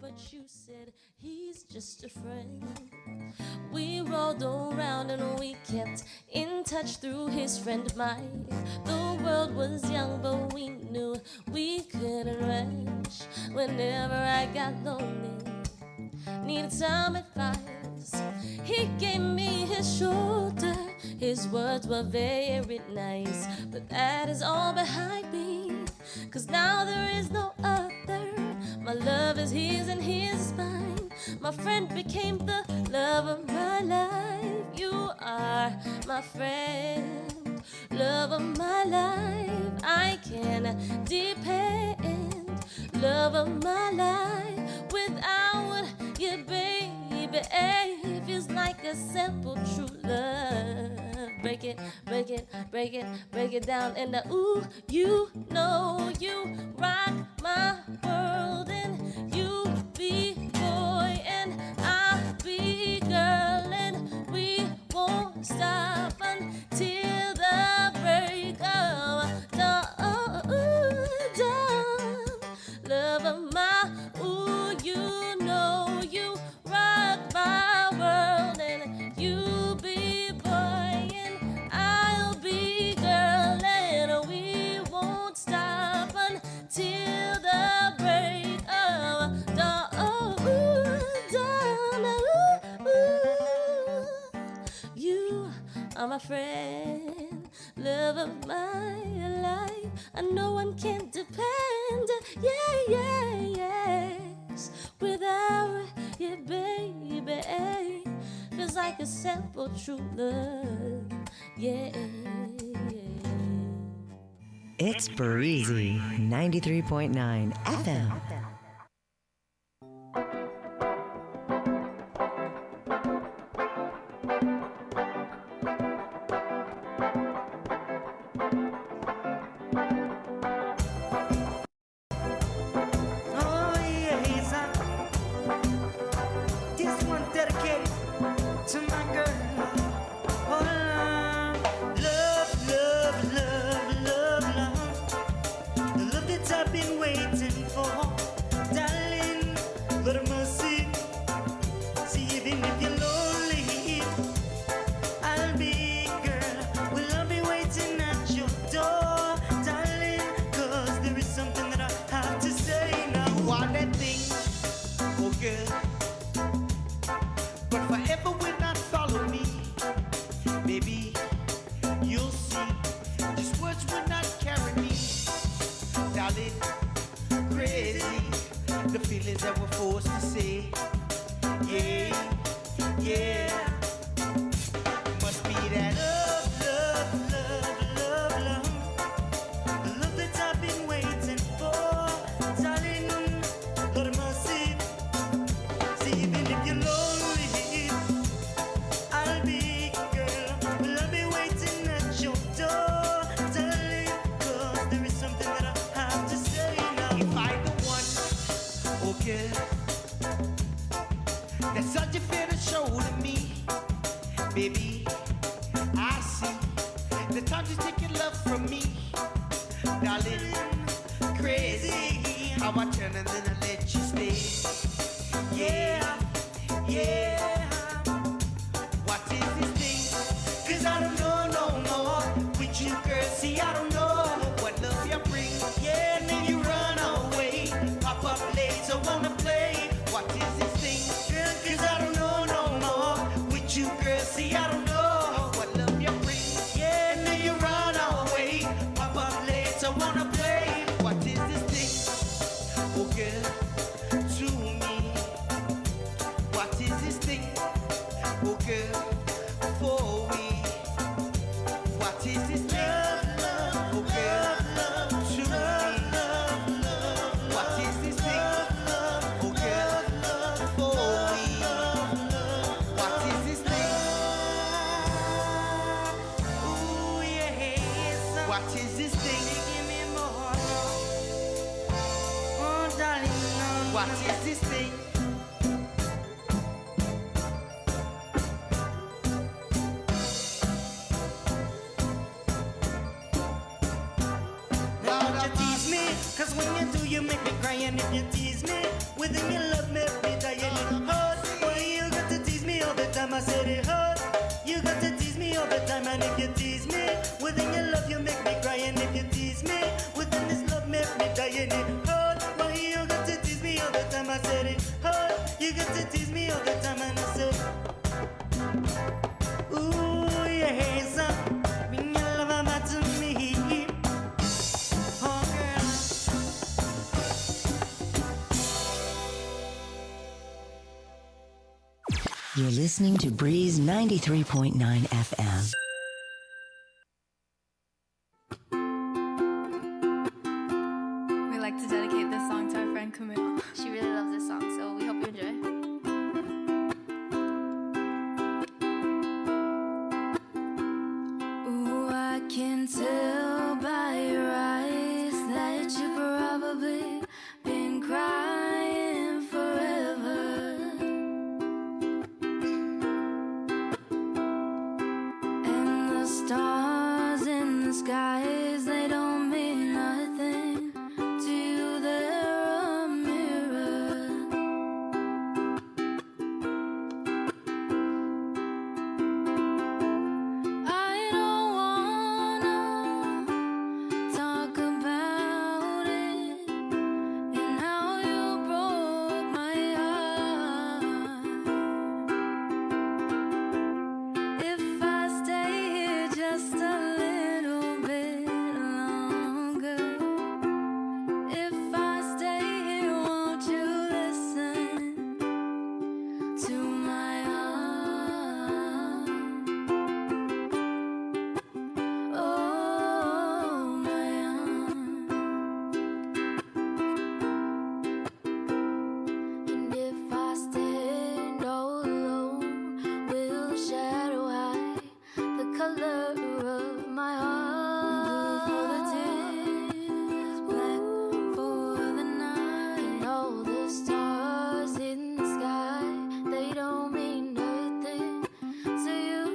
but you said he's just a friend. We rolled around and we kept in touch through his friend Mike. The world was young, but we knew we couldn't rush. Whenever I got lonely, needed some advice, he gave me his shoulder. His words were very nice, but that is all behind me, 'cause now there is no other. My love is his and his is mine. My friend became the love of my life. You are my friend, love of my life. I can depend, love of my life. Without you, baby, it feels like a simple true love. Break it, break it, break it, break it down in the ooh. You know you rock my world, and you be boy and I'll be girl, and we won't stop until the break of dawn. Love of my ooh, you know you rock my world, and you be boy and I'll be girl, and we won't stop until the break of dawn. You are my friend, love of my life. I know one can depend, yes. Without you, baby, feels like a simple true love, yeah. It's Breezy 93.9 FM. Cause when you do, you make me cry, and if you tease me, within your love make me die in it hurt. Why you got to tease me all the time? I said it hurt. You got to tease me all the time, and if you tease me within your love, you make me cry. And if you tease me within this love, make me die in it hurt. Why you got to tease me all the time? I said it hurt. You got to tease me all the time, and I said, ooh yes, bring your love back to me, oh girl. You're listening to Breeze 93.9 FM. We like to dedicate this song to our friend Camille. She really loves this song, so we hope you enjoy. Ooh, I can tell by your eyes that you probably been crying forever. And the stars in the skies, they don't mean nothing to you, they're a mirror. I don't wanna talk about it and how you broke my heart. If I stay here just a little bit longer, if I stay here, won't you listen to my heart? Oh, my heart. And if I stand all alone, will the shadow hide the color of my heart? Blue for the tears, black for the night, and all the stars in the sky, they don't mean nothing to you,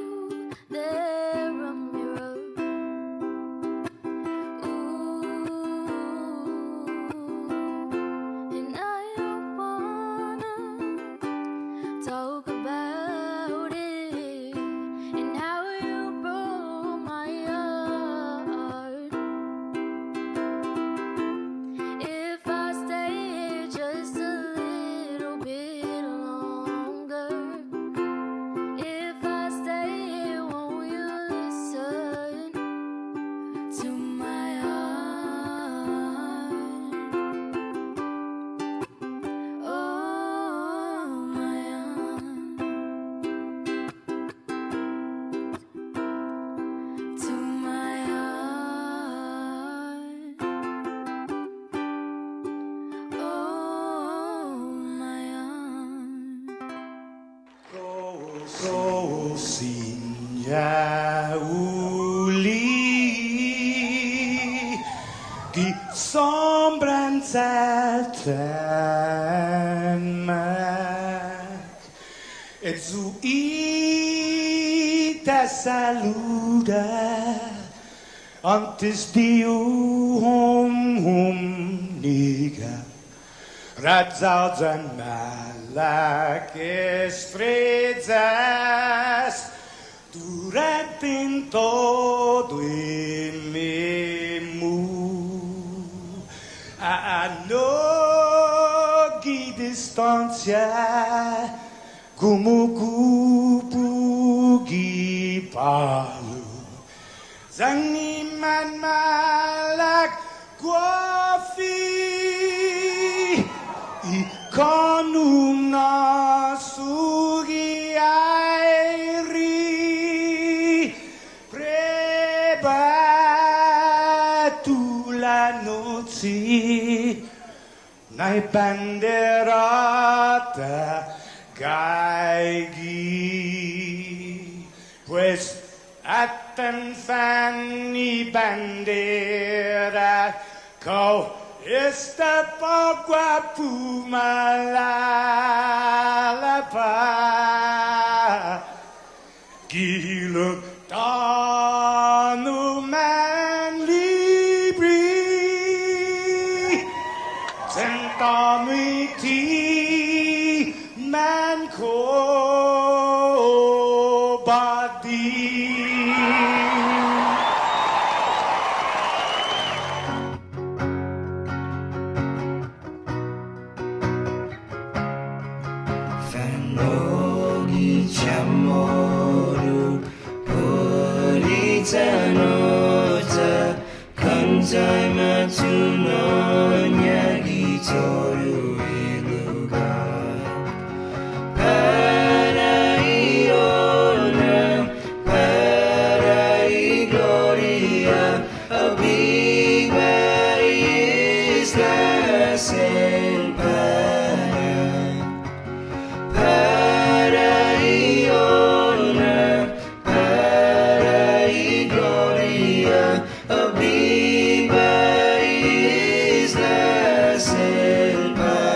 they're a mirror. Ooh, and I don't wanna talk about it and how you broke my heart. If I stay here just a little bit longer, if I stay here, won't you listen to my heart? Oh, my heart. To my heart. Oh, my heart. Così uli di sombranza e zu ita saluda antes di niga Radzaudzan malak estrezas durante in todo in memu a no distancia como kupugi palu zangiman malak guafi ikonum nasugi airi prebatu la noci nai banderata gaigi pues atan fanni bandera kau esta pagua pumalapa giluk tanu man libri sentami ti Fanogi chamoru Politanota Kantai matuno Nyagi toru iluga Paraiona Parai gloria A big isla Para Paraiona, Parai gloria, a viva isla selva.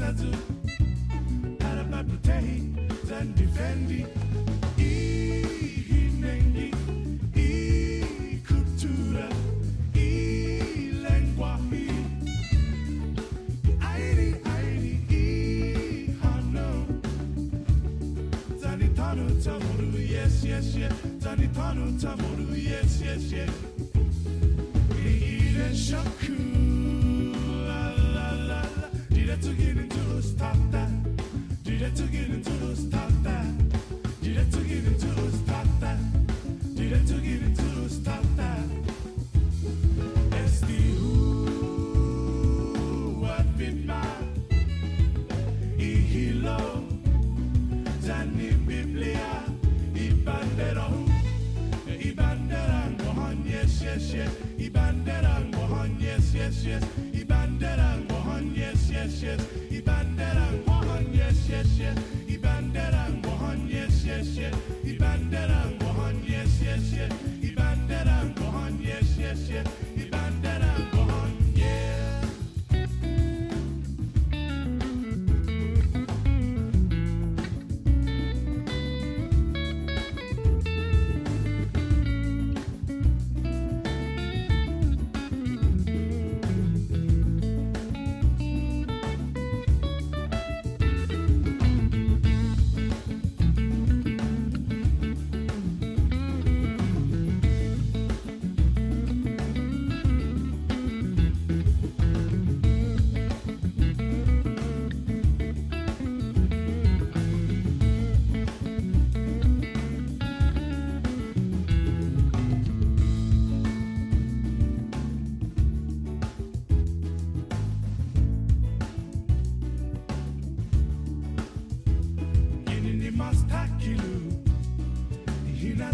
maisazu Parabaputehi Zandifendi Ihinengi Kultura Lenguahi Airi Hano Zanitano Tamoru yes Zanitano Tamoru yes Shaku la la la la did it to get into stop that did it to get into stop that did it to get into stop that did it to get into stop that it's the who what been my ihilo zani biblia ibandera ngohan yes ibandera ngohan yes ibandera ngohan yes ibandera ngohan yes ibandera ngohan yes ibandera ngohan yes ibandera ngohan yes ibandera ngohan yeah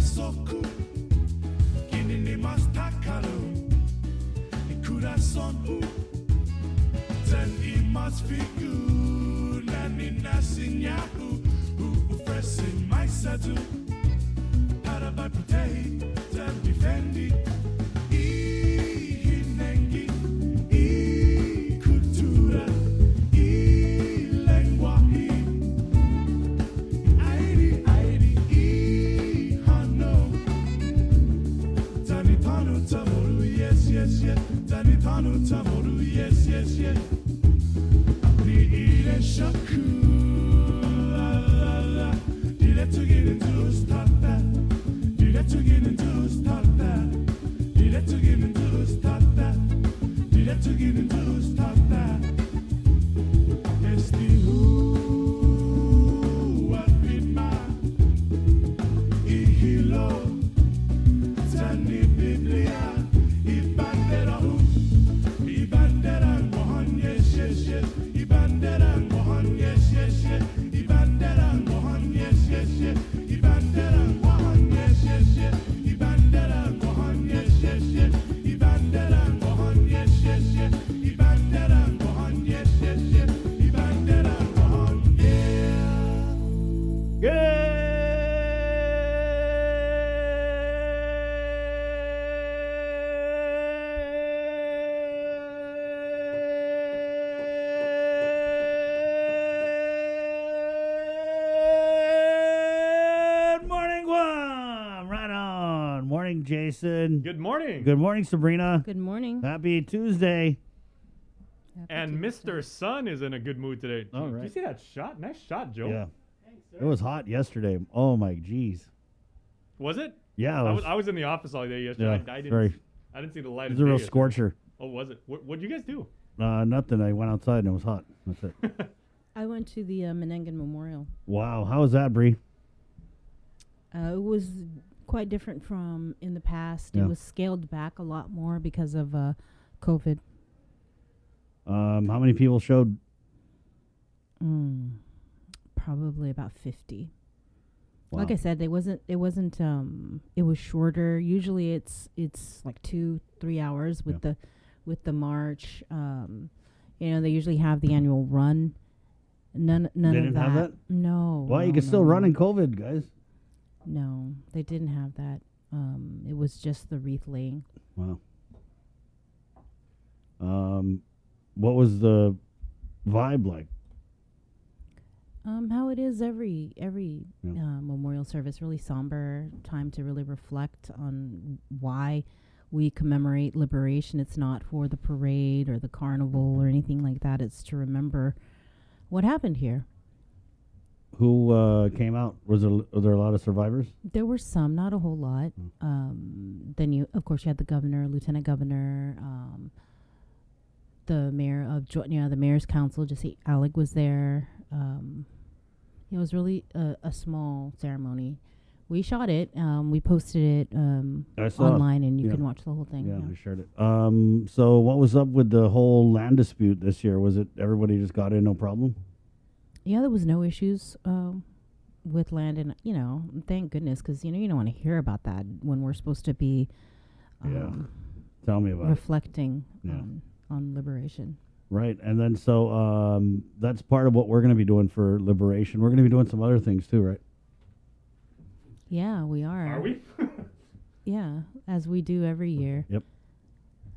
Soku Kinini Mastakalo Ikurason Then Imas Figu Nani Nasinyahu Ufresin Maisatu Parabaputehi Then Defendi Ihinengi Kultura Lenguahi Airi Tanitano Tamoru yes Tanitano Tamoru yes Ni ile shaku la la la did it to get into stop that did it to get into stop that did it to get into stop that did it to get into stop that it's the who what been my ihilo Zani Biblia ibandera ngohan yes ibandera ngohan yes ibandera ngohan yes ibandera ngohan yes ibandera ngohan yes ibandera ngohan yes ibandera ngohan yes ibandera ngohan yeah Jason. Good morning. Good morning, Sabrina. Good morning. Happy Tuesday. And Mr. Sun is in a good mood today. All Did right. you see that shot? Nice shot, Joe. Yeah. It was hot yesterday. Oh, my geez. Was it? Yeah. I was in the office all day yesterday. Yeah, I didn't see the light It of was a day real yesterday. scorcher. Oh, was it? What'd you guys do? Nothing. I went outside and it was hot. That's it. I went to the Menengan Memorial. Wow. How was that, Bree? It was quite different from in the past. Yeah. It was scaled back a lot more because of COVID. How many people showed? Probably about 50. Wow. Like I said, it wasn't. It was shorter. Usually, it's like 2-3 hours with the march. They usually have the annual run. None They of didn't that. have that? No. Well, you no, can still no. run in COVID, guys. No, they didn't have that. It was just the wreath laying. Wow. What was the vibe like? How it is every Yeah. memorial service, really somber time to really reflect on why we commemorate liberation. It's not for the parade or the carnival or anything like that. It's to remember what happened here. Who came out? Were there a lot of survivors? There were some, not a whole lot. Then you, of course, you had the governor, lieutenant governor, the mayor of the mayor's council. Jesse Alec was there. It was really a small ceremony. We shot it. We posted it I saw it. online, and you Yeah. can watch the whole thing. Yeah, we shared it. So what was up with the whole land dispute this year? Was it everybody just got in, no problem? Yeah, there was no issues with land, and thank goodness, because you don't want to hear about that when we're supposed to be Yeah. Tell me about it. reflecting Yeah. on liberation. Right, and then so that's part of what we're going to be doing for liberation. We're going to be doing some other things too, right? Yeah, we are. Are we? Yeah, as we do every year. Yep.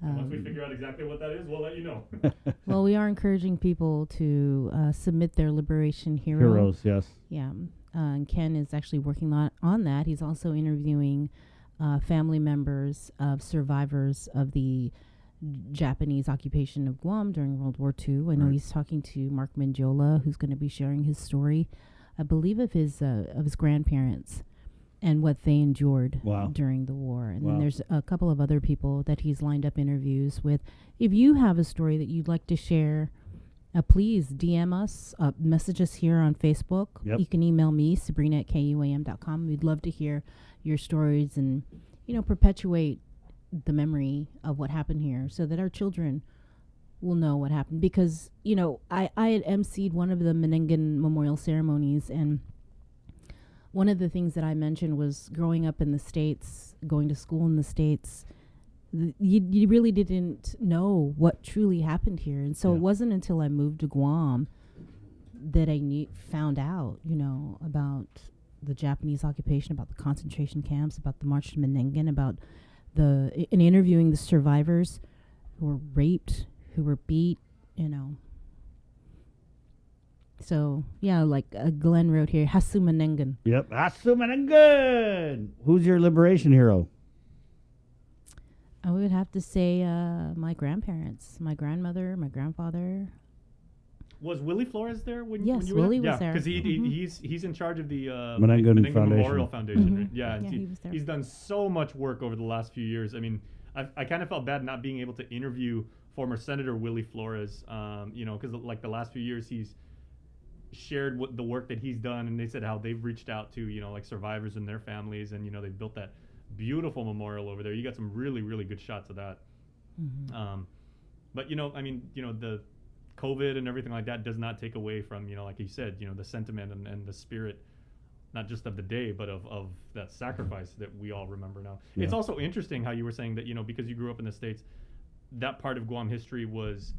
Once we figure out exactly what that is, we'll let you know. Well, we are encouraging people to submit their liberation Heroes, yes. Yeah, and Ken is actually working on that. He's also interviewing family members of survivors of the Japanese occupation of Guam during World War II. I know he's talking to Mark Mendiola, who's going to be sharing his story, I believe, of his grandparents and what they endured during the war. And then there's a couple of other people that he's lined up interviews with. If you have a story that you'd like to share, please DM us, message us here on Facebook. Yep. You can email me, Sabrina@kuam.com. We'd love to hear your stories and, perpetuate the memory of what happened here so that our children will know what happened. Because, I had emceed one of the Menengan memorial ceremonies, and one of the things that I mentioned was growing up in the States, going to school in the States, you really didn't know what truly happened here. And so it wasn't until I moved to Guam that I found out, about the Japanese occupation, about the concentration camps, about the March to Menengan, about in interviewing the survivors who were raped, who were beat, So, like Glenn wrote here, Hasu Menengan. Yep, Hasu Menengan. Who's your liberation hero? I would have to say my grandparents, my grandmother, my grandfather. Was Willie Flores there when Yes, when you were Willie there? was there. Because Mhm. he's in charge of the Menengan Foundation. Memorial Foundation. Right? Mhm. Yeah, and Yeah, he was there. he's done so much work over the last few years. I mean, I kind of felt bad not being able to interview former Senator Willie Flores. Because like the last few years he's shared the work that he's done, and they said how they've reached out to like survivors and their families, and they've built that beautiful memorial over there. You got some really, really good shots of that. But the COVID and everything like that does not take away from like you said, the sentiment and the spirit, not just of the day, but of that sacrifice that we all remember now. Yeah. It's also interesting how you were saying that because you grew up in the States, that part of Guam history was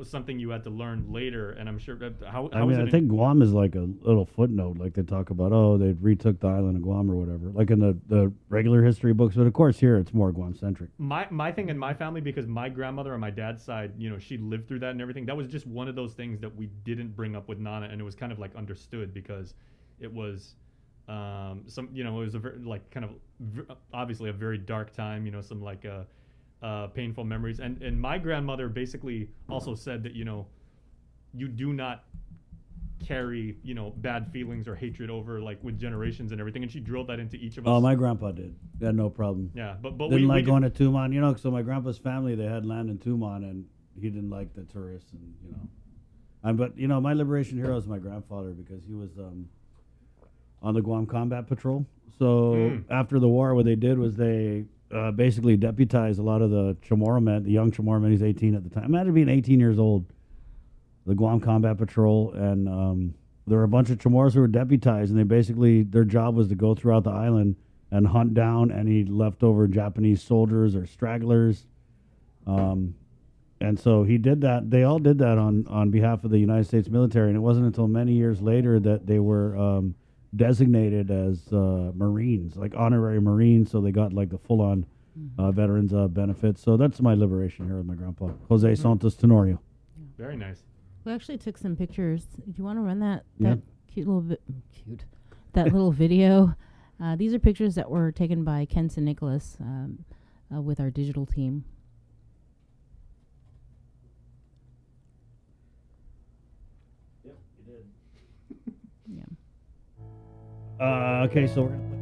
something you had to learn later. And I'm sure I think Guam is like a little footnote, like they talk about, they retook the island of Guam or whatever, like in the regular history books. But of course here it's more Guam centric. My thing in my family, because my grandmother on my dad's side, she lived through that and everything. That was just one of those things that we didn't bring up with Nana, and it was kind of like understood because it was it was a very, like kind of obviously a very dark time, some like painful memories, and my grandmother basically also said that you do not carry bad feelings or hatred over like with generations and everything, and she drilled that into each of us. Oh, my grandpa did. He had no problem. Yeah, but Didn't we like going to Tumon, so my grandpa's family, they had land in Tumon, and he didn't like the tourists, and but my liberation hero is my grandfather, because he was on the Guam Combat Patrol. So after the war, what they did was they basically deputized a lot of the Chamorro men, the young Chamorro men. He's 18 at the time. Imagine being 18 years old, the Guam Combat Patrol, and there were a bunch of Chamorros who were deputized, and they basically, their job was to go throughout the island and hunt down any leftover Japanese soldiers or stragglers. And so he did that. They all did that on behalf of the United States military, and it wasn't until many years later that they were designated as Marines, like honorary Marines, so they got like the full-on veterans benefits. So that's my liberation hero, my grandpa, Jose Santos Tenorio. Very nice. We actually took some pictures. Do you want to run that Yeah. cute little that little video? These are pictures that were taken by Ken St. Nicholas with our digital team. Yep, you did. Yeah. Okay, so we're gonna play.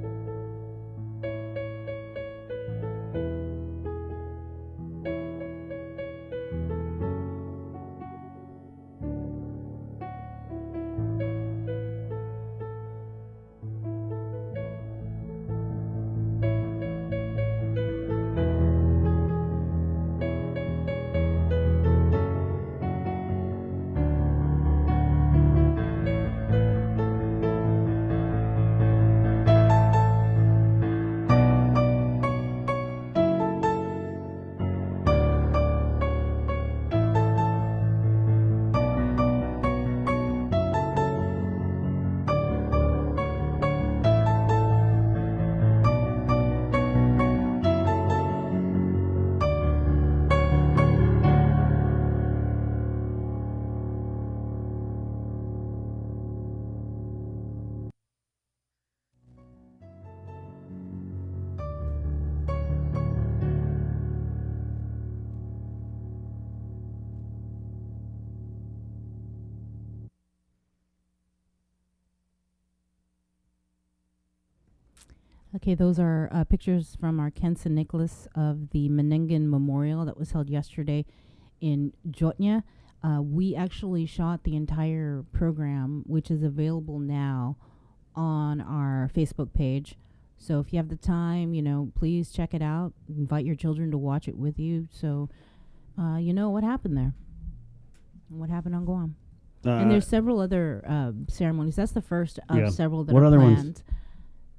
Okay, those are pictures from our Ken St. Nicholas of the Menengan Memorial that was held yesterday in Jotnya. We actually shot the entire program, which is available now on our Facebook page. So if you have the time, please check it out. Invite your children to watch it with you. So you know what happened there, and what happened on Guam. And there's several other ceremonies. That's the first of several that What are other ones? planned.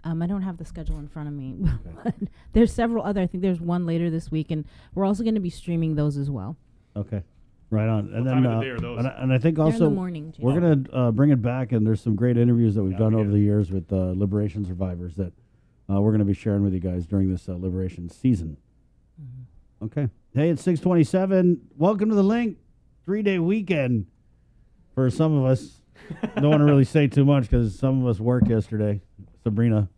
I don't have the schedule in front of me. But there's several other. I think there's one later this week, and we're also going to be streaming those as well. Okay, right on. And What then time of the day are those? and I think They're in also the morning. Jason. we're gonna bring it back, and there's some great interviews that we've Yeah, done we over do. the years with liberation survivors that we're gonna be sharing with you guys during this liberation season. Mm-hmm. Okay. Hey, it's 6:27. Welcome to the Link 3-day weekend. For some of us, don't want to really say too much because some of us worked yesterday. Sabrina.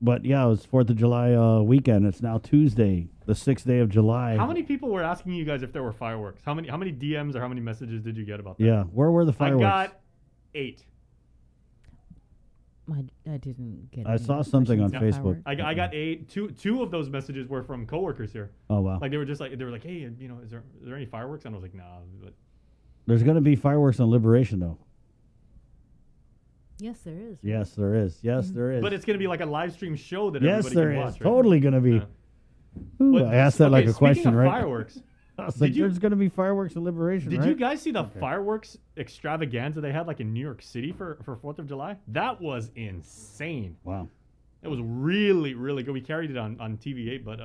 But yeah, it was 4th of July weekend. It's now Tuesday, the 6th day of July. How many people were asking you guys if there were fireworks? How many DMs or how many messages did you get about that? Yeah, where were the fireworks? I got 8. I didn't get. I any saw something on questions about Facebook. fireworks. I got 8. Two of those messages were from coworkers here. Oh wow. Like they were like, hey, is there any fireworks? And I was like, nah. But There's going to be fireworks on Liberation though. Yes, there is. Yes, there is. Yes, there is. But it's gonna be like a live stream show that yes, everybody there can is. watch. Right? Totally going to be. Yeah. Ooh, But I asked that like a speaking question, of right? Fireworks. I was like, Did you- there's going to be fireworks on Liberation, Did right? you guys see the fireworks extravaganza they had like in New York City for 4th of July? That was insane. Wow. It was really, really good. We carried it on TV8, but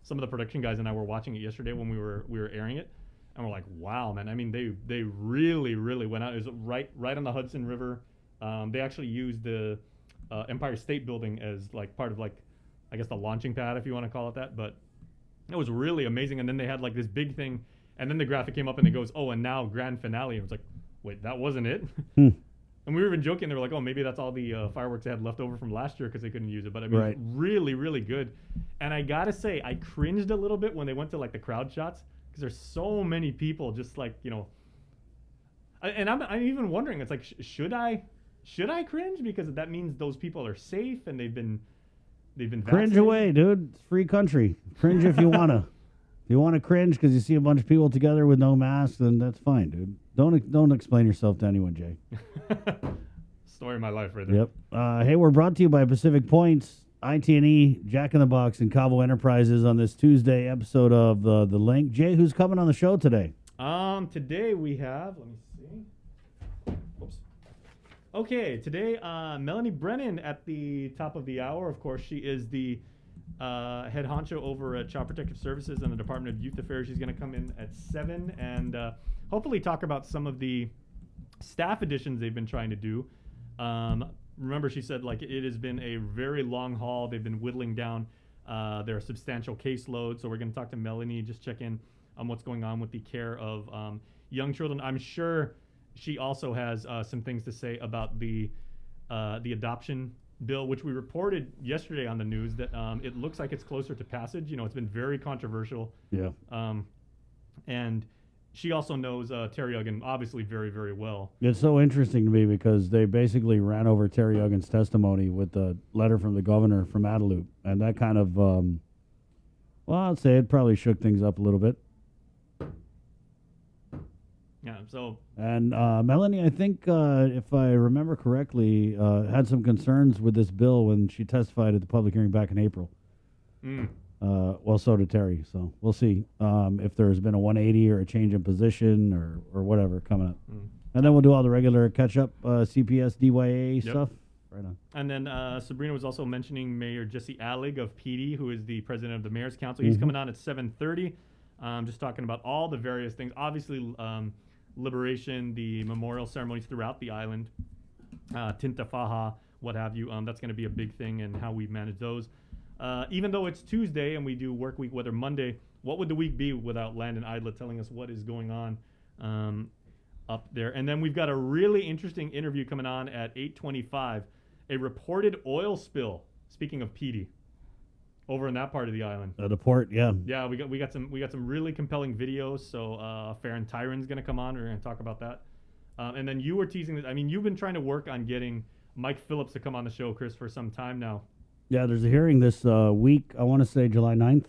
some of the production guys and I were watching it yesterday when we were airing it, and we're like, wow, man. I mean, they really, really went out. It was right on the Hudson River. They actually used the Empire State Building as like part of like, I guess the launching pad, if you want to call it that. But it was really amazing. And then they had like this big thing, and then the graphic came up and it goes, oh, and now grand finale. And it was like, wait, that wasn't it. And we were even joking. They were like, oh, maybe that's all the fireworks they had left over from last year because they couldn't use it. But I mean, Right. it was really, really good. And I got to say, I cringed a little bit when they went to like the crowd shots because there's so many people just like, and I'm even wondering, it's like, should I cringe? Because that means those people are safe and they've been Cringe vaccinated. away, dude. It's free country. Cringe if you want to. If you want to cringe because you see a bunch of people together with no masks, then that's fine, dude. Don't explain yourself to anyone, Jay. Story of my life right there. Yep. Hey, we're brought to you by Pacific Points, IT&E, Jack in the Box, and Cabo Enterprises on this Tuesday episode of the Link. Jay, who's coming on the show today? Today we have, let me see. Oops. Okay, today, Melanie Brennan at the top of the hour. Of course, she is the head honcho over at Child Protective Services and the Department of Youth Affairs. She's going to come in at 7 and hopefully talk about some of the staff additions they've been trying to do. Remember, she said like it has been a very long haul. They've been whittling down their substantial caseload. So we're going to talk to Melanie, just check in what's going on with the care of young children. I'm sure she also has some things to say about the adoption bill, which we reported yesterday on the news that it looks like it's closer to passage. You know, it's been very controversial. Yeah. And she also knows Terry Uggan obviously very, very well. It's so interesting to me because they basically ran over Terry Uggan's testimony with the letter from the governor from Adelup. And that kind of, well, I'd say it probably shook things up a little bit. Yeah, so... And Melanie, I think, if I remember correctly, had some concerns with this bill when she testified at the public hearing back in April. Well, so did Terry. So we'll see if there's been a 180 or a change in position or whatever coming up. And then we'll do all the regular catch-up CPS, DYA stuff. Right on. And then Sabrina was also mentioning Mayor Jesse Allig of PD, who is the president of the Mayor's Council. He's coming on at 7:30, just talking about all the various things. Obviously, liberation, the memorial ceremonies throughout the island, Tinta Faha, what have you. That's going to be a big thing, and how we manage those. Even though it's Tuesday and we do work week weather Monday, what would the week be without Landon Idla telling us what is going on up there? And then we've got a really interesting interview coming on at 8:25, a reported oil spill, speaking of PD, over in that part of the island. The port, yeah. Yeah, we got some really compelling videos. So Farron Tyron's going to come on. We're going to talk about that. And then you were teasing this. I mean, you've been trying to work on getting Mike Phillips to come on the show, Chris, for some time now. Yeah, there's a hearing this week, I want to say July 9th,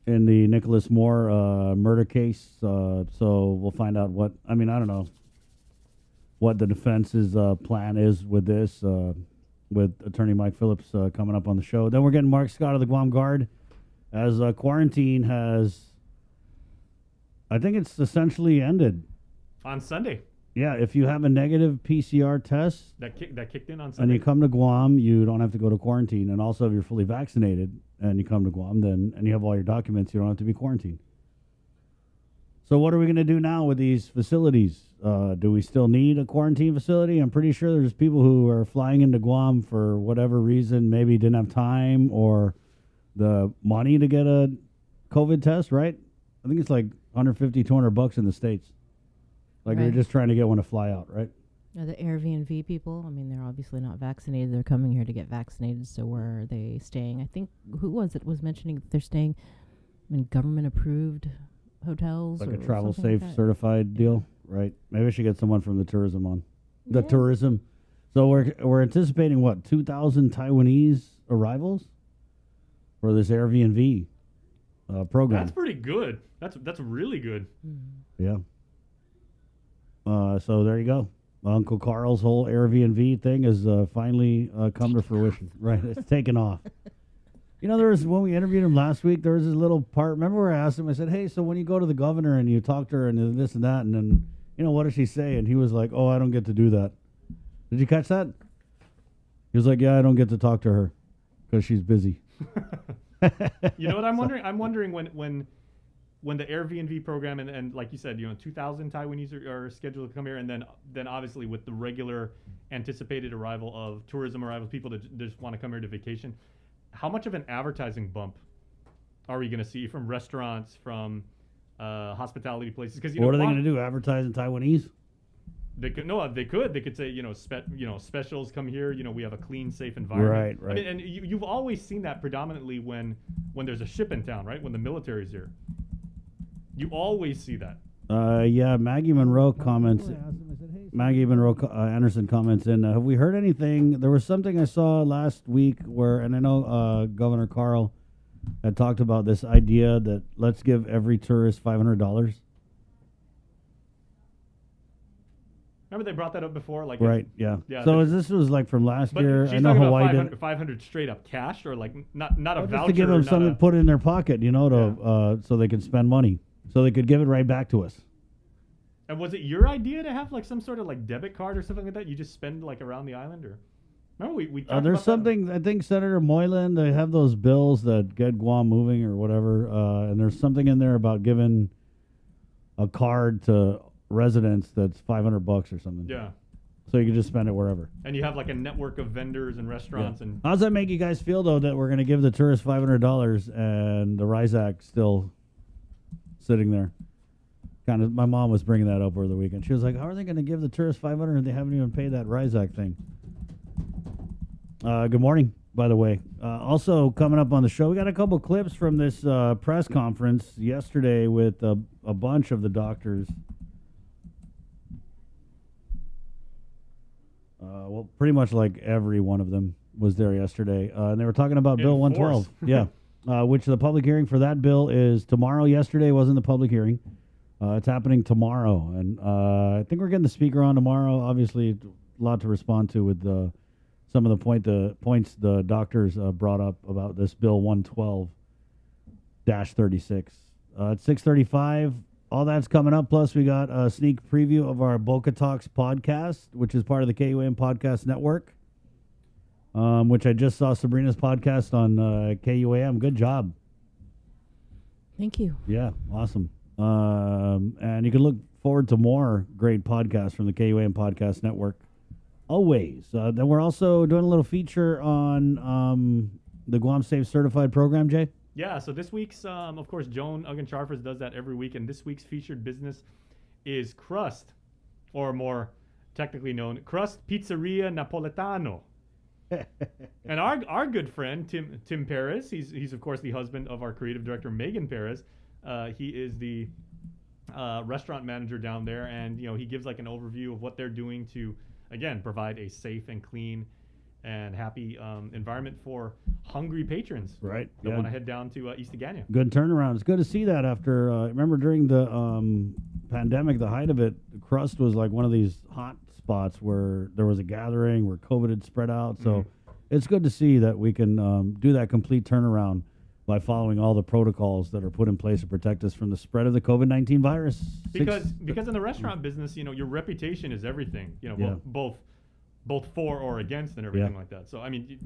in the Nicholas Moore murder case. So we'll find out what, I mean, I don't know what the defense's plan is with this, with attorney Mike Phillips coming up on the show. Then we're getting Mark Scott of the Guam Guard, as quarantine has, I think it's essentially ended. On Sunday. Yeah, if you have a negative PCR test That kicked in on and Sunday. you come to Guam, you don't have to go to quarantine. And also, if you're fully vaccinated and you come to Guam, then and you have all your documents, you don't have to be quarantined. So what are we going to do now with these facilities? Do we still need a quarantine facility? I'm pretty sure there's people who are flying into Guam for whatever reason, maybe didn't have time or the money to get a COVID test, right? I think it's like $150, $200 in the States. Like they're just trying to get one to fly out, right? The Airbnb people, I mean, they're obviously not vaccinated. They're coming here to get vaccinated. So where are they staying? I think, who was it was mentioning that they're staying in government-approved hotels. Like or a travel something like safe that. certified deal, right? Maybe I should get someone from the tourism on. The tourism. So we're anticipating what, 2,000 Taiwanese arrivals for this Airbnb program. That's pretty good. That's really good. Yeah. So there you go. Uncle Carl's whole Airbnb thing has finally come to fruition. Right, it's taken off. You know, there was, when we interviewed him last week, there was this little part. Remember where I asked him, I said, hey, so when you go to the governor and you talk to her and this and that, and then, you know, what does she say? And he was like, oh, I don't get to do that. Did you catch that? He was like, yeah, I don't get to talk to her because she's busy. You know what I'm wondering? I'm wondering when the Airbnb program and like you said, you know, 2,000 Taiwanese are scheduled to come here, and then obviously with the regular anticipated arrival of tourism arrivals, people that just want to come here to vacation, how much of an advertising bump are we going to see from restaurants, from hospitality places? Because What are they going to do? Advertise in Taiwanese? They could say, you know, specials come here. You know, we have a clean, safe environment. Right. I mean, and you've always seen that predominantly when there's a ship in town, right? When the military's here, you always see that. Yeah, Maggie Monroe comments. Maggie Monroe Anderson comments in. Have we heard anything? There was something I saw last week where, and I know Governor Carl had talked about this idea that let's give every tourist $500. Remember they brought that up before, like Right. Yeah. Yeah, So but- this was like from last But year. she's I know talking Hawaii about did. 500 straight up cash, or like not a Just voucher. to give them not something a- to put in their pocket, you know, to so they could spend money, so they could give it right back to us. And was it your idea to have like some sort of like debit card or something like that? You just spend like around the island, or remember we talked There's about that? something, I think Senator Moylan, they have those bills that get Guam moving or whatever, and there's something in there about giving a card to residents that's $500 or something. Yeah. So you can just spend it wherever. And you have like a network of vendors and restaurants and How does that make you guys feel though, that we're going to give the tourists $500 and the RISAC still sitting there. Kind of, my mom was bringing that up over the weekend. She was like, "How are they going to give the tourists $500 and they haven't even paid that RISAC thing?" Good morning, by the way. Also coming up on the show, we got a couple clips from this press conference yesterday with a bunch of the doctors. Well, pretty much like every one of them was there yesterday. And they were talking about Bill 112. Yeah. Which the public hearing for that bill is tomorrow. Yesterday wasn't the public hearing. It's happening tomorrow. And I think we're getting the speaker on tomorrow. Obviously, a lot to respond to with some of the points the doctors brought up about this Bill 112-36. It's 6:35. All that's coming up. Plus, we got a sneak preview of our Boca Talks podcast, which is part of the KUAM Podcast Network, which I just saw Sabrina's podcast on KUAM. Good job. Thank you. Yeah, awesome. And you can look forward to more great podcasts from the KUAM Podcast Network. Always. Then we're also doing a little feature on the Guam Safe Certified program, Jay. Yeah, so this week's, of course, Joan Uggan-Charfers does that every week, and this week's featured business is Crust, or more technically known, Crust Pizzeria Napoletano. And our good friend, Tim Perez, he's of course the husband of our creative director, Megan Perez. He is the restaurant manager down there, and he gives like an overview of what they're doing to, again, provide a safe and clean and happy environment for hungry patrons. Right. That want to head down to East Agana. Good turnaround. It's good to see that after, remember during the pandemic, the height of it, Crust was like one of these hot spots where there was a gathering, where COVID had spread out. So it's good to see that we can do that complete turnaround by following all the protocols that are put in place to protect us from the spread of the COVID-19 virus. Because in the restaurant business, your reputation is everything. Both for or against and everything like that. So I mean,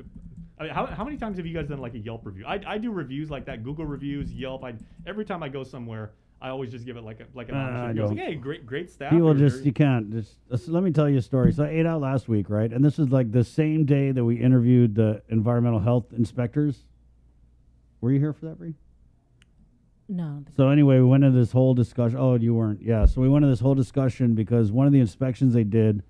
how many times have you guys done like a Yelp review? I do reviews like that, Google reviews, Yelp. Every time I go somewhere, I always just give it like an honest review. I was like, hey, great staff. People you can't. Let me tell you a story. So I ate out last week, right? And this is like the same day that we interviewed the environmental health inspectors. Were you here for that, Bree? No. So anyway, we went into this whole discussion. Oh, you weren't. Yeah. So we went into this whole discussion because one of the inspections they did,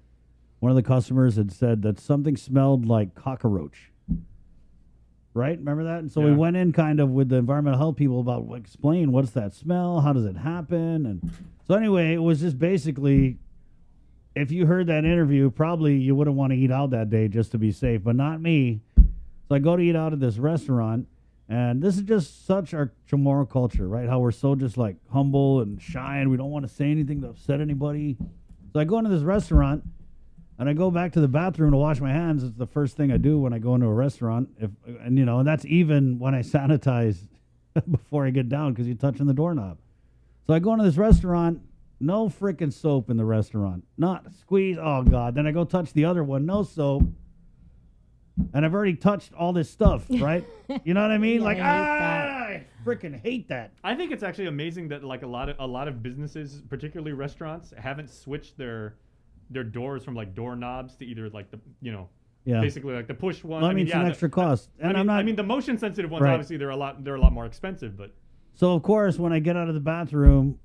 one of the customers had said that something smelled like cockroach. Right? Remember that? And so we went in kind of with the environmental health people about explain what's that smell, how does it happen? And so anyway, it was just basically, if you heard that interview, probably you wouldn't want to eat out that day just to be safe, but not me. So I go to eat out at this restaurant, and this is just such our Chamorro culture, right? How we're so just like humble and shy, and we don't want to say anything to upset anybody. So I go into this restaurant, and I go back to the bathroom to wash my hands. It's the first thing I do when I go into a restaurant. And that's even when I sanitize before I get down because you're touching the doorknob. So I go into this restaurant, no freaking soap in the restaurant. Not squeeze, oh God. Then I go touch the other one, no soap. And I've already touched all this stuff, right? You know what I mean? Yeah, I freaking hate that. I think it's actually amazing that like a lot of businesses, particularly restaurants, haven't switched their doors from like doorknobs to either like the basically like the push one. Well, it's an extra cost. And I mean the motion sensitive ones, right. Obviously they're a lot more expensive, but so of course when I get out of the bathroom,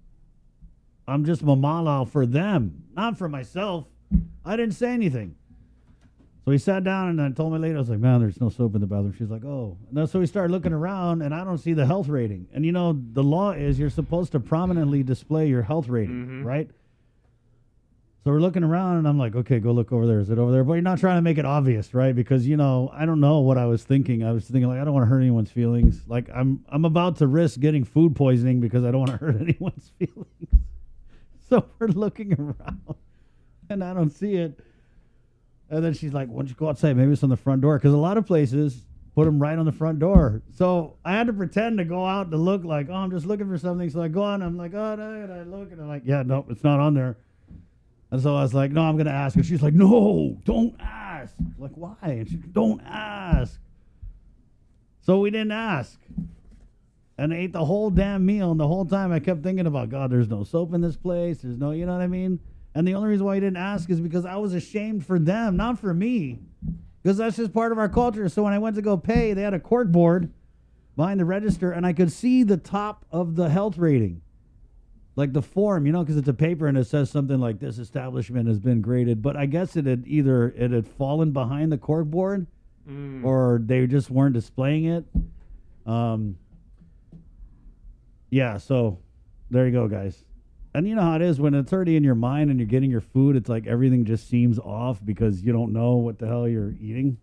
I'm just mamala for them, not for myself. I didn't say anything. So we sat down and I told my lady, I was like, man, there's no soap in the bathroom. She's like, oh. And so we started looking around and I don't see the health rating. And the law is you're supposed to prominently display your health rating, right? So we're looking around, and I'm like, okay, go look over there. Is it over there? But you're not trying to make it obvious, right? Because, I don't know what I was thinking. I was thinking, like, I don't want to hurt anyone's feelings. Like, I'm about to risk getting food poisoning because I don't want to hurt anyone's feelings. So we're looking around, and I don't see it. And then she's like, why don't you go outside? Maybe it's on the front door. Because a lot of places put them right on the front door. So I had to pretend to go out to look like, oh, I'm just looking for something. So I go out, and I'm like, oh, no, and I look, and I'm like, yeah, no, it's not on there. And so I was like, no, I'm going to ask. And she's like, no, don't ask. I'm like, why? And she's like, don't ask. So we didn't ask. And I ate the whole damn meal. And the whole time I kept thinking about, God, there's no soap in this place. There's no, you know what I mean? And the only reason why I didn't ask is because I was ashamed for them, not for me. Because that's just part of our culture. So when I went to go pay, they had a cork board behind the register. And I could see the top of the health rating. like the form, because it's a paper and it says something like this establishment has been graded, but I guess it had fallen behind the cork board, or they just weren't displaying it. Yeah, so there you go, guys. And you know how it is when it's already in your mind and you're getting your food, it's like everything just seems off because you don't know what the hell you're eating.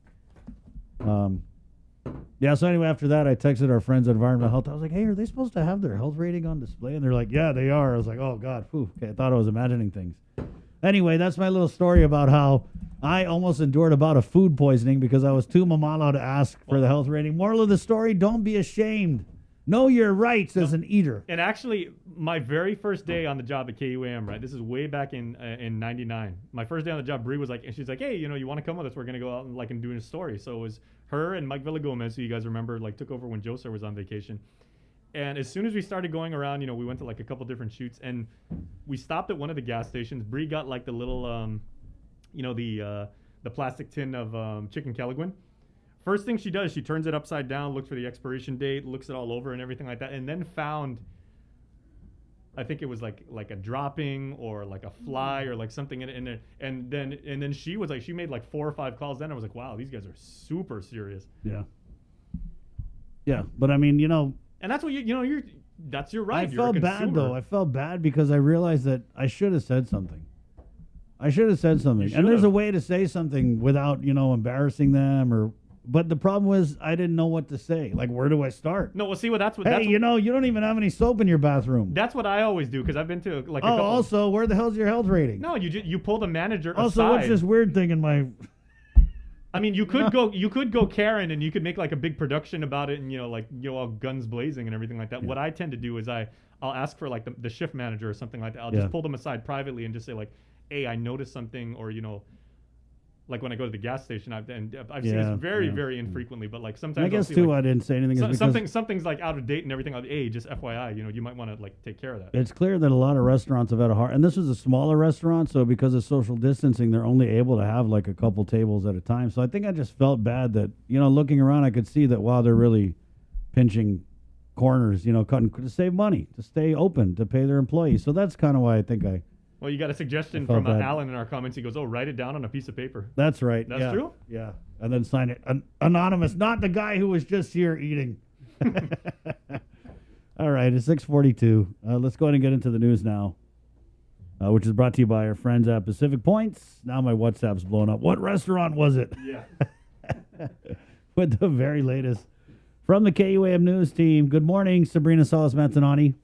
Yeah, so anyway, after that, I texted our friends at Environmental Health. I was like, hey, are they supposed to have their health rating on display? And they're like, yeah, they are. I was like, oh, God. Whew. Okay, I thought I was imagining things. Anyway, that's my little story about how I almost endured about a food poisoning because I was too mamalo to ask for the health rating. Moral of the story, don't be ashamed. Know your rights as an eater. And actually, my very first day on the job at KUAM, right? This is way back in '99. My first day on the job, Bree was like, and she's like, hey, you want to come with us? We're gonna go out and do a story. So it was her and Mike Villagomez, who you guys remember, took over when Joser was on vacation. And as soon as we started going around, we went to a couple different shoots, and we stopped at one of the gas stations. Bree got the little, the plastic tin of chicken Kelaguen. First thing she does, she turns it upside down, looks for the expiration date, looks it all over and everything like that, and then found, I think it was like a dropping or like a fly or something in it, and then she was she made 4 or 5 calls. Then I was like, wow, these guys are super serious. Yeah. Yeah, but I mean, and that's what you're that's your right. I felt bad though. I felt bad because I realized that I should have said something. And there's a way to say something without embarrassing them But the problem was I didn't know what to say. Where do I start? No, well, see, that's what. Hey, you don't even have any soap in your bathroom. That's what I always do because I've been to a couple. Also, where the hell's your health rating? No, you pull the manager aside. Also, what's this weird thing in my? I mean, you could go Karen and you could make a big production about it and all guns blazing and everything like that. Yeah. What I tend to do is I'll ask for the shift manager or something like that. I'll just pull them aside privately and just say hey, I noticed something, or when I go to the gas station, I've seen this very infrequently, but sometimes I guess too I didn't say anything. Something's out of date and everything. Hey, just FYI, you might want to take care of that. It's clear that a lot of restaurants have had a hard, and this was a smaller restaurant, so because of social distancing, they're only able to have a couple tables at a time. So I think I just felt bad that looking around, I could see that wow, they're really pinching corners, cutting to save money, to stay open, to pay their employees. So that's kind of why I think I. Well, you got a suggestion from Alan in our comments. He goes, write it down on a piece of paper. That's right. That's true? Yeah. And then sign it. Anonymous, not the guy who was just here eating. All right, it's 6:42. Let's go ahead and get into the news now, which is brought to you by our friends at Pacific Points. Now my WhatsApp's blown up. What restaurant was it? Yeah. With the very latest from the KUAM News team. Good morning, Sabrina Salas-Mantanani.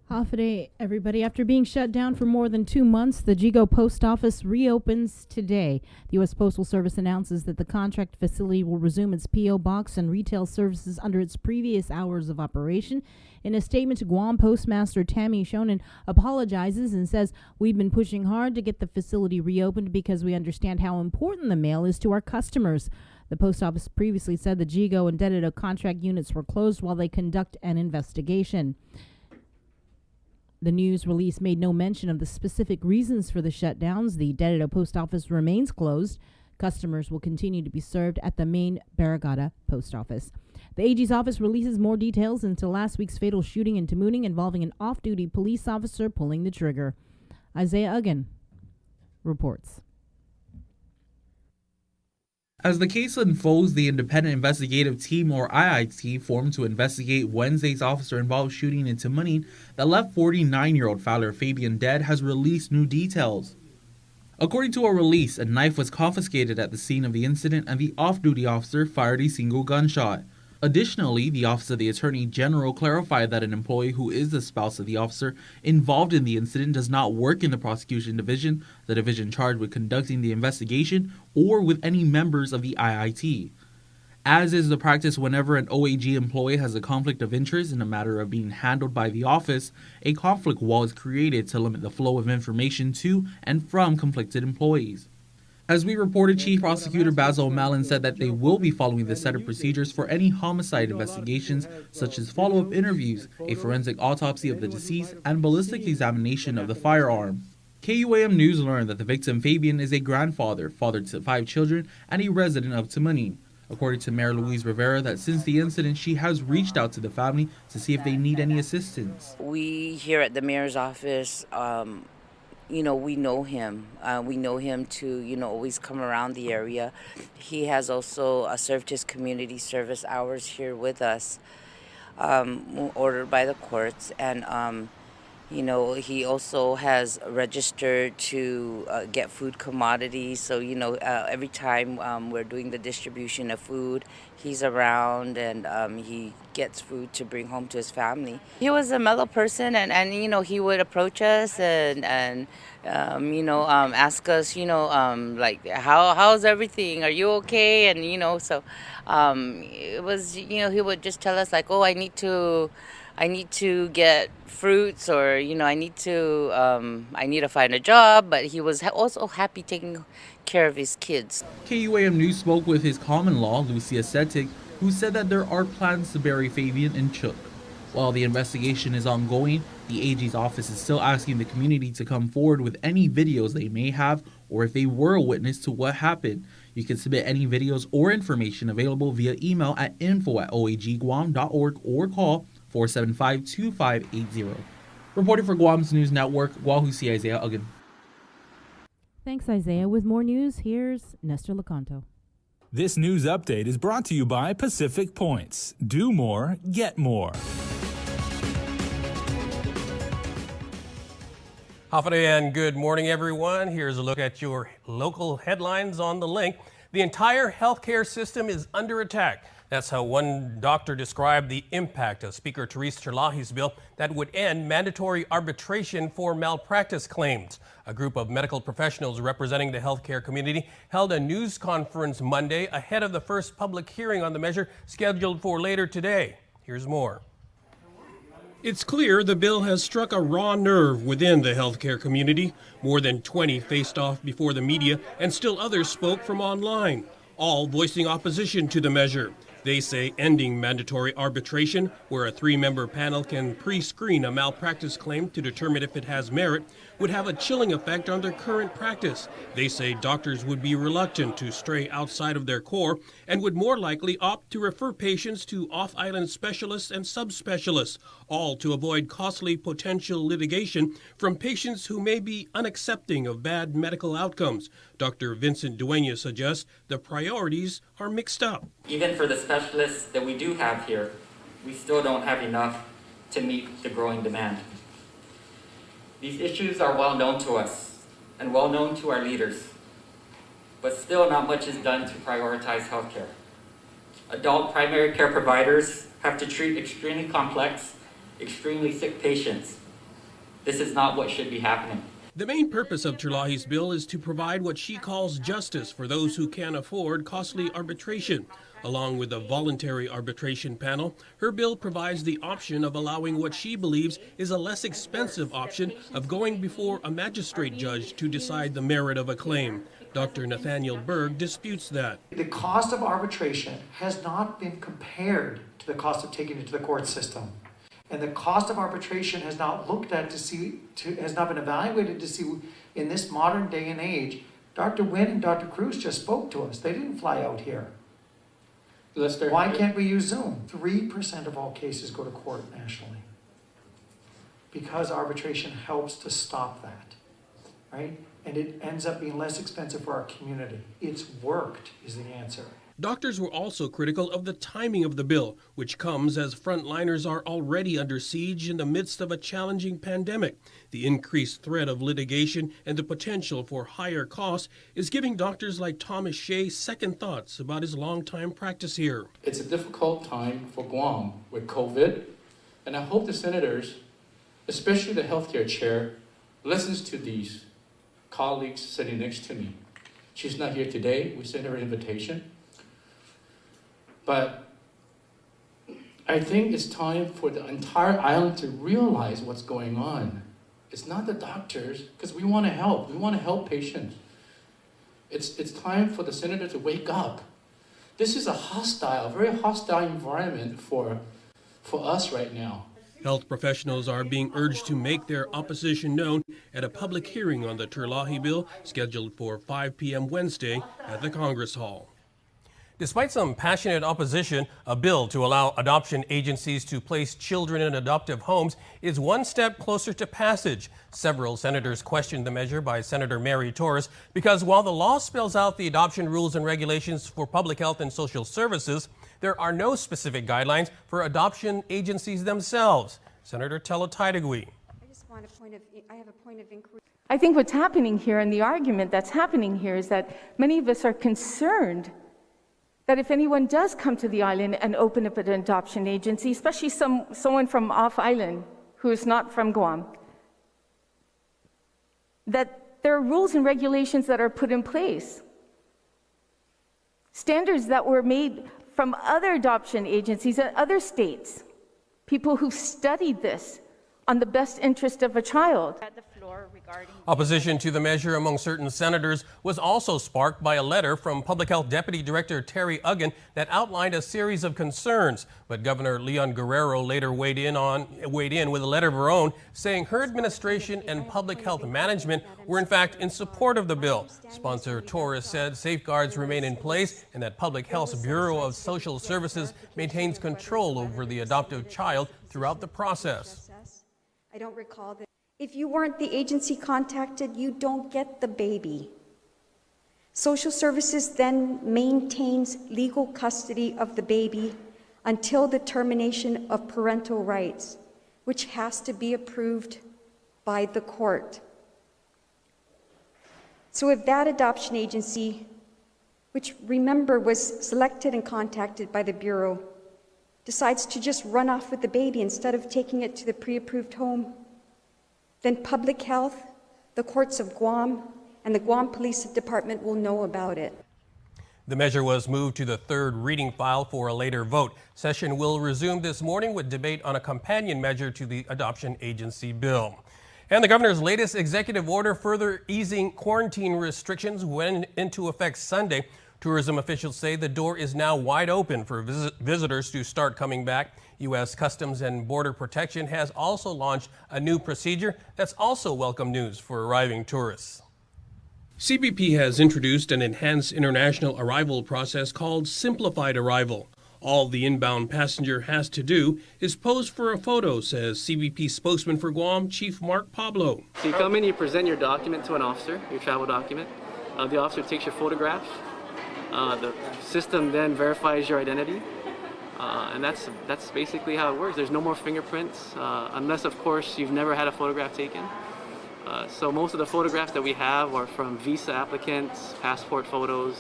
Holiday, everybody. After being shut down for more than 2 months, the Jigo Post Office reopens today. The U.S. Postal Service announces that the contract facility will resume its P.O. box and retail services under its previous hours of operation. In a statement, Guam Postmaster Tammy Shonen apologizes and says, we've been pushing hard to get the facility reopened because we understand how important the mail is to our customers. The post office previously said the Jigo and Dededo contract units were closed while they conduct an investigation. The news release made no mention of the specific reasons for the shutdowns. The Dededo post office remains closed. Customers will continue to be served at the main Barrigada post office. The AG's office releases more details into last week's fatal shooting in Tamuning involving an off-duty police officer pulling the trigger. Isaiah Uggan reports. As the case unfolds, the Independent Investigative Team, or IIT, formed to investigate Wednesday's officer-involved shooting in Tamuning that left 49-year-old Fowler Fabian dead, has released new details. According to a release, a knife was confiscated at the scene of the incident and the off-duty officer fired a single gunshot. Additionally, the Office of the Attorney General clarified that an employee who is the spouse of the officer involved in the incident does not work in the prosecution division, the division charged with conducting the investigation, or with any members of the IIT. As is the practice whenever an OAG employee has a conflict of interest in a matter of being handled by the office, a conflict wall is created to limit the flow of information to and from conflicted employees. As we reported, Chief Prosecutor Basil O'Malley said that they will be following the set of procedures for any homicide investigations, such as follow-up interviews, a forensic autopsy of the deceased, and ballistic examination of the firearm. KUAM News learned that the victim, Fabian, is a grandfather, father to 5 children, and a resident of Tamuning. According to Mayor Louise Rivera, that since the incident, she has reached out to the family to see if they need any assistance. We here at the mayor's office, we know him. We know him to, always come around the area. He has also served his community service hours here with us, ordered by the courts. And, he also has registered to get food commodities. So, every time we're doing the distribution of food, he's around and he gets food to bring home to his family. He was a mellow person and he would approach us and ask us, like, how's everything? Are you okay? And, so it was, he would just tell us like, oh, I need to get fruits, or I need to find a job. But he was also happy taking care of his kids. KUAM News spoke with his common-law, Lucia Setig, who said that there are plans to bury Fabian in Chuuk. While the investigation is ongoing, the AG's office is still asking the community to come forward with any videos they may have, or if they were a witness to what happened. You can submit any videos or information available via email at info@oagguam.org or call 475-2580. Reporting for Guam's News Network, Guahusi Isaiah Uggan. Thanks, Isaiah. With more news, here's Nestor Lecanto. This news update is brought to you by Pacific Points. Do more, get more. Hafide and good morning, everyone. Here's a look at your local headlines on the link. The entire healthcare system is under attack. That's how one doctor described the impact of Speaker Therese Terlahi's bill that would end mandatory arbitration for malpractice claims. A group of medical professionals representing the healthcare community held a news conference Monday ahead of the first public hearing on the measure scheduled for later today. Here's more. It's clear the bill has struck a raw nerve within the healthcare community. More than 20 faced off before the media, and still others spoke from online, all voicing opposition to the measure. They say ending mandatory arbitration, where a 3-member panel can pre-screen a malpractice claim to determine if it has merit, would have a chilling effect on their current practice. They say doctors would be reluctant to stray outside of their core and would more likely opt to refer patients to off-island specialists and subspecialists, all to avoid costly potential litigation from patients who may be unaccepting of bad medical outcomes. Dr. Vincent Dueña suggests the priorities are mixed up. Even for the specialists that we do have here, we still don't have enough to meet the growing demand. These issues are well known to us and well known to our leaders, but still not much is done to prioritize healthcare. Adult primary care providers have to treat extremely complex, extremely sick patients. This is not what should be happening. The main purpose of Terlahi's bill is to provide what she calls justice for those who can't afford costly arbitration. Along with a voluntary arbitration panel, her bill provides the option of allowing what she believes is a less expensive option of going before a magistrate judge to decide the merit of a claim. Dr. Nathaniel Berg disputes that. The cost of arbitration has not been compared to the cost of taking it to the court system. And the cost of arbitration has not looked at has not been evaluated to see in this modern day and age. Dr. Wynn and Dr. Cruz just spoke to us. They didn't fly out here. Why can't we use Zoom? 3% of all cases go to court nationally. Because arbitration helps to stop that, right? And it ends up being less expensive for our community. It's worked is the answer. Doctors were also critical of the timing of the bill, which comes as frontliners are already under siege in the midst of a challenging pandemic. The increased threat of litigation and the potential for higher costs is giving doctors like Thomas Shea second thoughts about his long-time practice here. It's a difficult time for Guam with COVID, and I hope the senators, especially the healthcare chair, listens to these colleagues sitting next to me. She's not here today. We sent her an invitation. But I think it's time for the entire island to realize what's going on. It's not the doctors, because we want to help. We want to help patients. It's time for the senator to wake up. This is a very hostile environment for us right now. Health professionals are being urged to make their opposition known at a public hearing on the Terlahi bill scheduled for 5 p.m. Wednesday at the Congress Hall. Despite some passionate opposition, a bill to allow adoption agencies to place children in adoptive homes is one step closer to passage. Several senators questioned the measure by Senator Mary Torres because while the law spells out the adoption rules and regulations for public health and social services, there are no specific guidelines for adoption agencies themselves. Senator Tella Taitagui. I have a point of inquiry. I think what's happening here, and the argument that's happening here, is that many of us are concerned that if anyone does come to the island and open up an adoption agency, especially someone from off-island who is not from Guam, that there are rules and regulations that are put in place. Standards that were made from other adoption agencies in other states, people who've studied this on the best interest of a child. Opposition to the measure among certain senators was also sparked by a letter from Public Health Deputy Director Terry Uggan that outlined a series of concerns. But Governor Leon Guerrero later weighed in with a letter of her own, saying her administration and public health management were in fact in support of the bill. Sponsor Torres said safeguards remain in place and that Public Health's Bureau of Social Services maintains control over the adoptive child throughout the process. I don't recall that. If you weren't the agency contacted, you don't get the baby. Social Services then maintains legal custody of the baby until the termination of parental rights, which has to be approved by the court. So if that adoption agency, which remember was selected and contacted by the Bureau, decides to just run off with the baby instead of taking it to the pre-approved home, then Public Health, the courts of Guam, and the Guam Police Department will know about it. The measure was moved to the third reading file for a later vote. Session will resume this morning with debate on a companion measure to the adoption agency bill. And the governor's latest executive order further easing quarantine restrictions went into effect Sunday. Tourism officials say the door is now wide open for visitors to start coming back. U.S. Customs and Border Protection has also launched a new procedure that's also welcome news for arriving tourists. CBP has introduced an enhanced international arrival process called Simplified Arrival. All the inbound passenger has to do is pose for a photo, says CBP spokesman for Guam, Chief Mark Pablo. So you come in, you present your document to an officer, your travel document. The officer takes your photograph. The system then verifies your identity. And that's basically how it works. There's no more fingerprints, unless, of course, you've never had a photograph taken. So most of the photographs that we have are from visa applicants, passport photos,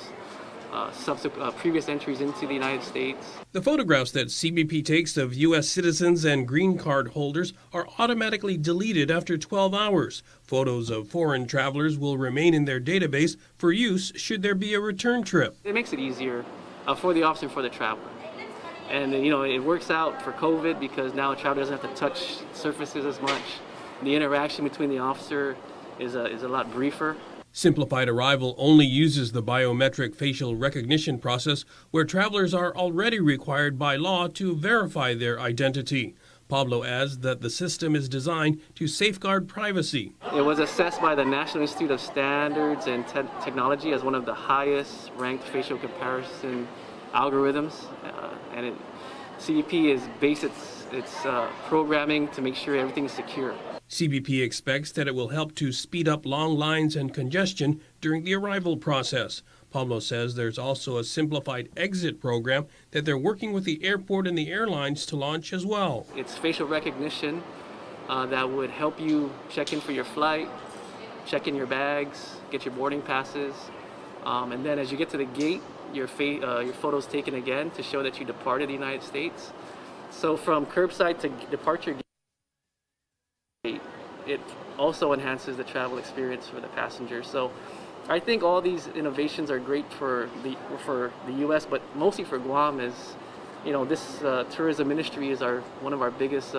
previous entries into the United States. The photographs that CBP takes of U.S. citizens and green card holders are automatically deleted after 12 hours. Photos of foreign travelers will remain in their database for use should there be a return trip. It makes it easier for the officer and for the traveler. And it works out for COVID because now a traveler doesn't have to touch surfaces as much. The interaction between the officer is a lot briefer. Simplified Arrival only uses the biometric facial recognition process where travelers are already required by law to verify their identity. Pablo adds that the system is designed to safeguard privacy. It was assessed by the National Institute of Standards and Technology as one of the highest ranked facial comparison algorithms, and CBP is based its programming to make sure everything is secure. CBP expects that it will help to speed up long lines and congestion during the arrival process. Pablo says there's also a simplified exit program that they're working with the airport and the airlines to launch as well. It's facial recognition that would help you check in for your flight, check in your bags, get your boarding passes, and then as you get to the gate, your photo's taken again to show that you departed the United States. So from curbside to departure gate, it also enhances the travel experience for the passengers. So I think all these innovations are great for the U.S., but mostly for Guam. This tourism industry is one of our biggest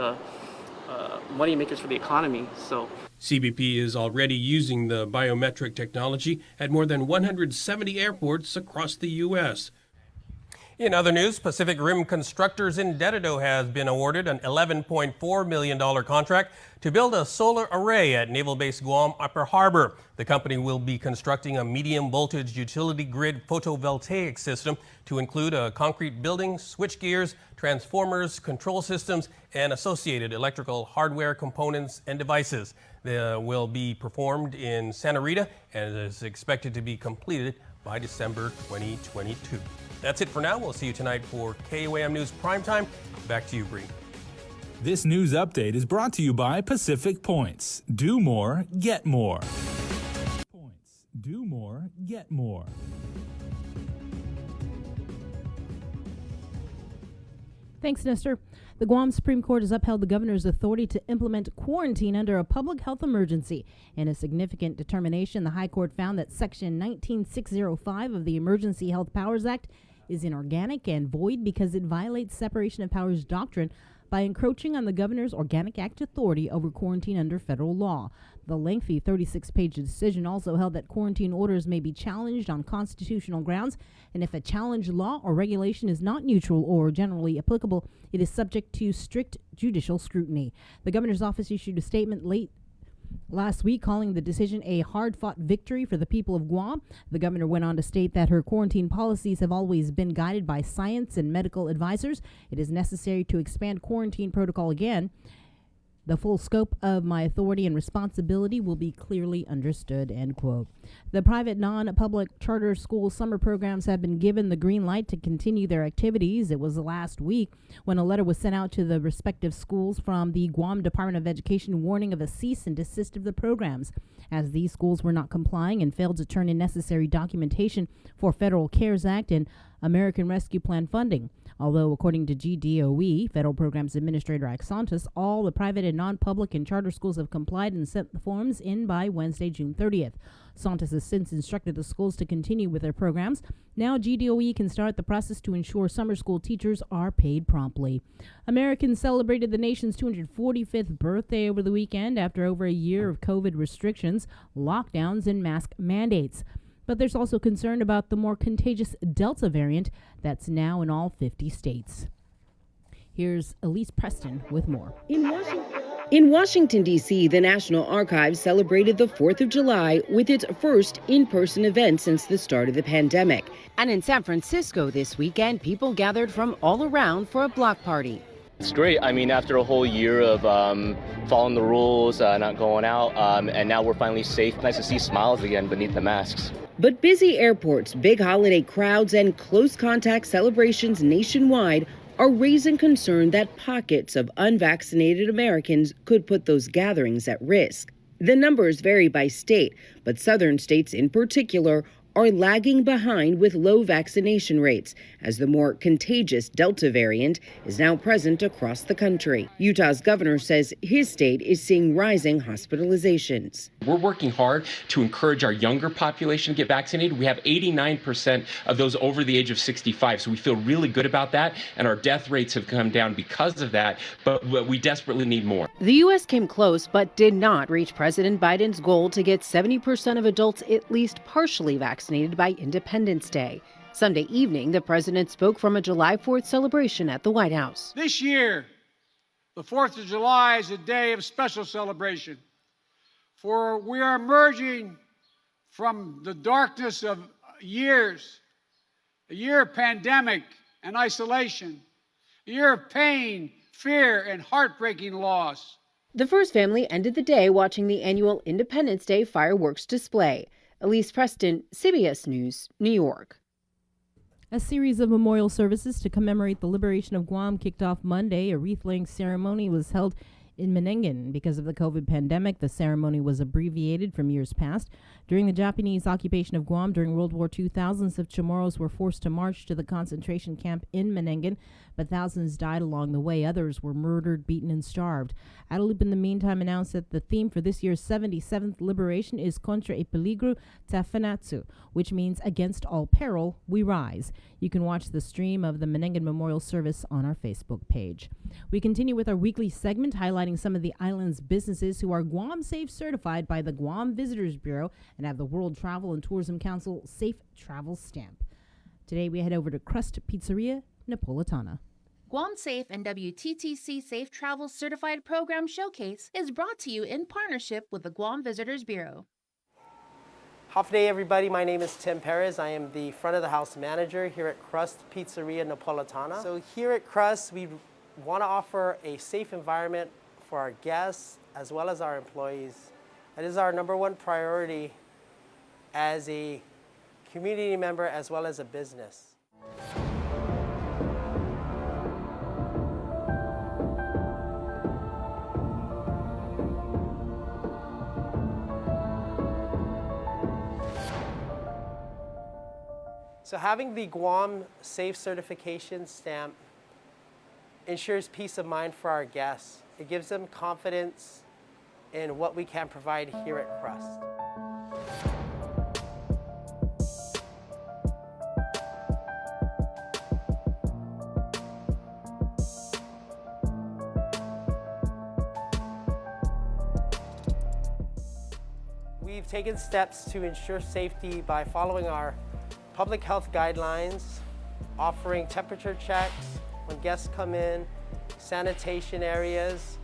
money makers for the economy. So CBP is already using the biometric technology at more than 170 airports across the U.S. In other news, Pacific Rim Constructors in Dededo has been awarded an $11.4 million contract to build a solar array at Naval Base Guam Upper Harbor. The company will be constructing a medium voltage utility grid photovoltaic system to include a concrete building, switch gears, transformers, control systems, and associated electrical hardware components and devices. They will be performed in Santa Rita and is expected to be completed by December 2022. That's it for now. We'll see you tonight for KOAM News Primetime. Back to you, Bree. This news update is brought to you by Pacific Points. Do more, get more. Points. Do more, get more. Thanks, Nestor. The Guam Supreme Court has upheld the governor's authority to implement quarantine under a public health emergency. In a significant determination, the High Court found that Section 19605 of the Emergency Health Powers Act is inorganic and void because it violates separation of powers doctrine by encroaching on the governor's Organic Act authority over quarantine under federal law. The lengthy 36-page decision also held that quarantine orders may be challenged on constitutional grounds, and if a challenged law or regulation is not neutral or generally applicable, it is subject to strict judicial scrutiny. The governor's office issued a statement late last week calling the decision a hard-fought victory for the people of Guam. The governor went on to state that her quarantine policies have always been guided by science and medical advisors. It is necessary to expand quarantine protocol again. The full scope of my authority and responsibility will be clearly understood, end quote. The private non-public charter school summer programs have been given the green light to continue their activities. It was last week when a letter was sent out to the respective schools from the Guam Department of Education warning of a cease and desist of the programs, as these schools were not complying and failed to turn in necessary documentation for Federal CARES Act and American Rescue Plan funding. Although, according to GDOE, Federal Programs Administrator Axontis, all the private and non-public and charter schools have complied and sent the forms in by Wednesday, June 30th. Sontis has since instructed the schools to continue with their programs. Now GDOE can start the process to ensure summer school teachers are paid promptly. Americans celebrated the nation's 245th birthday over the weekend after over a year of COVID restrictions, lockdowns, and mask mandates. But there's also concern about the more contagious Delta variant that's now in all 50 states. Here's Elise Preston with more. In Washington, D.C., the National Archives celebrated the 4th of July with its first in-person event since the start of the pandemic. And in San Francisco this weekend, people gathered from all around for a block party. It's great. I mean, after a whole year of following the rules, not going out, and now we're finally safe. Nice to see smiles again beneath the masks. But busy airports, big holiday crowds, and close contact celebrations nationwide are raising concern that pockets of unvaccinated Americans could put those gatherings at risk. The numbers vary by state, but southern states in particular are lagging behind with low vaccination rates as the more contagious Delta variant is now present across the country. Utah's governor says his state is seeing rising hospitalizations. We're working hard to encourage our younger population to get vaccinated. We have 89% of those over the age of 65, so we feel really good about that, and our death rates have come down because of that, but we desperately need more. The U.S. came close but did not reach President Biden's goal to get 70% of adults at least partially vaccinated by Independence Day. Sunday evening, the president spoke from a July 4th celebration at the White House. This year, the 4th of July is a day of special celebration, for we are emerging from the darkness of years, a year of pandemic and isolation, a year of pain, fear, and heartbreaking loss. The first family ended the day watching the annual Independence Day fireworks display. Elise Preston, CBS News, New York. A series of memorial services to commemorate the liberation of Guam kicked off Monday. A wreath-laying ceremony was held in Menengan. Because of the COVID pandemic, the ceremony was abbreviated from years past. During the Japanese occupation of Guam during World War II, thousands of Chamorros were forced to march to the concentration camp in Menengan, but thousands died along the way. Others were murdered, beaten, and starved. Adelup, in the meantime, announced that the theme for this year's 77th liberation is Contra e Peligro Tafanatsu, which means against all peril, we rise. You can watch the stream of the Menengan Memorial Service on our Facebook page. We continue with our weekly segment highlighting some of the island's businesses who are Guam Safe certified by the Guam Visitors Bureau and have the World Travel and Tourism Council Safe Travel stamp. Today we head over to Crust Pizzeria Napolitana. Guam Safe and WTTC Safe Travel Certified Program Showcase is brought to you in partnership with the Guam Visitors Bureau. Howdy, everybody. My name is Tim Perez. I am the front of the house manager here at Crust Pizzeria Napolitana. So here at Crust, we want to offer a safe environment for our guests as well as our employees. That is our number one priority as a community member as well as a business. So having the Guam Safe certification stamp ensures peace of mind for our guests. It gives them confidence in what we can provide here at Crust. We've taken steps to ensure safety by following our public health guidelines, offering temperature checks when guests come in, sanitation areas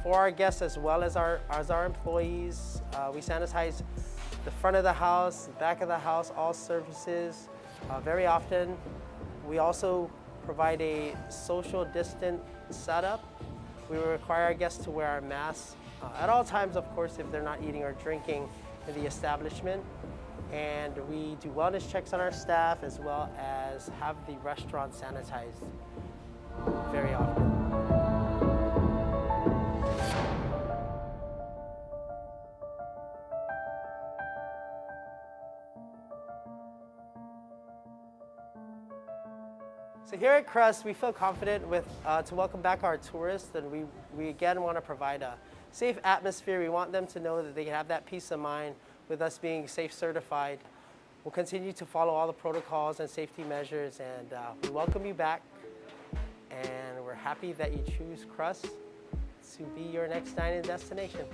for our guests as well as our employees. We sanitize the front of the house, the back of the house, all surfaces very often. We also provide a social distance setup. We will require our guests to wear our masks at all times, of course, if they're not eating or drinking in the establishment. And we do wellness checks on our staff as well as have the restaurant sanitized very often. So here at Crust, we feel confident to welcome back our tourists, and we again want to provide a safe atmosphere. We want them to know that they can have that peace of mind with us being safe certified. We'll continue to follow all the protocols and safety measures, and we welcome you back. And we're happy that you choose Crust to be your next dining destination.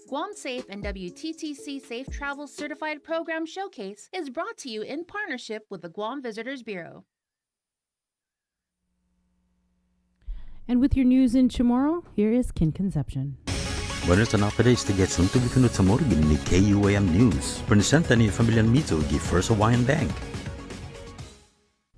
Guam Safe and WTTC Safe Travel Certified Program Showcase is brought to you in partnership with the Guam Visitors Bureau. And with your news in Chamorro, here is Kin Conception. Buenos days to get some to be sa morgan ni KUAM News. Presenta ni Familian Mizo gi First Hawaiian Bank.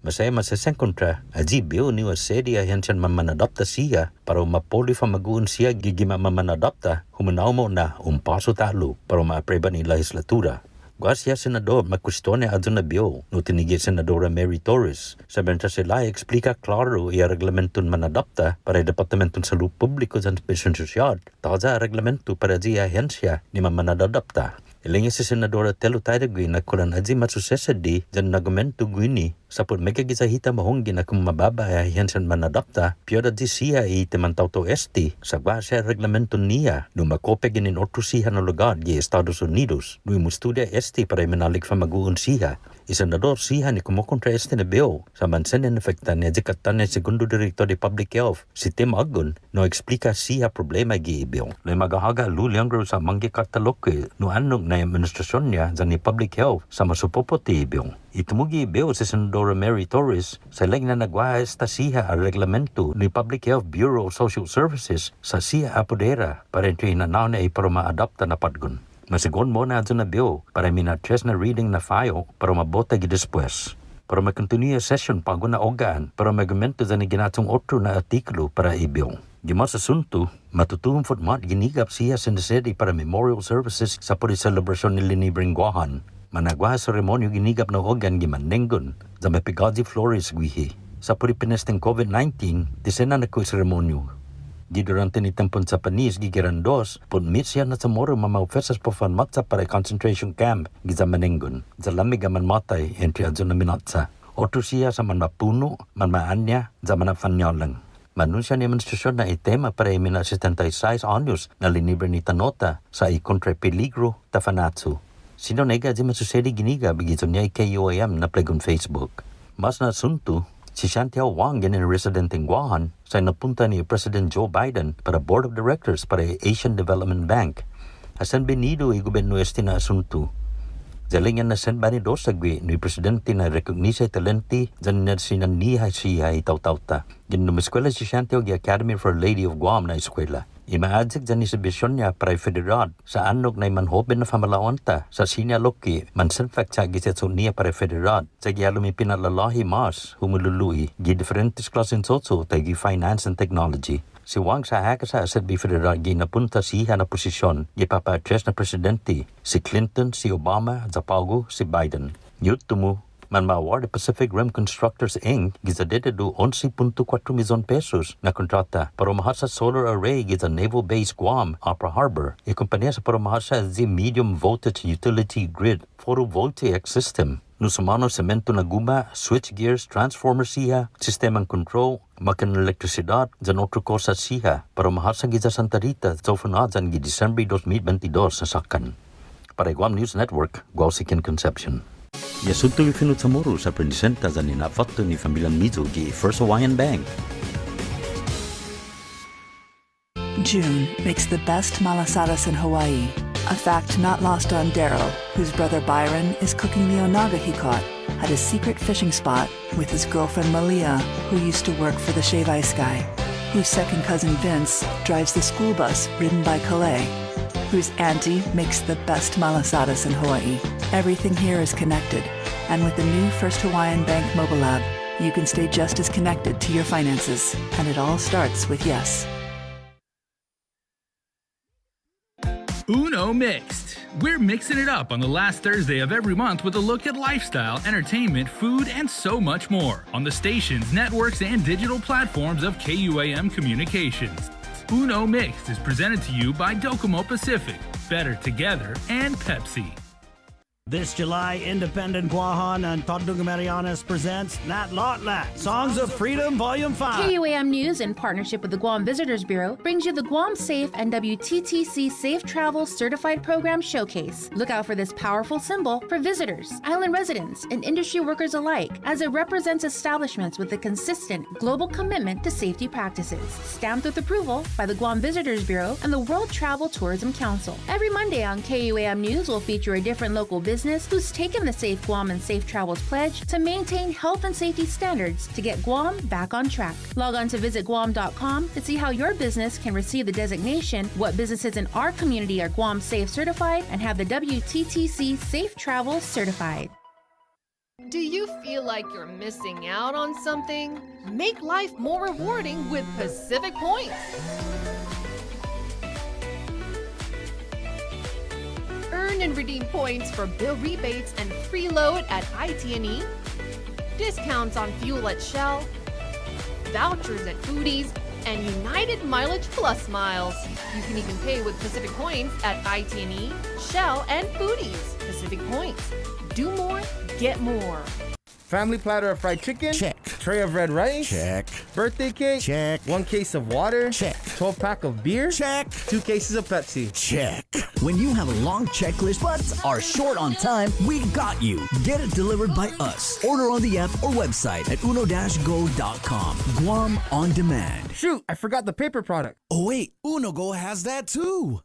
Masaya masasang kontra, aji biyo ni wasedia hensan mamanadopta siya para mapoli famaguun siya gigima mamanadopta humanao mo na paso talo para maapreba ni legislatura. Guasya senador macustone aduna bio no tinigi senadora Mary Torres. Sabenta sila explica claro i reglamentun manadopta para Departamentun Salud Publico dan Pension Social. Taza reglamento para di ahensya ni mamanadopta. Ilingi si senadora Telo Taidagui na kulan aji matsusesedi dan nagumento guini sapot megagizahita mahongi na kung mababa ay hensan manadopta pioda di siya i temantauto esti sa guasya reglamento niya no makopegin in otro siya na lugar gi Estados Unidos no imustudia esti para menalig famaguun siya. Senador siya ni kumukontra este na bill sa mansen en efekta ni adjikatan ni segundo director de Public Health si Tim Agun no explica siya problema gi bill. Le magahaga luliangro sa manggi kataloke no anong na administrasyon niya sa ni Public Health sa masupopoti bill. Itumugi bill si Senadora Mary Torres sa lang na nagwa esta siya ang reglamento ni Public Health Bureau of Social Services sa siya apodera para ito inanaw na para ma-adopta na padgun. Masigon mo na na bill para minatres na reading na file para mabota gi después. Para makontinue session pago na ogaan para magumento sa ni ginatong otro na artikulo para i-bill. Gimos asunto, matutuong format ginigap siya sa sede para memorial services sa puri celebration ni Linibring Guahan. Managwa seremonyo ginigap na ogan gimanengon sa Mapigazi Flores Guihi. Sa puri pinesteng COVID-19, tisena na ko seremonyo. Di durante ni tempon sa Panis gigirandos, pun siya na sa moro mamaufesas po fanmatsa para concentration camp gizamanengon. Sa lamig man matay entry adso na minatsa. Otro siya sa man mapuno, man maanya, sa man fanyalang. Manunsya ni administrasyon na itema para imina 76 anyos na linibre ni Tanota sa ikontra peligro ta fanatsu. Sino nega di masusedi giniga bigito niya KUAM na plegon Facebook. Mas na asunto, si Shantiao Wang ganin resident in Guahan sa napunta ni President Joe Biden para Board of Directors para Asian Development Bank. Hasan benido i gobyerno este na asunto. Jalingan na San Banidos sagwi ni presidente na recognize talenti jan na sinaniha siya itaw-tawta. Ginum eskwela si Santiago Academy for Lady of Guam na eskwela. Imaadzig jan ni subisyon niya para federal sa anog na manhoben na famalawanta sa sinya loki mansenfak sa gisetso niya para federal sa giyalumi pinalalahi mas humulului gi differentes klasen sotso tagi finance and technology. Si Wang sa haka sa asad federal gi napunta siya na posisyon gi papa-address na presidente si Clinton, si Obama, Zapago, si Biden. Yut tumu man ma-award Pacific Rim Constructors Inc. gizadete do 11.4 milyon pesos na kontrata para mahasa solar array giza Naval Base Guam, Upper Harbor. Ikumpanya sa para mahasa the medium voltage utility grid photovoltaic system. Nusumano semento na guma, switch gears, transformer siya, sistemang control, makin elektrisidad, jan otro cosa siya para mahasa giza Santa Rita sa funadjan gi December 2022 sa sakan. Para Guam News Network, Guausikin Conception. Yasunto ifinut sa muro sa presenta sa ninafatto ni Familiang Mizugi First Hawaiian Bank. June makes the best malasadas in Hawaii, a fact not lost on Daryl, whose brother Byron is cooking the onaga he caught at his secret fishing spot with his girlfriend Malia, who used to work for the Shave Ice Guy, whose second cousin Vince drives the school bus ridden by Calais, whose auntie makes the best malasadas in Hawaii. Everything here is connected, and with the new First Hawaiian Bank mobile app, you can stay just as connected to your finances, and it all starts with yes. Uno Mixed. We're mixing it up on the last Thursday of every month with a look at lifestyle, entertainment, food, and so much more on the stations, networks, and digital platforms of KUAM Communications. Uno Mixed is presented to you by Docomo Pacific, Better Together, and Pepsi. This July, Independent Guahan and Todunga Marianas presents Nat Lotlat, Songs of Freedom Volume 5. KUAM News, in partnership with the Guam Visitors Bureau, brings you the Guam Safe and WTTC Safe Travel Certified Program Showcase. Look out for this powerful symbol for visitors, island residents, and industry workers alike, as it represents establishments with a consistent global commitment to safety practices. Stamped with approval by the Guam Visitors Bureau and the World Travel Tourism Council. Every Monday on KUAM News will feature a different local business who's taken the Safe Guam and Safe Travels pledge to maintain health and safety standards to get Guam back on track. Log on to visitguam.com to see how your business can receive the designation, what businesses in our community are Guam Safe certified, and have the WTTC Safe Travels certified. Do you feel like you're missing out on something? Make life more rewarding with Pacific Points. Earn and redeem points for bill rebates and free load at IT&E, discounts on fuel at Shell, vouchers at Foodies, and United Mileage Plus miles. You can even pay with Pacific Points at IT&E, Shell, and Foodies. Pacific Points. Do more, get more. Family platter of fried chicken? Check. Tray of red rice? Check. Birthday cake? Check. 1 case of water? Check. 12-pack of beer? Check. 2 cases of Pepsi? Check. When you have a long checklist but are short on time, we got you. Get it delivered by us. Order on the app or website at uno-go.com. Guam on demand. Shoot, I forgot the paper product. Oh wait, UnoGo has that too.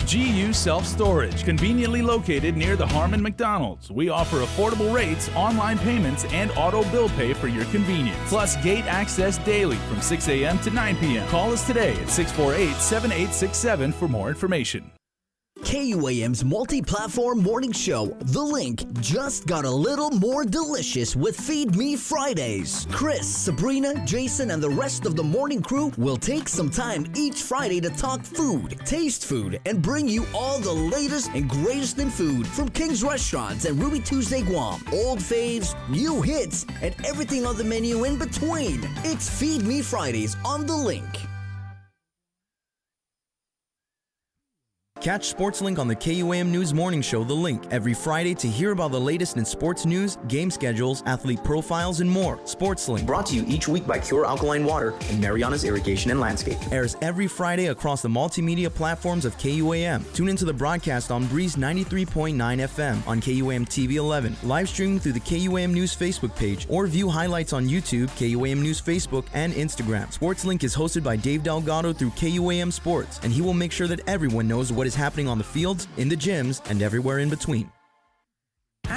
GU Self-Storage, conveniently located near the Harmon McDonald's. We offer affordable rates, online payments, and auto bill pay for your convenience. Plus gate access daily from 6 a.m. to 9 p.m. Call us today at 648-7867 for more information. KUAM's multi-platform morning show, The Link, just got a little more delicious with Feed Me Fridays. Chris, Sabrina, Jason, and the rest of the morning crew will take some time each Friday to talk food, taste food, and bring you all the latest and greatest in food from King's Restaurants and Ruby Tuesday Guam, old faves, new hits, and everything on the menu in between. It's Feed Me Fridays on The Link. Catch SportsLink on the KUAM News Morning Show, The Link, every Friday to hear about the latest in sports news, game schedules, athlete profiles, and more. SportsLink, brought to you each week by Cure Alkaline Water and Mariana's Irrigation and Landscape, airs every Friday across the multimedia platforms of KUAM. Tune into the broadcast on Breeze 93.9 FM on KUAM TV 11, live streaming through the KUAM News Facebook page, or view highlights on YouTube, KUAM News Facebook, and Instagram. SportsLink is hosted by Dave Delgado through KUAM Sports, and he will make sure that everyone knows what is happening on the fields, in the gyms, and everywhere in between.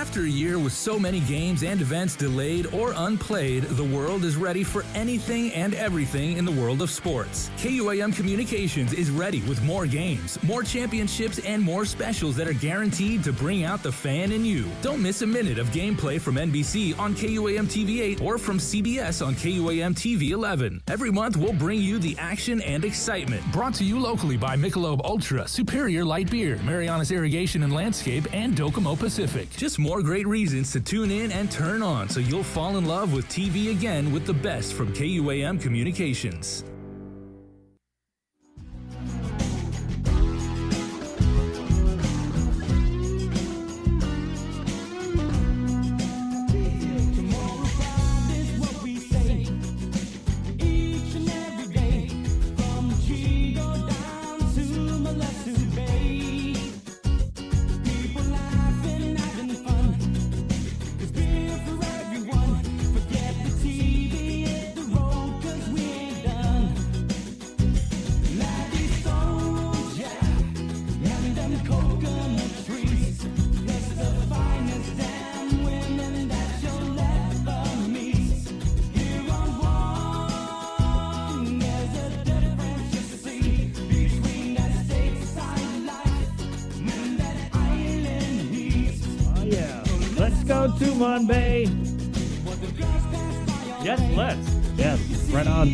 After a year with so many games and events delayed or unplayed, the world is ready for anything and everything in the world of sports. KUAM Communications is ready with more games, more championships, and more specials that are guaranteed to bring out the fan in you. Don't miss a minute of gameplay from NBC on KUAM TV 8 or from CBS on KUAM TV 11. Every month, we'll bring you the action and excitement. Brought to you locally by Michelob Ultra, Superior Light Beer, Marianas Irrigation and Landscape, and Docomo Pacific. Just more great reasons to tune in and turn on so you'll fall in love with TV again with the best from KUAM Communications. Tumon Bay. Yes, let's. Yes, right on.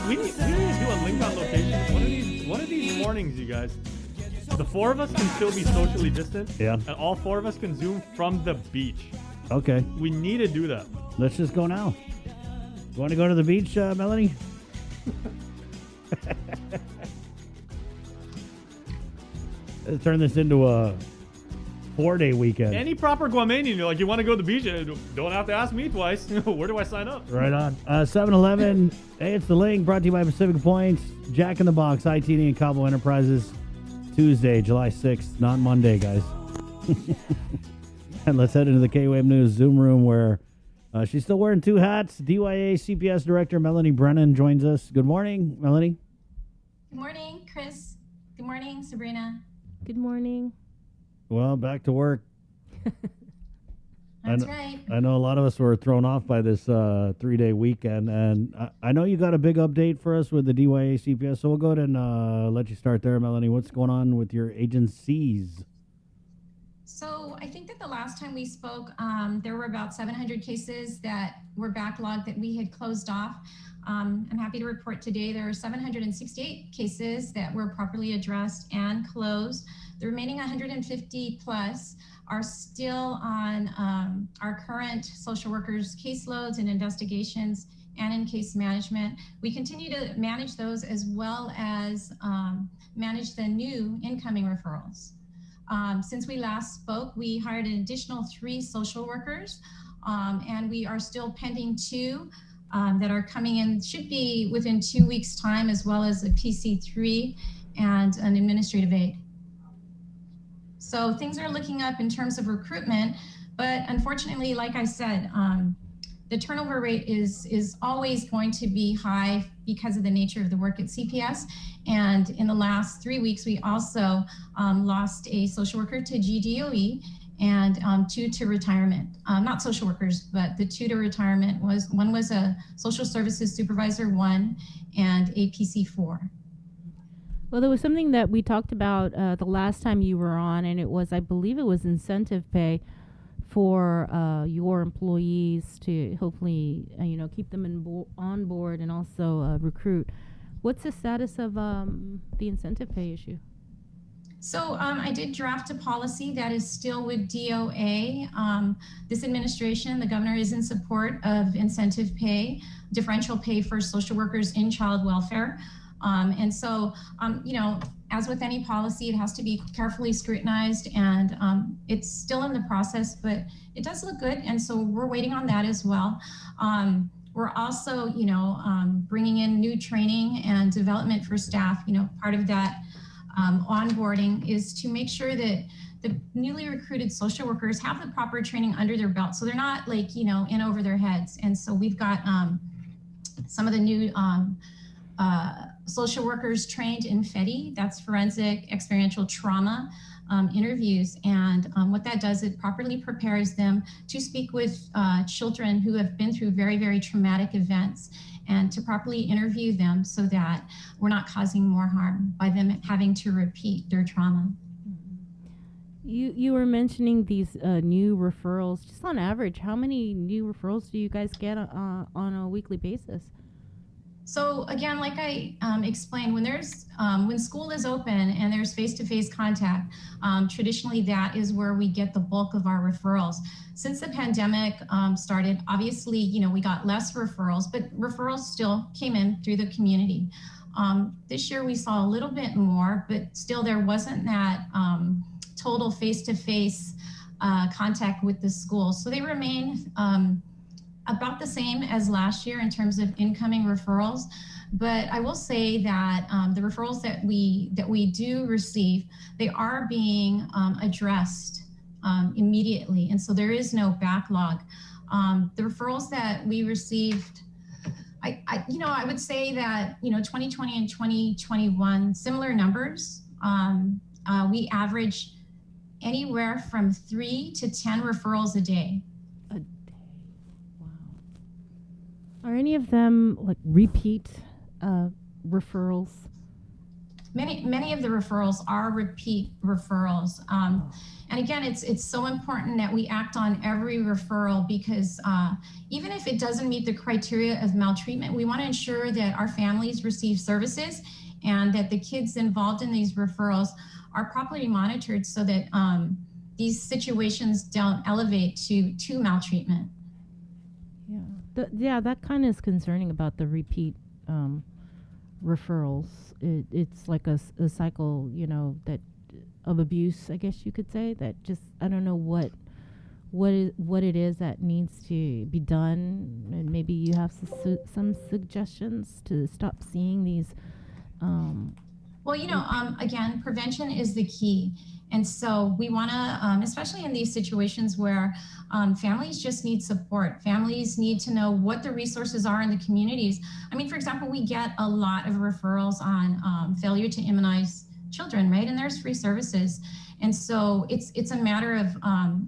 We need to do a link on location. One of these mornings, you guys. The four of us can still be socially distant. Yeah. And all four of us can Zoom from the beach. Okay. We need to do that. Let's just go now. You want to go to the beach, Melanie? Let's turn this into a 4-day weekend. Any proper Guamanian, you're like, you want to go to the beach? Don't have to ask me twice. Where do I sign up? Right on. 7-Eleven. Hey, it's The Link, brought to you by Pacific Points. Jack in the Box, ITD and Cabo Enterprises. Tuesday, July 6th, not Monday, guys. And let's head into the KUAM News Zoom room where she's still wearing two hats. DYA CPS Director Melanie Brennan joins us. Good morning, Melanie. Good morning, Chris. Good morning, Sabrina. Good morning. Well, back to work. That's right. I know a lot of us were thrown off by this 3-day weekend, and I know you got a big update for us with the DYA CPS, so we'll go ahead and let you start there, Melanie. What's going on with your agencies? So I think that the last time we spoke, there were about 700 cases that were backlogged that we had closed off. I'm happy to report today there are 768 cases that were properly addressed and closed. The remaining 150 plus are still on our current social workers caseloads and investigations and in case management. We continue to manage those as well as manage the new incoming referrals. Since we last spoke, we hired an additional 3 social workers, and we are still pending 2 that are coming in, should be within 2 weeks' time, as well as a PC3 and an administrative aide. So things are looking up in terms of recruitment, but unfortunately, like I said, the turnover rate is always going to be high because of the nature of the work at CPS. And in the last 3 weeks, we also lost a social worker to GDOE and 2 to retirement. Not social workers, but the 2 to retirement one was a social services supervisor 1 and a PC4. Well, there was something that we talked about the last time you were on, and it was, I believe it was incentive pay for your employees to hopefully, keep them on board and also recruit. What's the status of the incentive pay issue? So I did draft a policy that is still with DOA. This administration, the governor is in support of incentive pay, differential pay for social workers in child welfare. And so, as with any policy, it has to be carefully scrutinized, and it's still in the process, but it does look good. And so we're waiting on that as well. We're also, bringing in new training and development for staff. Part of that onboarding is to make sure that the newly recruited social workers have the proper training under their belt. So they're not in over their heads. And so we've got some of the new social workers trained in FETI, that's forensic experiential trauma interviews. And And what that does, it properly prepares them to speak with children who have been through very, very traumatic events, and to properly interview them so that we're not causing more harm by them having to repeat their trauma. You were mentioning these new referrals. Just on average, how many new referrals do you guys get on a weekly basis? So again, like I explained, when school is open and there's face-to-face contact, traditionally that is where we get the bulk of our referrals. Since the pandemic started, obviously, we got less referrals, but referrals still came in through the community. This year we saw a little bit more, but still there wasn't that total face-to-face contact with the school. So they remain about the same as last year in terms of incoming referrals. But I will say that the referrals that we do receive, they are being addressed immediately. And so there is no backlog. The referrals that we received, I would say that, 2020 and 2021, similar numbers. We average anywhere from 3 to 10 referrals a day. Are any of them like repeat referrals? Many of the referrals are repeat referrals. And again, it's so important that we act on every referral because even if it doesn't meet the criteria of maltreatment, we want to ensure that our families receive services and that the kids involved in these referrals are properly monitored so that these situations don't elevate to maltreatment. That kind of is concerning about the repeat referrals. It's like a cycle, that of abuse, I guess you could say. That just, I don't know what it is that needs to be done, and maybe you have some suggestions to stop seeing these. Well, again, prevention is the key. And so we want to, especially in these situations where families just need support. Families need to know what the resources are in the communities. I mean, for example, we get a lot of referrals on failure to immunize children, right? And there's free services. And so it's a matter of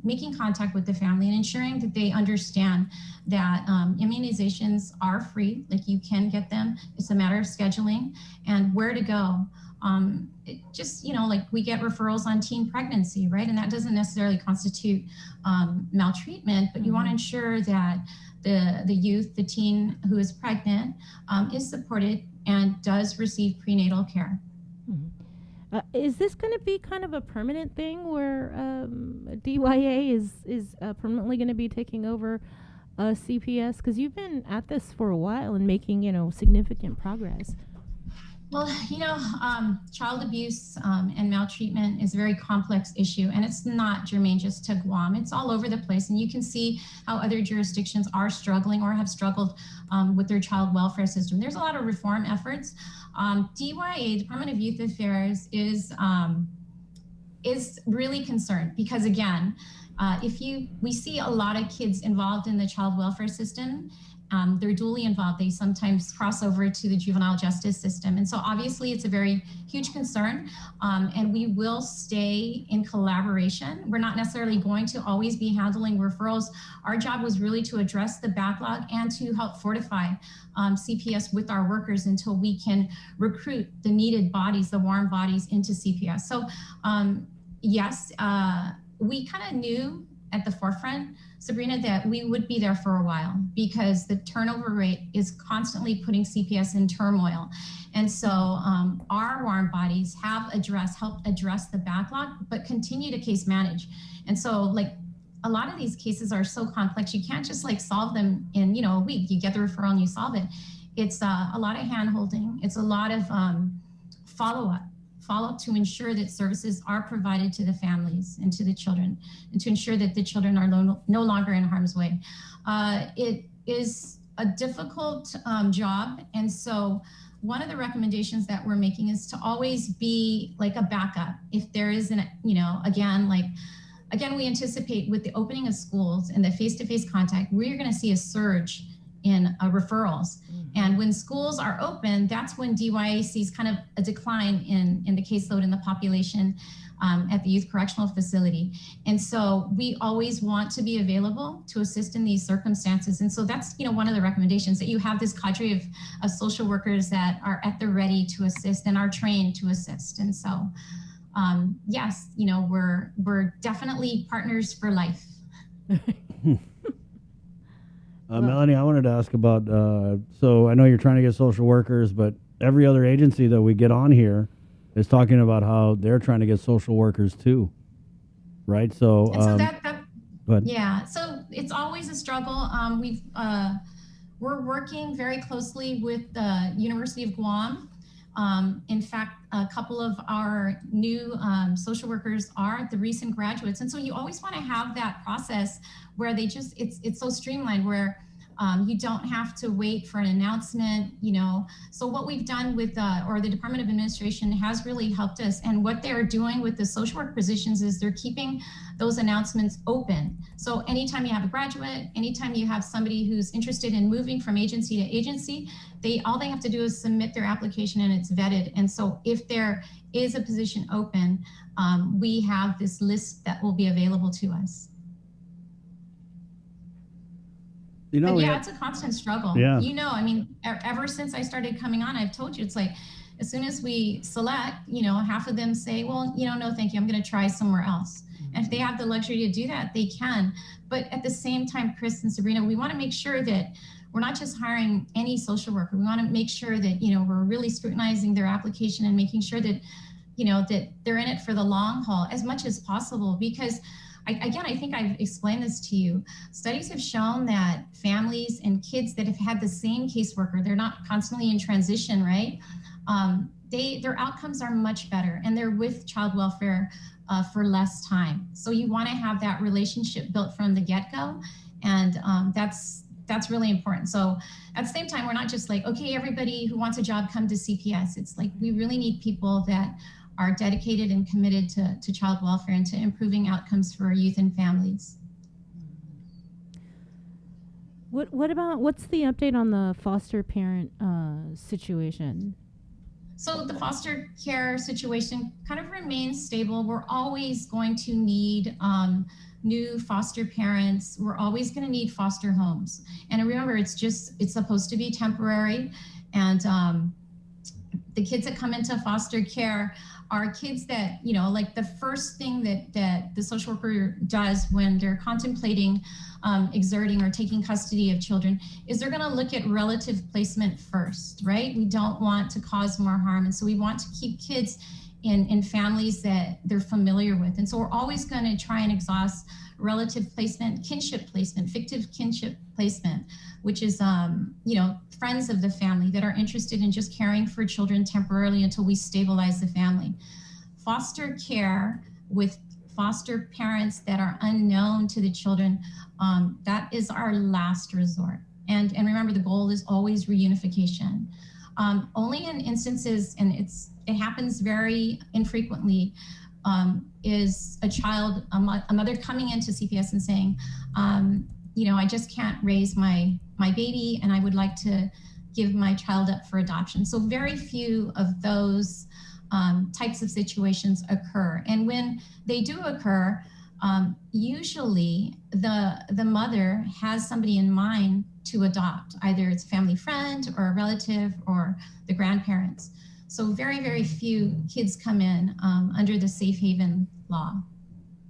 making contact with the family and ensuring that they understand that immunizations are free, like you can get them. It's a matter of scheduling and where to go. It just, like we get referrals on teen pregnancy, right? And that doesn't necessarily constitute maltreatment, but you want to ensure that the youth, the teen who is pregnant is supported and does receive prenatal care. Is this going to be kind of a permanent thing where DYA is permanently going to be taking over CPS? Because you've been at this for a while and making, significant progress. Well, child abuse and maltreatment is a very complex issue, and it's not germane just to Guam. It's all over the place, and you can see how other jurisdictions are struggling or have struggled with their child welfare system. There's a lot of reform efforts. DYA, Department of Youth Affairs, is really concerned because, again, we see a lot of kids involved in the child welfare system. They're dually involved. They sometimes cross over to the juvenile justice system. And so obviously it's a very huge concern, and we will stay in collaboration. We're not necessarily going to always be handling referrals. Our job was really to address the backlog and to help fortify CPS with our workers until we can recruit the needed bodies, the warm bodies into CPS. So yes, we kind of knew at the forefront, Sabrina, that we would be there for a while because the turnover rate is constantly putting CPS in turmoil. And so our warm bodies have helped address the backlog, but continue to case manage. And so a lot of these cases are so complex, you can't just solve them in a week. You get the referral and you solve it. It's a lot of hand-holding. It's a lot of follow-up to ensure that services are provided to the families and to the children, and to ensure that the children are no longer in harm's way. It is a difficult job, and so one of the recommendations that we're making is to always be a backup. If there is again, we anticipate with the opening of schools and the face-to-face contact, we're going to see a surge in referrals. And when schools are open, that's when DYA sees kind of a decline in the caseload in the population. at the youth correctional facility. And so we always want to be available to assist in these circumstances. And so that's, one of the recommendations, that you have this cadre of social workers that are at the ready to assist and are trained to assist. And so, yes, we're definitely partners for life. Melanie, I wanted to ask about, so I know you're trying to get social workers, but every other agency that we get on here is talking about how they're trying to get social workers too, right? So, and so go ahead. Yeah, so it's always a struggle. We're working very closely with the University of Guam. In fact, a couple of our new social workers are the recent graduates. And so you always want to have that process where it's so streamlined, where you don't have to wait for an announcement, So what we've done with, the Department of Administration has really helped us. And what they're doing with the social work positions is they're keeping those announcements open. So anytime you have a graduate, anytime you have somebody who's interested in moving from agency to agency, all they have to do is submit their application and it's vetted. And so if there is a position open, we have this list that will be available to us. But yeah, it's a constant struggle. Yeah. Ever since I started coming on, I've told you, it's like, as soon as we select, half of them say, well, no, thank you, I'm going to try somewhere else. And if they have the luxury to do that, they can. But at the same time, Chris and Sabrina, we want to make sure that we're not just hiring any social worker. We want to make sure that, we're really scrutinizing their application and making sure that, that they're in it for the long haul as much as possible. Because I think I've explained this to you. Studies have shown that families and kids that have had the same caseworker, they're not constantly in transition, right? Their outcomes are much better, and they're with child welfare for less time. So you want to have that relationship built from the get-go, and that's really important. So at the same time, we're not just like, okay, everybody who wants a job, come to CPS. It's like, we really need people that are dedicated and committed to child welfare and to improving outcomes for youth and families. What's the update on the foster parent situation? So the foster care situation kind of remains stable. We're always going to need new foster parents. We're always going to need foster homes. And remember, it's supposed to be temporary. And the kids that come into foster care are kids that, like the first thing that the social worker does when they're contemplating exerting or taking custody of children is they're going to look at relative placement first, right? We don't want to cause more harm. And so we want to keep kids in families that they're familiar with. And so we're always going to try and exhaust relative placement, kinship placement, fictive kinship placement, which is, friends of the family that are interested in just caring for children temporarily until we stabilize the family. Foster care with foster parents that are unknown to the children, that is our last resort. And remember, the goal is always reunification. Only in instances, and it happens very infrequently, is a mother coming into CPS and saying, I just can't raise my baby and I would like to give my child up for adoption. So very few of those types of situations occur. And when they do occur, usually the mother has somebody in mind to adopt. Either it's a family friend or a relative or the grandparents. So very, very few kids come in under the Safe Haven law.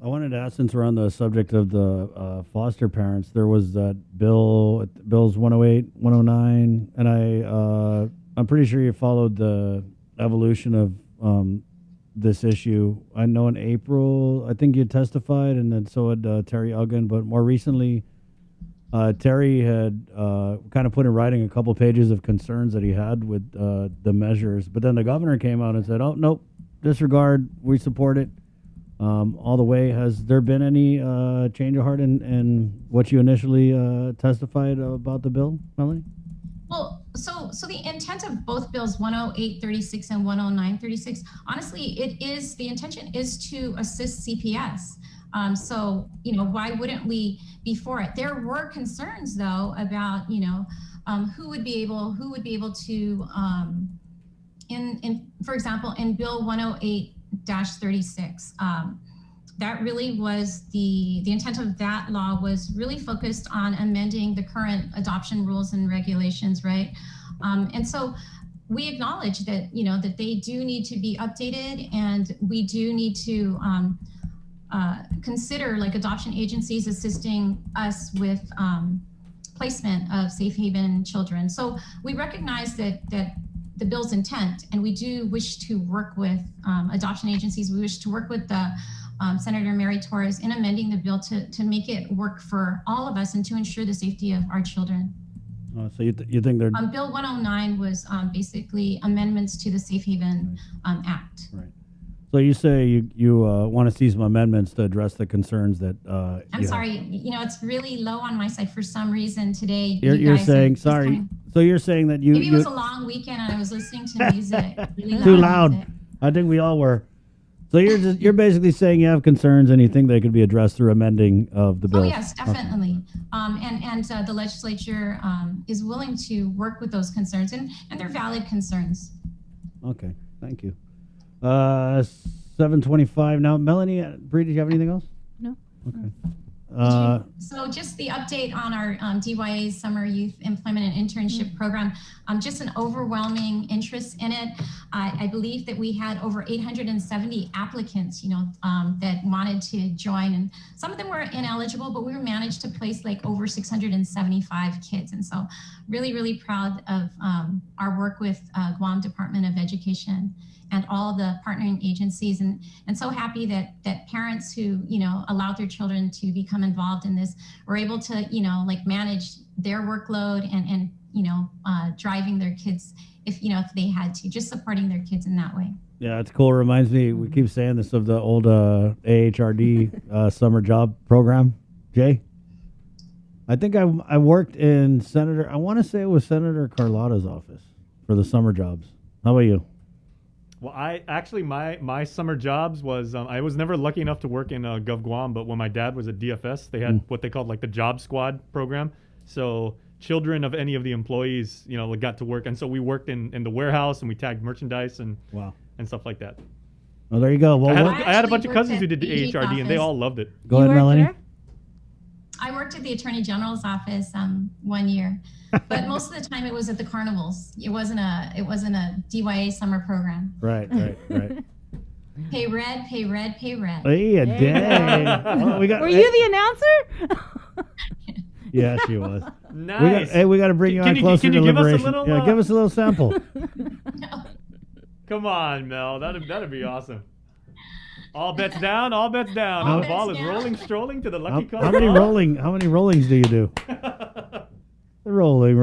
I wanted to ask, since we're on the subject of the foster parents, there was that Bills 108, 109, and I'm pretty sure you followed the evolution of this issue. I know in April, I think you testified, and then so had Terry Uggan, but more recently, Terry had kind of put in writing a couple pages of concerns that he had with the measures, but then the governor came out and said, oh, nope, disregard, we support it. All the way. Has there been any change of heart in what you initially testified about the bill, Melanie? Well, so the intent of both bills, 10836 and 10936, honestly, the intention is to assist CPS. So, why wouldn't we be for it? There were concerns, though, about, who would be able to, for example, in Bill 108, 36. That really was the intent of that law was really focused on amending the current adoption rules and regulations, right? And so we acknowledge that, that they do need to be updated, and we do need to consider like adoption agencies assisting us with placement of safe haven children. So we recognize that the bill's intent, and we do wish to work with adoption agencies. We wish to work with the Senator Mary Torres in amending the bill to make it work for all of us and to ensure the safety of our children. So you think they're Bill 109 was basically amendments to the Safe Haven Act. right? So you say you want to see some amendments to address the concerns that I'm sorry, it's really low on my side for some reason today. You're guys saying are sorry. kind So you're saying that maybe it was a long weekend and I was listening to music. Really too loud loud. music. I think we all were. So you're basically saying you have concerns and you think they could be addressed through amending of the bill. Oh yes, definitely. And the legislature is willing to work with those concerns, and they're valid concerns. Okay, thank you. 7:25 now. Melanie, Bree, did you have anything else? No. Okay. So just the update on our DYA Summer Youth Employment and Internship Program, just an overwhelming interest in it. I believe that we had over 870 applicants, that wanted to join, and some of them were ineligible, but we managed to place like over 675 kids. And so really, really proud of our work with Guam Department of Education and all the partnering agencies, and so happy that parents who allowed their children to become involved in this were able to manage their workload and driving their kids if they had to, just supporting their kids in that way. Yeah, it's cool. It reminds me, we keep saying this, of the old AHRD summer job program. Jay, I think I worked in I want to say it was Senator Carlotta's office for the summer jobs. How about you? Well, my summer jobs was, I was never lucky enough to work in Gov Guam, but when my dad was at DFS, they had what they called like the Job Squad program. So children of any of the employees, got to work. And so we worked in the warehouse, and we tagged merchandise and stuff like that. Oh, there you go. Well, I had a bunch of cousins who did the AHRD, and they all loved it. Go ahead, Melanie. I worked at the Attorney General's office 1 year, but most of the time it was at the carnivals. It wasn't a DYA summer program. Right. Pay red, pay red, pay red. Hey, dang. Oh, Were you the announcer? Yeah, she was. Nice. We got to bring you on closer can to you give us a liberation. little, Yeah, give us a little sample. Come on, Mel. That'd be awesome. All bets down, all bets down. All The ball bets is down. rolling, strolling to the lucky color. How many rollings do you do? Rolling.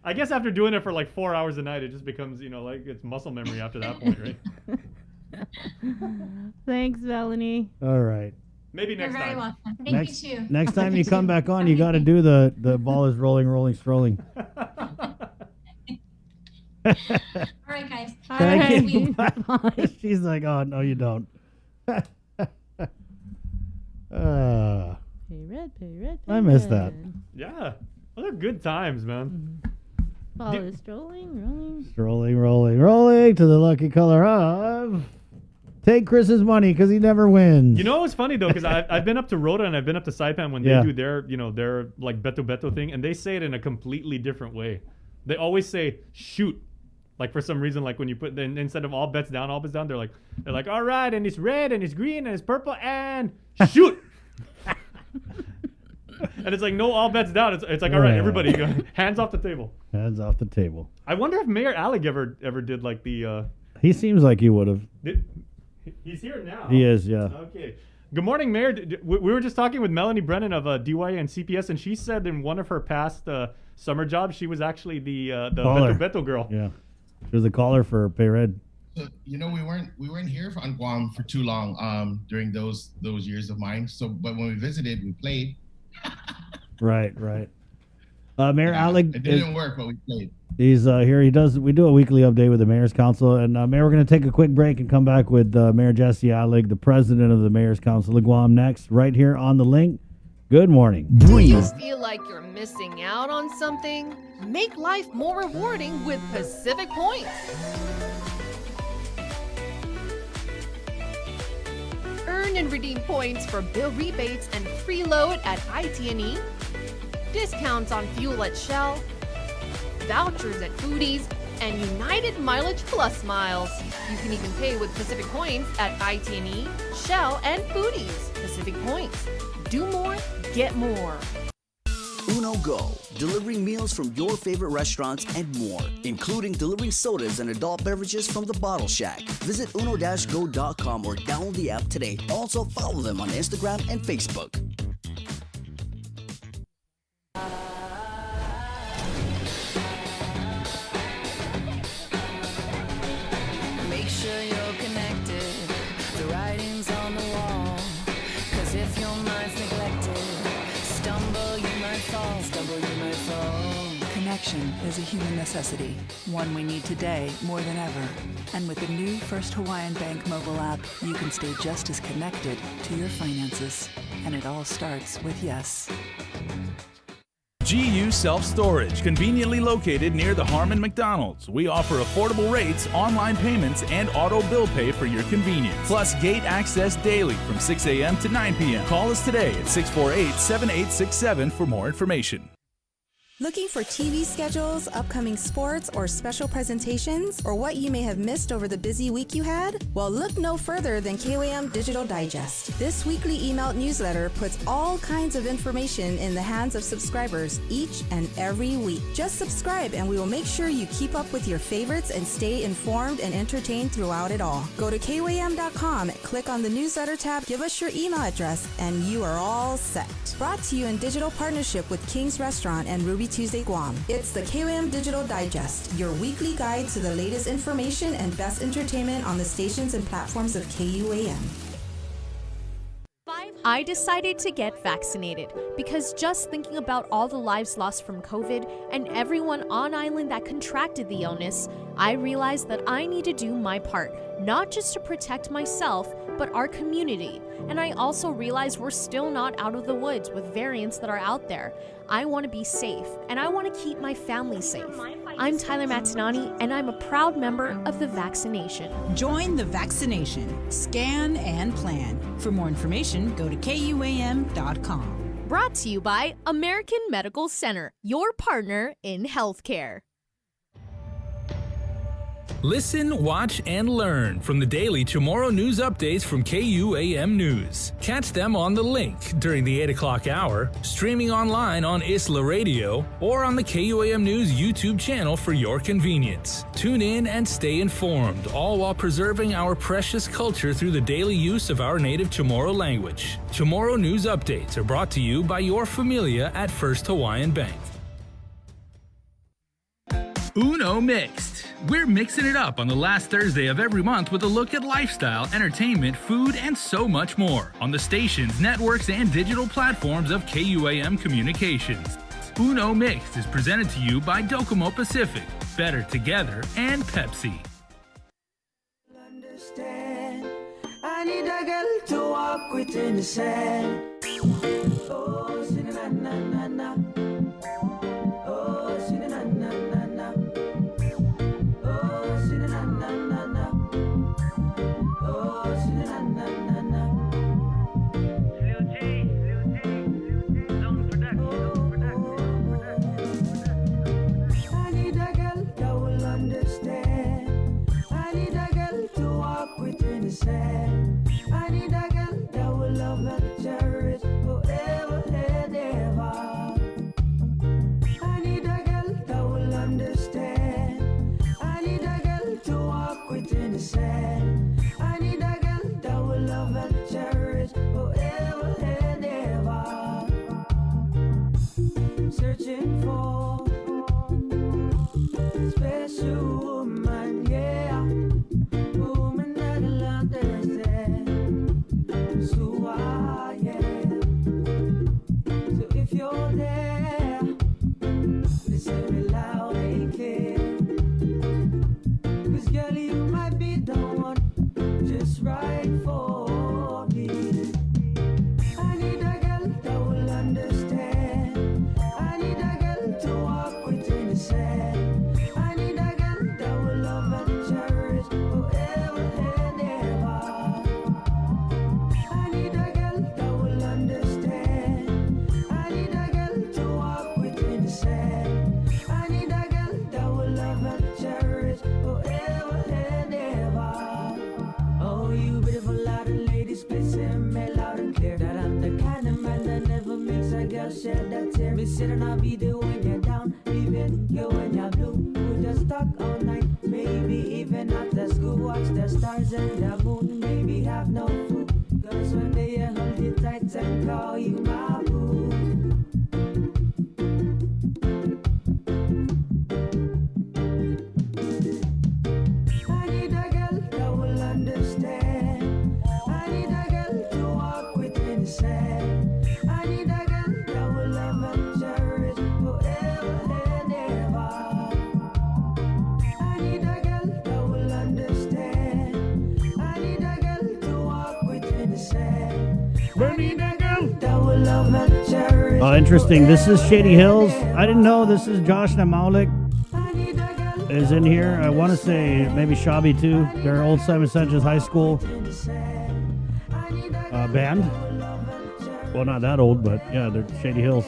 I guess after doing it for like 4 hours a night, it just becomes, like it's muscle memory after that point, right? Thanks, Melanie. All right. Maybe You're next very time. welcome. Thank you too. Next time you come back on, you got to do the ball is rolling, strolling. All right, guys. Thank you. She's like, oh, no, you don't. Pay red, pay I missed that. Yeah. Those are good times, man. Ball is strolling, Rolling to the lucky color of take Chris's money because he never wins. You know what's funny though, because I've been up to Rhoda and I've been up to Saipan when they do their like Beto thing, and they say it in a completely different way. They always say shoot. Like for some reason, like when you put then instead of all bets down, they're like all right, and it's red and it's green and it's purple and shoot. And it's like no all bets down. It's like all right, everybody, hands off the table. Hands off the table. I wonder if Mayor Alec ever did like the. He seems like he would have. He's here now. He is, yeah. Okay. Good morning, Mayor. We were just talking with Melanie Brennan of DYA and CPS, and she said in one of her past summer jobs, she was actually the Beto girl. Yeah, she was a caller for Pay Red. So, we weren't here on Guam for too long during those years of mine. So, but when we visited, we played. Right. Mayor Alec. It didn't work, but we played. He's here. We do a weekly update with the Mayor's Council, and Mayor, we're going to take a quick break and come back with Mayor Jesse Alec, the president of the Mayor's Council of Guam, next, right here on the link. Good morning. Do you feel like you're missing out on something? Make life more rewarding with Pacific Points. Earn and redeem points for bill rebates and free load at IT&E. Discounts on fuel at Shell. Vouchers at Foodies. And United Mileage Plus miles. You can even pay with Pacific Points at IT&E, Shell, and Foodies. Pacific Points. Do more, get more. Uno Go, delivering meals from your favorite restaurants and more, including delivering sodas and adult beverages from the Bottle Shack. Visit uno-go.com or download the app today. Also follow them on Instagram and Facebook. Make sure you're connected. The writing's on the wall. 'Cause if your mind's neglected, stumble you might fall. Connection is a human necessity, one we need today more than ever. And with the new First Hawaiian Bank mobile app, you can stay just as connected to your finances. And it all starts with yes. GU Self-Storage, conveniently located near the Harmon McDonald's. We offer affordable rates, online payments, and auto bill pay for your convenience. Plus gate access daily from 6 a.m. to 9 p.m. Call us today at 648-7867 for more information. Looking for TV schedules, upcoming sports, or special presentations, or what you may have missed over the busy week you had? Well, look no further than KOAM Digital Digest. This weekly emailed newsletter puts all kinds of information in the hands of subscribers each and every week. Just subscribe and we will make sure you keep up with your favorites and stay informed and entertained throughout it all. Go to KOAM.com, click on the newsletter tab, give us your email address, and you are all set. Brought to you in digital partnership with King's Restaurant and Ruby Tuesday Guam. It's the KOAM Digital Digest, your weekly guide to the latest information and best entertainment on the stations and platforms of KUAM. I decided to get vaccinated because just thinking about all the lives lost from COVID and everyone on island that contracted the illness, I realized that I need to do my part, not just to protect myself, but our community. And I also realized we're still not out of the woods with variants that are out there. I want to be safe, and I want to keep my family safe. I'm Tyler Matinani, and I'm a proud member of the vaccination. Join the vaccination. Scan and plan. For more information, go to KUAM.com. Brought to you by American Medical Center, your partner in healthcare. Listen, watch, and learn from the daily Chamorro News updates from KUAM News. Catch them on The Link during the 8 o'clock hour, streaming online on Isla Radio, or on the KUAM News YouTube channel for your convenience. Tune in and stay informed, all while preserving our precious culture through the daily use of our native Chamorro language. Chamorro News updates are brought to you by your familia at First Hawaiian Bank. Uno Mixed. We're mixing it up on the last Thursday of every month with a look at lifestyle, entertainment, food, and so much more on the stations, networks, and digital platforms of KUAM Communications. Uno Mixed is presented to you by Docomo Pacific, Better Together, and Pepsi. I need a girl to walk with in the sand. Oh, sing na na na na. Oh, sing na na na na. Oh, sing na na na na. Oh, sing na na na na. I need a girl that will understand. I need a girl to walk with in the sand. I need a girl that will love and cherish forever and ever. I need a girl that will understand. I need a girl to walk within the sand. I need a girl that will love and cherish forever and ever. Searching for a special woman, yeah. A woman that'll understand. So I am. So if you're there, listen me loud and clear. 'Cause girl, you might be the one just right for me. I need a girl that will understand. I need a girl to walk within the sand. I need a girl that will love and cherish forever and ever. I sit in a video when you're down, even girl when you're blue. We just talk all night, maybe even after school. Watch the stars and the moon, maybe have no food. Cause when they hold you tight and call you my boo. I need a girl that will understand. I need a girl to walk with me in the sand. I need a girl that will love and cherish forever and ever. I need a girl that will understand. I need a girl to walk with me in the sand. I need a girl that will love and cherish. Oh, interesting. This is Shady Hills. I didn't know this is Josh Namaulik is in here. I want to say maybe Shabby too. They're old Simon Sanchez High School band. Well, not that old, but yeah, they're Shady Hills.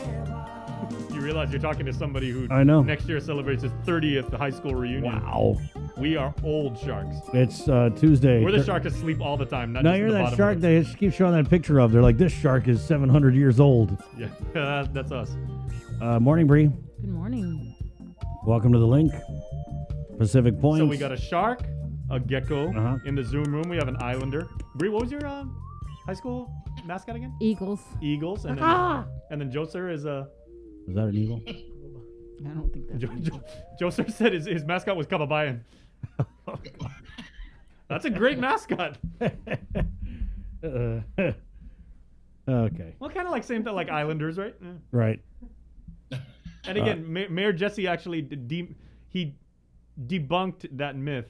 You realize you're talking to somebody who I know. next year celebrates his 30th high school reunion. Wow. We are old sharks. It's Tuesday. We're the shark that sleep all the time. Not No, just you're in the that bottom shark of they just keep showing that picture of. They're like, this shark is 700 years old. Yeah, that's us. Morning, Bree. Good morning. Welcome to the link. Pacific Point. So we got a shark, a gecko in the Zoom room. We have an islander. Bree, what was your high school mascot again? Eagles. Eagles. And then, and then Joser is a... Is that an eagle? I don't think that's Joser said his mascot was Kababayan. That's a great mascot. Okay. Well, kind of like same thing like Islanders, right? Yeah. Right. And again, Mayor Jesse actually he debunked that myth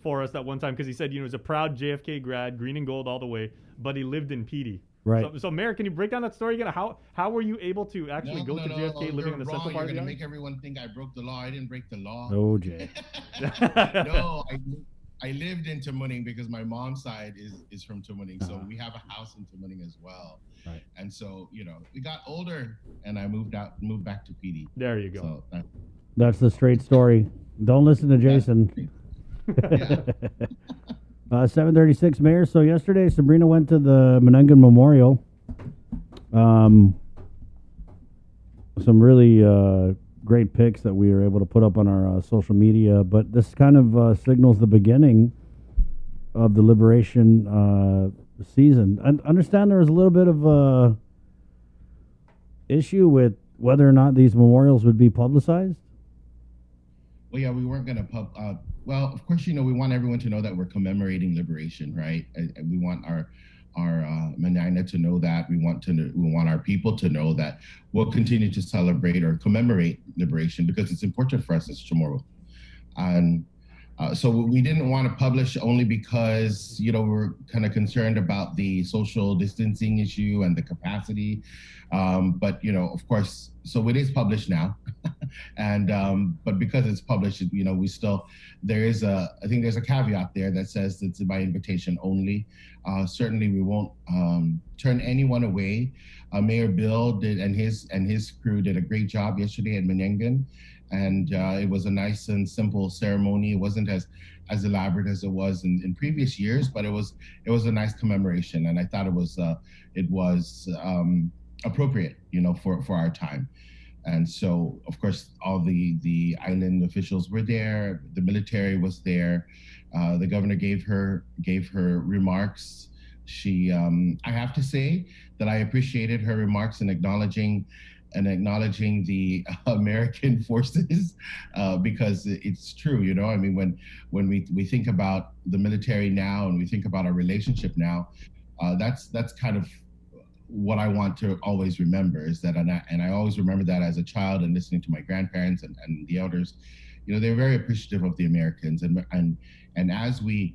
for us that one time because he said, he was a proud JFK grad, green and gold all the way, but he lived in Petey. Right. So Mayor, can you break down that story again? How were you able to actually go to JFK living in the central part of the You're island? make everyone think I broke the law. I didn't break the law. Oh, Jay. No, I lived in Tamuning because my mom's side is from Tamuning. So we have a house in Tamuning as well. Right. And so, we got older and I moved back to PD. There you go. So That's the straight story. Don't listen to Jason. 7:36, Mayor. So yesterday, Sabrina went to the Menengan Memorial. Some really great pics that we were able to put up on our social media. But this kind of signals the beginning of the liberation season. I understand there was a little bit of issue with whether or not these memorials would be publicized. Well, yeah, we weren't going to well, of course, we want everyone to know that we're commemorating liberation, right? And we want our Manana to know that. We want our people to know that we'll continue to celebrate or commemorate liberation because it's important for us as Chamorro. And so we didn't want to publish only because, we're kind of concerned about the social distancing issue and the capacity. But, of course, so it is published now. And but because it's published, we still, I think there's a caveat there that says it's by invitation only. Certainly we won't turn anyone away. Mayor Bill did and his crew did a great job yesterday at Menengan. And it was a nice and simple ceremony. It wasn't as elaborate as it was in previous years, but it was a nice commemoration. And I thought it was appropriate, for our time. And so, of course, all the island officials were there. The military was there. The governor gave her remarks. She, I have to say that I appreciated her remarks in acknowledging the American forces because it's true, I mean, when we think about the military now and we think about our relationship now, that's kind of what I want to always remember is that, and I always remember that as a child and listening to my grandparents and the elders, they're very appreciative of the Americans, and as we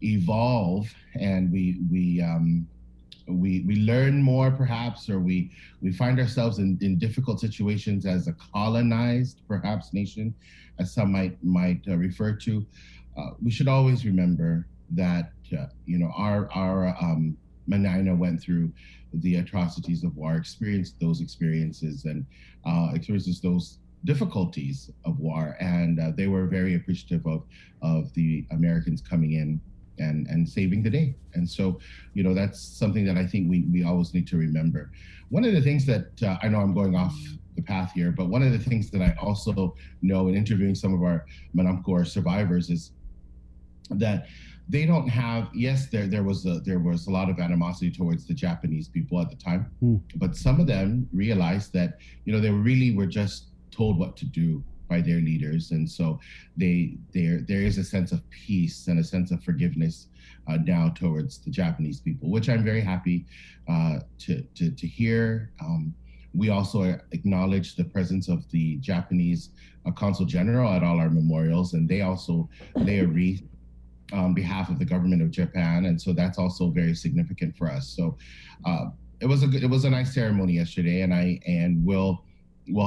evolve and we learn more perhaps, or we find ourselves in difficult situations as a colonized perhaps nation, as some might refer to, we should always remember that our Manina went through the atrocities of war, experienced those experiences and experiences those difficulties of war, and they were very appreciative of the Americans coming in and saving the day. And so, that's something that I think we always need to remember. One of the things that I know I'm going off the path here. But one of the things that I also know in interviewing some of our Manamkor survivors is that they don't have, yes, there was a lot of animosity towards the Japanese people at the time, but some of them realized that, you know, they really were just told what to do by their leaders. And so there is a sense of peace and a sense of forgiveness now towards the Japanese people, which I'm very happy to hear. We also acknowledge the presence of the Japanese Consul General at all our memorials, and they also lay a wreath on behalf of the government of Japan, and so that's also very significant for us. So it was a nice ceremony yesterday, and we'll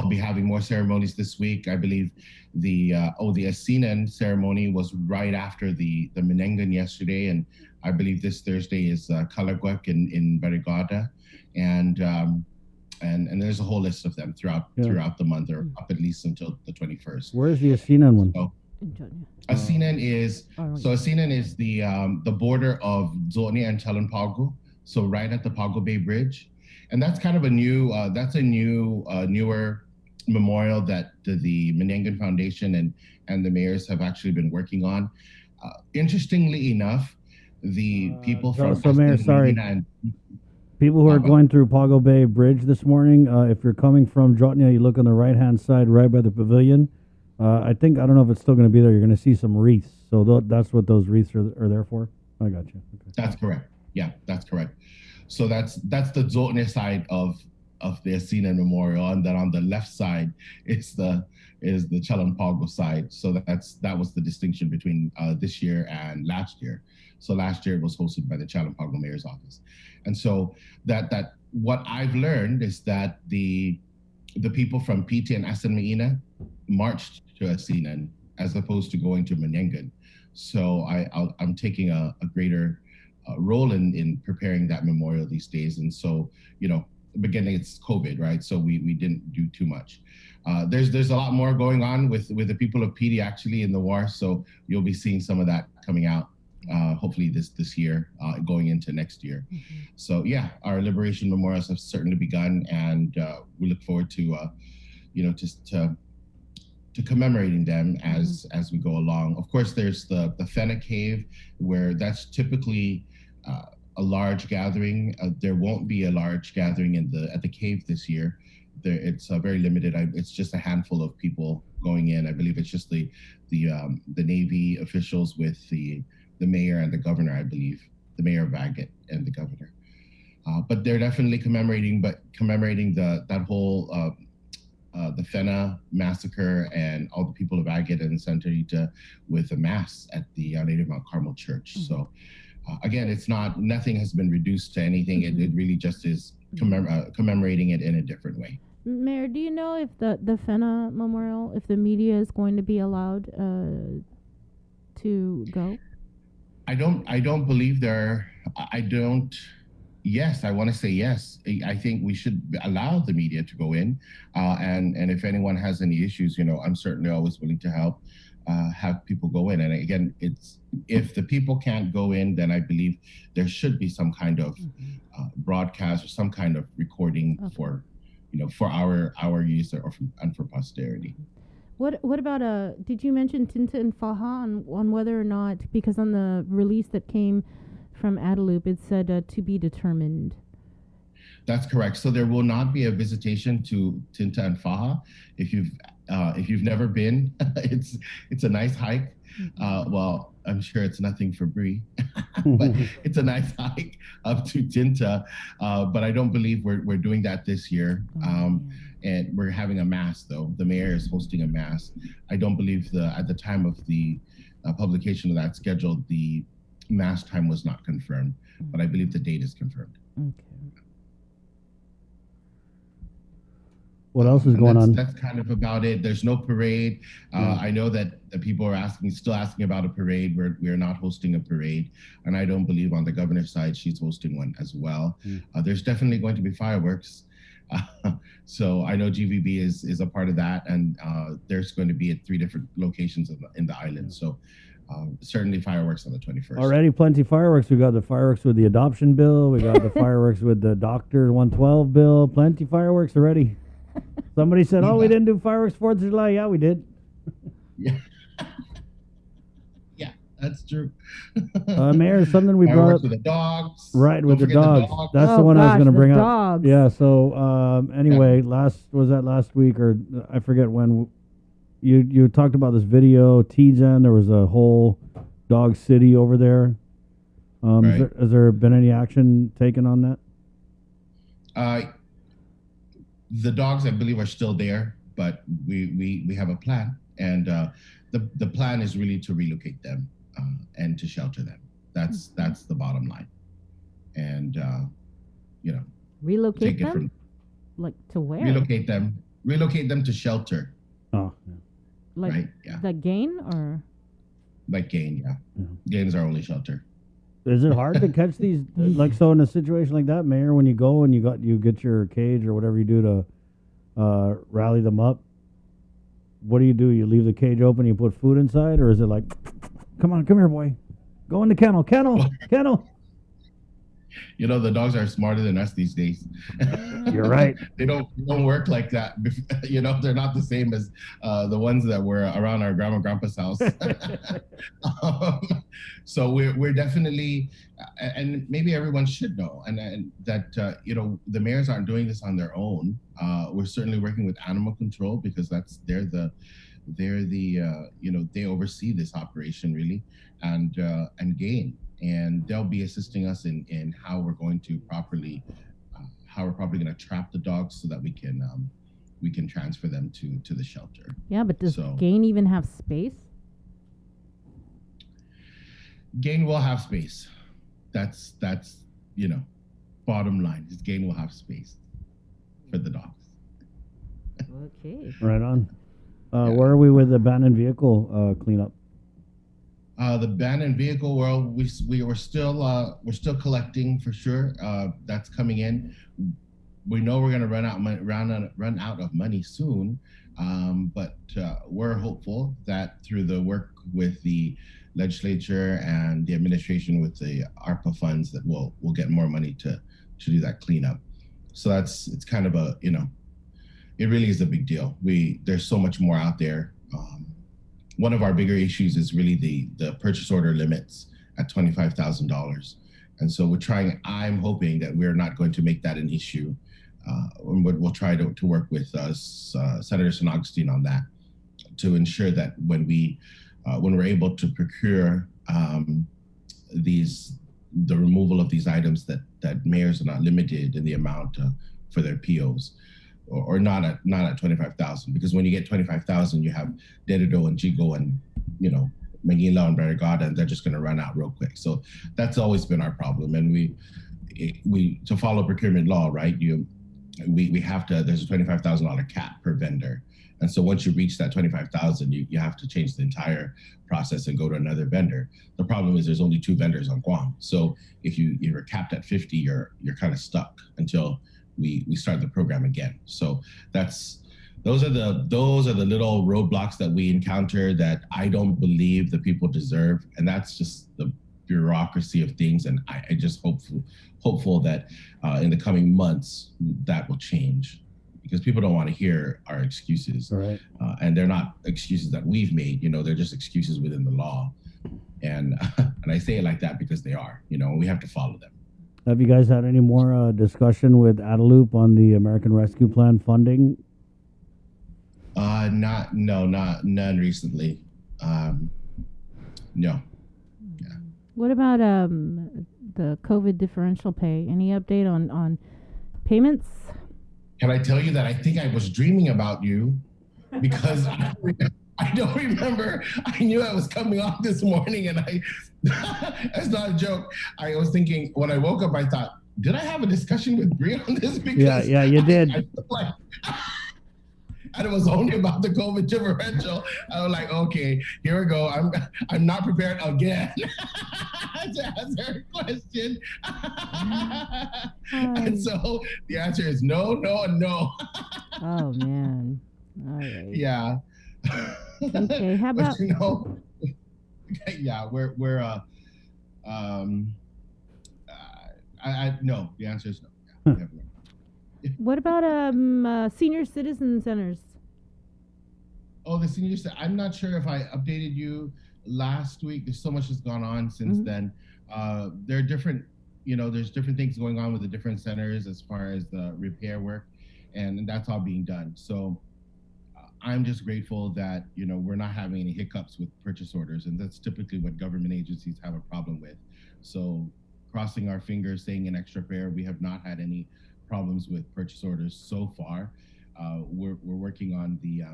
be having more ceremonies this week. I believe the Asinan ceremony was right after the Menengan yesterday, and I believe this Thursday is Kalagwek in Barrigada, and there's a whole list of them throughout the month, or up at least until the 21st. Where's the Asinan one? So, Asinan is the border of Zoni and Chalanpago, so right at the Pago Bay Bridge, and that's kind of a newer memorial that the Menengan Foundation and the mayors have actually been working on. Interestingly enough, the people from people who are going through Pago Bay Bridge this morning, if you're coming from Jotnia, you look on the right-hand side right by the pavilion. I don't know if it's still going to be there. You're going to see some wreaths. So that's what those wreaths are there for? I got you. Okay. That's correct. Yeah, that's correct. So that's the Zotnia side of the Asinan Memorial, and then on the left side is the Chalanpago side. So that was the distinction between this year and last year. So last year it was hosted by the Chalanpago Mayor's Office, and so that what I've learned is that the people from PT and Asan marched to Asinan as opposed to going to Menengan. So I'm taking a greater role in preparing that memorial these days. And so, you know, beginning it's COVID, right? So we didn't do too much. There's a lot more going on with the people of PD actually in the war. So you'll be seeing some of that coming out hopefully this year, going into next year. So yeah, our liberation memorials have certainly begun, and we look forward to commemorating them as we go along. Of course, there's the Fena Cave, where that's typically a large gathering. There won't be a large gathering at the cave this year. It's very limited. It's just a handful of people going in. I believe it's just the Navy officials with the mayor and the governor. I believe the mayor of Agate and the governor. But they're definitely commemorating that whole the Fena massacre and all the people of Agate and Santa Rita with a mass at the Our Lady of Mount Carmel Church. So again, nothing has been reduced to anything. It really just is commemorating it in a different way. Mayor, do you know if the Fena Memorial, if the media is going to be allowed to go? I don't believe Yes, I want to say yes. I think we should allow the media to go in, and if anyone has any issues, I'm certainly always willing to help have people go in. And again, if the people can't go in, then I believe there should be some kind of broadcast or some kind of recording for our use and for posterity. What about did you mention Tinta and Faha on whether or not, because on the release that came from Adelup, it said to be determined. That's correct. So there will not be a visitation to Tinta and Faha. If you've never been, it's a nice hike. Well, I'm sure it's nothing for Bree, but it's a nice hike up to Tinta. But I don't believe we're doing that this year. And we're having a mass though. The mayor is hosting a mass. I don't believe at the time of the publication of that schedule, the mass time was not confirmed, but I believe the date is confirmed. Okay. What else is going on? That's kind of about it. There's no parade. I know that the people are still asking about a parade. We're not hosting a parade, and I don't believe on the governor's side she's hosting one as well. There's definitely going to be fireworks. So I know GVB is a part of that, and there's going to be at 3 different locations in the island. So certainly fireworks on the 21st. Already plenty fireworks. We got the fireworks with the adoption bill. We got the fireworks with the Doctor 112 bill. Plenty fireworks already. Somebody said, "Oh, we didn't do fireworks 4th of July." Yeah, we did. Yeah, that's true. Mayor, something we brought Fireworks up. with the dogs. Right, with the Don't forget the dogs. That's Oh, the one I was gosh, going to the bring dogs. up. Yeah. So anyway, last week or I forget when you talked about this video. Tizen, there was a whole dog city over there. Right. Has there been any action taken on that? The dogs, I believe, are still there, but we have a plan, and the plan is really to relocate them and to shelter them. That's the bottom line, and Relocate take it them? from Like to where? relocate them to shelter. Oh, Like right, yeah. the gain or? Like Gain, yeah. Gain is our only shelter. Is it hard to catch these? Like, so in a situation like that, Mayor, when you go and you get your cage or whatever you do to rally them up, what do? You leave the cage open, you put food inside, or is it like, come here, boy, go in the kennel. The dogs are smarter than us these days. You're right. They don't work like that. They're not the same as the ones that were around our grandma and grandpa's house. So we're definitely, and maybe everyone should know, and that the mayors aren't doing this on their own. We're certainly working with animal control because they oversee this operation really, and Gain. And they'll be assisting us in how we're going to probably going to trap the dogs so that we can transfer them to the shelter. Yeah, but does Gain even have space? Gain will have space. That's bottom line. Is Gain will have space for the dogs. Okay. Right on. Where are we with the abandoned vehicle cleanup? The abandoned vehicle world, we're still collecting for sure. That's coming in. We know we're going to run out of money soon, but we're hopeful that through the work with the legislature and the administration with the ARPA funds that we'll get more money to do that cleanup. So it's kind of it really is a big deal. There's so much more out there. One of our bigger issues is really the purchase order limits at $25,000. And so I'm hoping that we're not going to make that an issue. We'll try to work with Senator San Augustine on that to ensure that when we're able to procure the removal of these items that mayors are not limited in the amount for their POs. Or not at 25,000, because when you get 25,000, you have Dedido and Jigo and Manila and Barrigada, and they're just going to run out real quick. So that's always been our problem, and we to follow procurement law, right? We have to. There's a $25,000 cap per vendor, and so once you reach that 25,000, you have to change the entire process and go to another vendor. The problem is there's only 2 vendors on Guam, so if you're capped at 50, you're kind of stuck until we start the program again. So those are the little roadblocks that we encounter that I don't believe the people deserve, and that's just the bureaucracy of things. And I just hopeful that in the coming months that will change, because people don't want to hear our excuses, right? And they're not excuses that we've made. They're just excuses within the law, and I say it like that because they are. We have to follow them. Have you guys had any more discussion with Adelup on the American Rescue Plan funding? None recently. No. Yeah. What about the COVID differential pay? Any update on payments? Can I tell you that I think I was dreaming about you because I don't remember. I knew I was coming off this morning, and that's not a joke. I was thinking when I woke up, I thought, did I have a discussion with Brie on this? Because yeah, you did. And it was only about the COVID differential. I was like, okay, here we go. I'm not prepared again to answer her question. And so the answer is no, and no. Oh man. All right. Yeah. Okay. How about yeah, we're no. The answer is no. Yeah, What about senior citizen centers? Oh, the senior. I'm not sure if I updated you last week. There's so much has gone on since then. There are different, there's different things going on with the different centers as far as the repair work, and that's all being done. So I'm just grateful that we're not having any hiccups with purchase orders, and that's typically what government agencies have a problem with. So crossing our fingers, saying an extra prayer, we have not had any problems with purchase orders so far. We're working on the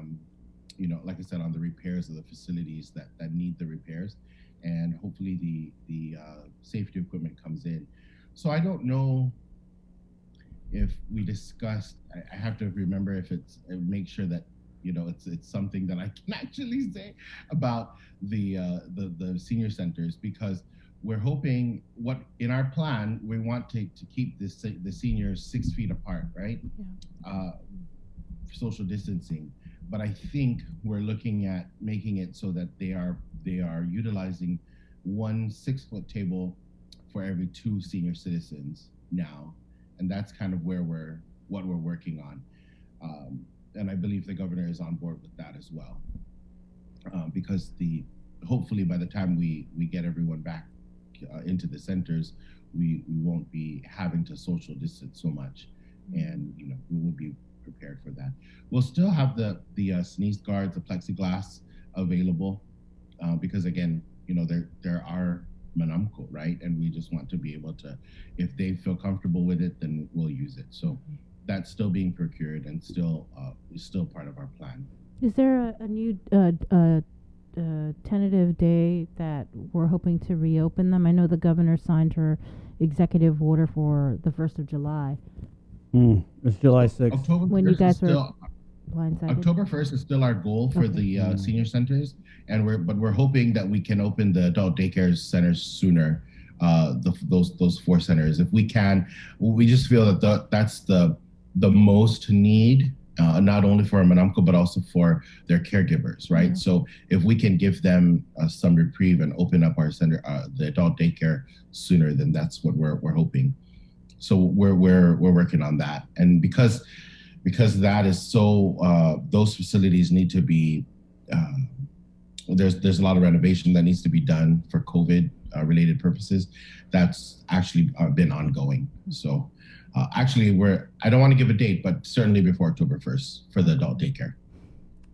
like I said, on the repairs of the facilities that need the repairs, and hopefully the safety equipment comes in. So I don't know if we discussed. I have to remember if it's make sure that it's something that I can actually say about the senior centers, because we're hoping in our plan we want to keep the seniors 6 feet apart, right? Social distancing. But I think we're looking at making it so that they are utilizing 1 6-foot table for every 2 senior citizens now, and that's kind of what we're working on. And I believe the governor is on board with that as well, because hopefully by the time we get everyone back into the centers, we won't be having to social distance so much, and we will be prepared for that. We'll still have the sneeze guards, the plexiglass available, because again, there are Manamco, right? And we just want to be able to, if they feel comfortable with it, then we'll use it. So that's still being procured and still part of our plan. Is there a new tentative day that we're hoping to reopen them? I know the governor signed her executive order for the 1st of July. It's July 6th. October When you 1st guys is were still, blindsided. October 1st is still our goal for the senior centers, and we're hoping that we can open the adult daycare centers sooner. Those 4 centers, if we can. We just feel that that's the most need, not only for Manamco but also for their caregivers, right? Yeah. So if we can give them some reprieve and open up our center, the adult daycare sooner, then that's what we're hoping. So we're working on that, and because that is so, those facilities need to be. There's a lot of renovation that needs to be done for COVID related purposes. That's actually been ongoing. So actually, I don't want to give a date, but certainly before October 1st for the adult daycare.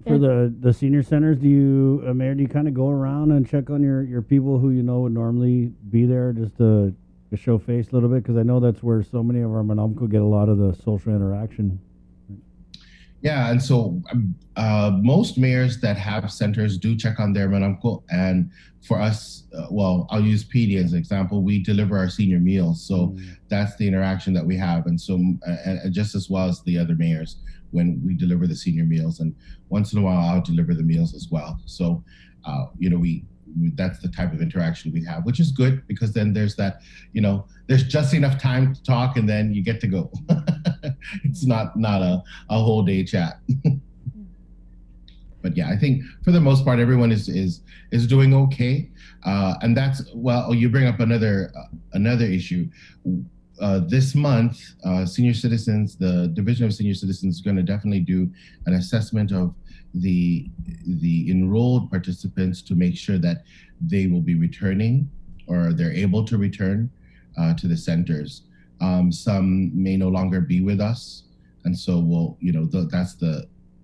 For the senior centers, do you, Mayor, do you kind of go around and check on your people who would normally be there just to show face a little bit? Because I know that's where so many of our Manamco get a lot of the social interaction. Yeah, and so most mayors that have centers do check on their Manamco, and for us, I'll use PD as an example. We deliver our senior meals, so that's the interaction that we have, and so and just as well as the other mayors when we deliver the senior meals, and once in a while I'll deliver the meals as well. So, that's the type of interaction we have, which is good, because then there's that, there's just enough time to talk, and then you get to go. It's not a whole day chat. But yeah, I think for the most part, everyone is doing okay. And that's, you bring up another issue. This month, senior citizens, the Division of Senior Citizens is going to definitely do an assessment of the enrolled participants to make sure that they will be returning, or they're able to return to the centers. Some may no longer be with us, and so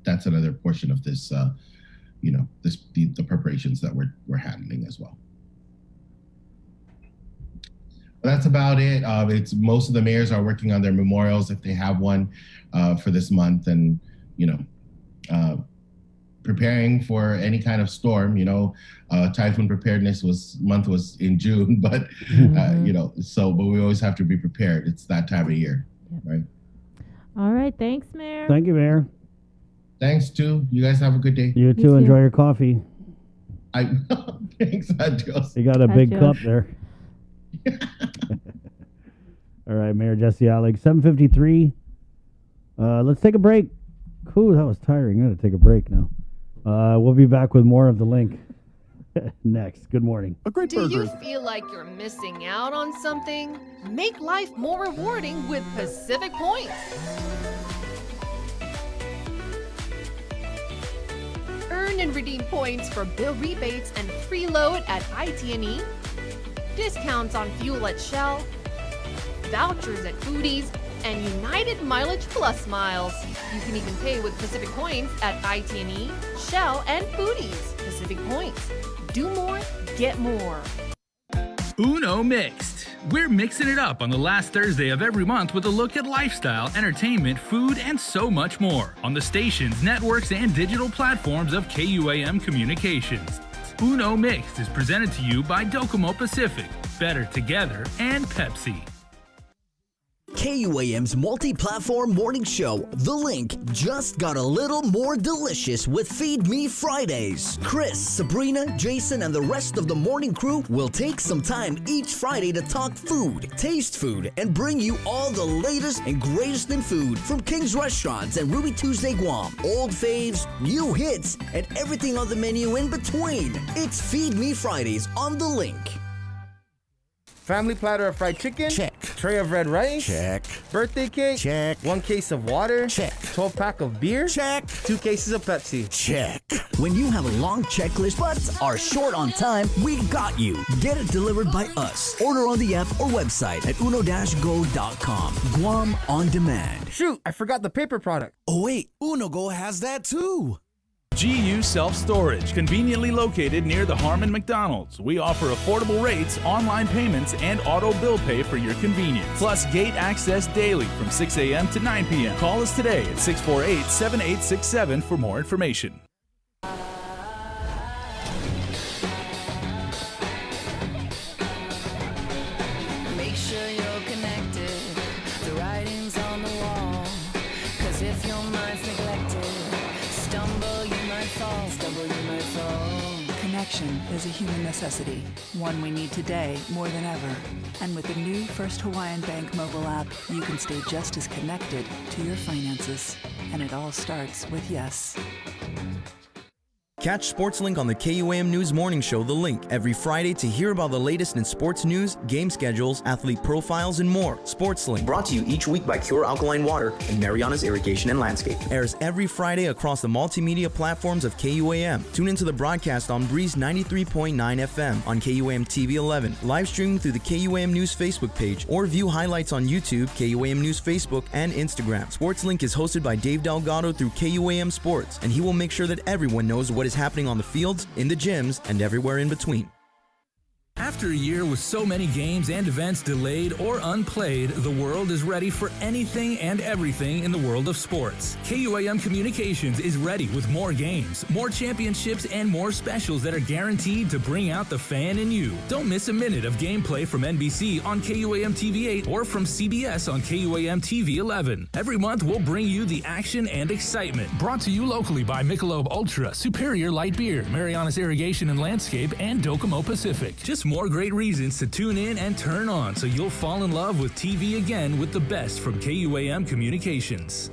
that's another portion of this, the preparations that we're handling as well. But that's about it. It's most of the mayors are working on their memorials if they have one for this month, and preparing for any kind of storm. Typhoon preparedness month was in June, but but we always have to be prepared. It's that time of year, right? All right, thanks, Mayor. Thank you, Mayor. Thanks too. You guys have a good day. You too. Enjoy your coffee. Thanks, adios. You got a big cup there. All right, Mayor Jesse Alec, 7:53. Let's take a break. Cool, that was tiring. I'm gonna take a break now. We'll be back with more of The Link. Next. Good morning. A great Do burger. you feel like you're missing out on something? Make life more rewarding with Pacific Points. Earn and redeem points for bill rebates and free load at IT&E, discounts on fuel at Shell, vouchers at Foodies, and United Mileage Plus miles. You can even pay with Pacific Points at IT&E, Shell, and Foodies. Pacific Points. Do more, get more. Uno Mixed. We're mixing it up on the last Thursday of every month with a look at lifestyle, entertainment, food, and so much more on the stations, networks, and digital platforms of KUAM Communications. Uno Mixed is presented to you by Docomo Pacific, Better Together, and Pepsi. KUAM's multi-platform morning show, The Link, just got a little more delicious with Feed Me Fridays. Chris, Sabrina, Jason, and the rest of the morning crew will take some time each Friday to talk food, taste food, and bring you all the latest and greatest in food from King's Restaurants and Ruby Tuesday Guam, old faves, new hits, and everything on the menu in between. It's Feed Me Fridays on The Link. Family platter of fried chicken? Check. Tray of red rice? Check. Birthday cake? Check. 1 case of water? Check. 12-pack of beer? Check. 2 cases of Pepsi? Check. When you have a long checklist but are short on time, we got you. Get it delivered by us. Order on the app or website at uno-go.com. Guam on demand. Shoot, I forgot the paper product. Oh wait, UnoGo has that too. GU Self-Storage, conveniently located near the Harmon McDonald's. We offer affordable rates, online payments, and auto bill pay for your convenience. Plus gate access daily from 6 a.m. to 9 p.m. Call us today at 648-7867 for more information. Make sure you're connected. The writing's on the wall. 'Cause if your mind's neglected, stumble you might fall. Connection is a human necessity, one we need today more than ever. And with the new First Hawaiian Bank mobile app, you can stay just as connected to your finances. And it all starts with yes. Catch SportsLink on the KUAM News Morning Show, The Link, every Friday to hear about the latest in sports news, game schedules, athlete profiles, and more. SportsLink, Brought to you each week by Cure Alkaline Water and Mariana's Irrigation and Landscape. airs every Friday across the multimedia platforms of KUAM. Tune into the broadcast on Breeze 93.9 FM on KUAM TV 11, live streaming through the KUAM News Facebook page, or view highlights on YouTube, KUAM News Facebook, and Instagram. SportsLink is hosted by Dave Delgado through KUAM Sports, and he will make sure that everyone knows what is happening on the fields, in the gyms, and everywhere in between. After a year with so many games and events delayed or unplayed, the world is ready for anything and everything in the world of sports. KUAM Communications is ready with more games, more championships, and more specials that are guaranteed to bring out the fan in you. Don't miss a minute of gameplay from NBC on KUAM TV 8 or from CBS on KUAM TV 11. Every month, we'll bring you the action and excitement. Brought to you locally by Michelob Ultra, Superior Light Beer, Mariana's Irrigation and Landscape, and Docomo Pacific. Just more great reasons to tune in and turn on so you'll fall in love with TV again with the best from KUAM Communications.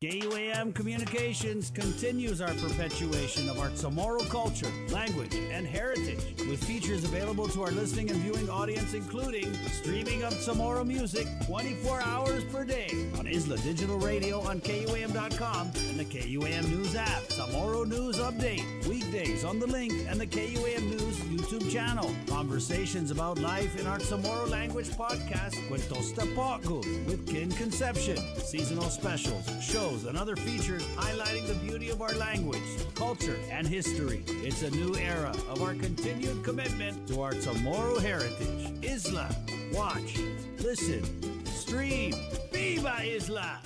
KUAM Communications continues our perpetuation of our Chamorro culture, language, and heritage with features available to our listening and viewing audience, including streaming of Chamorro music 24 hours per day on Isla Digital Radio on KUAM.com and the KUAM News app. Chamorro News Update, weekdays on The Link and the KUAM News YouTube channel. Conversations about life in our Chamorro language podcast, Cuentos Tapaco, with Kin Conception. Seasonal specials, shows, and other features highlighting the beauty of our language, culture, and history. It's a new era of our continued commitment to our Chamorro heritage. Isla, watch, listen, stream. Viva Isla!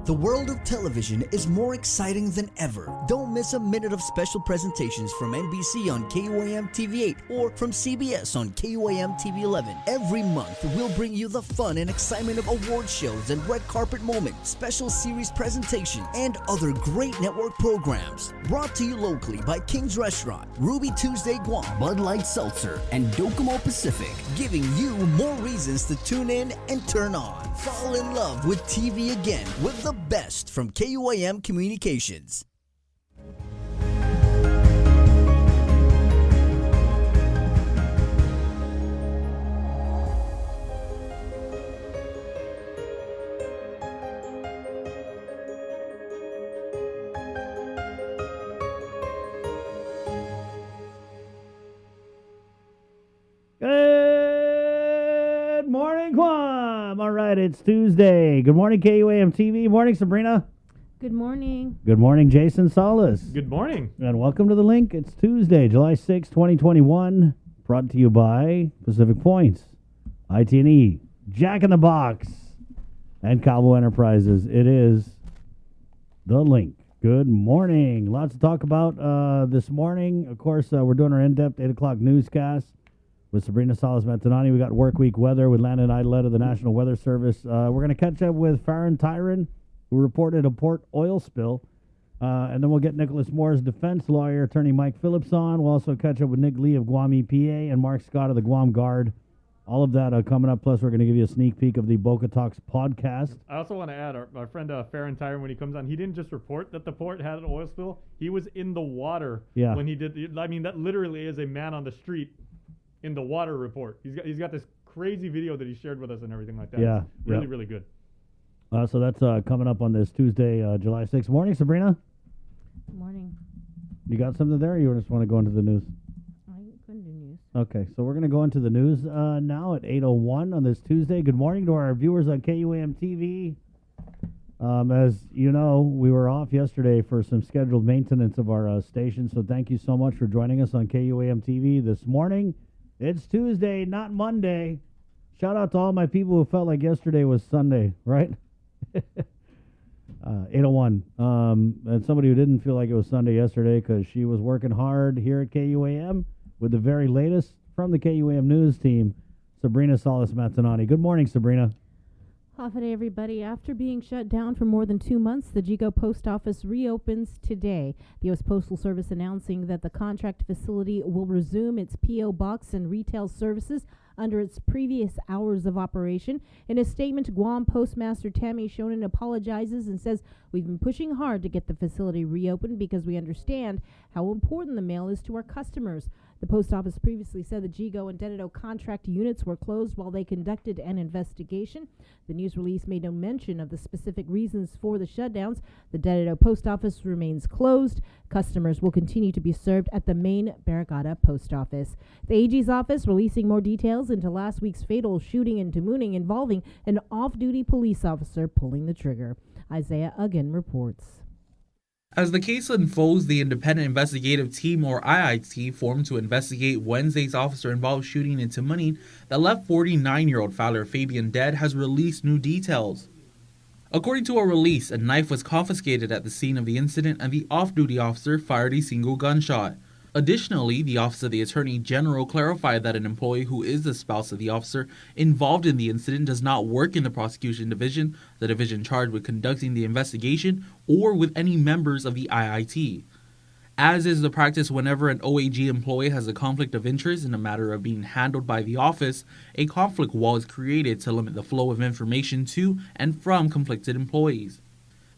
The world of television is more exciting than ever. Don't miss a minute of special presentations from NBC on KUAM TV 8 or from CBS on KUAM TV 11. Every month, we'll bring you the fun and excitement of award shows and red carpet moments, special series presentations, and other great network programs. Brought to you locally by King's Restaurant, Ruby Tuesday Guam, Bud Light Seltzer, and Docomo Pacific, giving you more reasons to tune in and turn on. Fall in love with TV again with the best from KUAM Communications. morning, Guam. All right, it's Tuesday. Good morning, KUAM TV. Morning, Sabrina. Good morning. Good morning, Jason Salas. Good morning. And welcome to The Link. It's Tuesday, July 6, 2021. Brought to you by Pacific Points, IT&E, Jack in the Box, and Cabo Enterprises. It is The Link. Good morning. Lots to talk about this morning. Of course, we're doing our in-depth 8 o'clock newscast with Sabrina Salas-Matanani. We got work week weather with Landon Idlett of the National Weather Service. We're going to catch up with Farron Tyron, who reported a port oil spill. And then we'll get Nicholas Moore's defense lawyer, attorney Mike Phillips, on. We'll also catch up with Nick Lee of Guam EPA and Mark Scott of the Guam Guard. All of that coming up. Plus, we're going to give you a sneak peek of the Boca Talks podcast. I also want to add, our friend Farron Tyron, when he comes on, he didn't just report that the port had an oil spill. He was in the water when he did. I mean, that literally is a man on the street in the water report. He's got this crazy video that he shared with us and everything like that. Yeah, It's really, really good. So that's coming up on this Tuesday, July 6th. Morning, Sabrina. Good morning. You got something there, or you just want to go into the news? I couldn't do news. Okay, so we're going to go into the news now at 8:01 on this Tuesday. Good morning to our viewers on KUAM TV. As you know, we were off yesterday for some scheduled maintenance of our station, so thank you so much for joining us on KUAM TV this morning. It's Tuesday, not Monday. Shout out to all my people who felt like yesterday was Sunday, right? 8:01. And somebody who didn't feel like it was Sunday yesterday because she was working hard here at KUAM with the very latest from the KUAM news team, Sabrina Salas-Matanani. Good morning, Sabrina. Half a day, everybody. After being shut down for more than 2 months, the Jigo Post Office reopens today. The U.S. Postal Service announcing that the contract facility will resume its P.O. box and retail services under its previous hours of operation. In a statement, Guam Postmaster Tammy Shonen apologizes and says, "We've been pushing hard to get the facility reopened because we understand how important the mail is to our customers." The post office previously said the Jigo and Dededo contract units were closed while they conducted an investigation. The news release made no mention of the specific reasons for the shutdowns. The Dededo post office remains closed. Customers will continue to be served at the main Barrigada post office. The AG's office releasing more details into last week's fatal shooting in Tamuning involving an off-duty police officer pulling the trigger. Isaiah Uggan reports. As the case unfolds, the Independent Investigative Team, or IIT, formed to investigate Wednesday's officer-involved shooting in Tamuning that left 49-year-old Fowler Fabian dead, has released new details. According to a release, a knife was confiscated at the scene of the incident and the off-duty officer fired a single gunshot. Additionally, the Office of the Attorney General clarified that an employee who is the spouse of the officer involved in the incident does not work in the prosecution division, the division charged with conducting the investigation, or with any members of the IIT. As is the practice whenever an OAG employee has a conflict of interest in a matter of being handled by the office, a conflict wall is created to limit the flow of information to and from conflicted employees.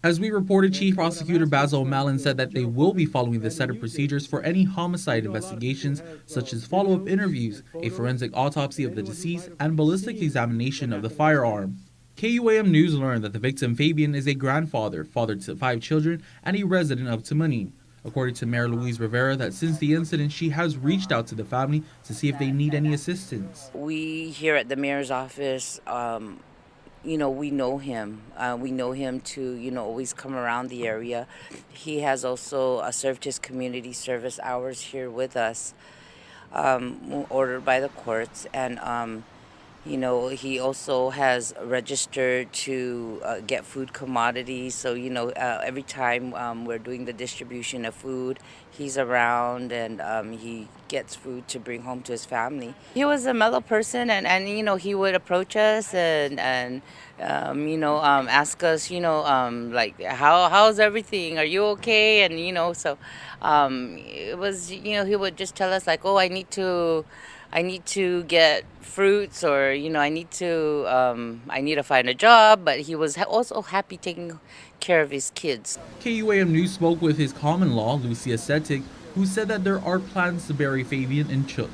As we reported, Chief Prosecutor Basil O'Malley said that they will be following the set of procedures for any homicide investigations, such as follow-up interviews, a forensic autopsy of the deceased, and ballistic examination of the firearm. KUAM News learned that the victim, Fabian, is a grandfather, father to 5 children, and a resident of Tamuning. According to Mayor Louise Rivera, that since the incident, she has reached out to the family to see if they need any assistance. We here at the mayor's office, we know him. We know him to, always come around the area. He has also served his community service hours here with us, ordered by the courts. And, he also has registered to get food commodities. So, every time we're doing the distribution of food, he's around and he gets food to bring home to his family. He was a mellow person and he would approach us and ask us, like, how's everything? Are you okay? And, so it was, he would just tell us like, oh, I need to get fruits, or I need to find a job. But he was also happy taking care of his kids. KUAM News spoke with his common-law, Lucia Setig, who said that there are plans to bury Fabian in Chuk.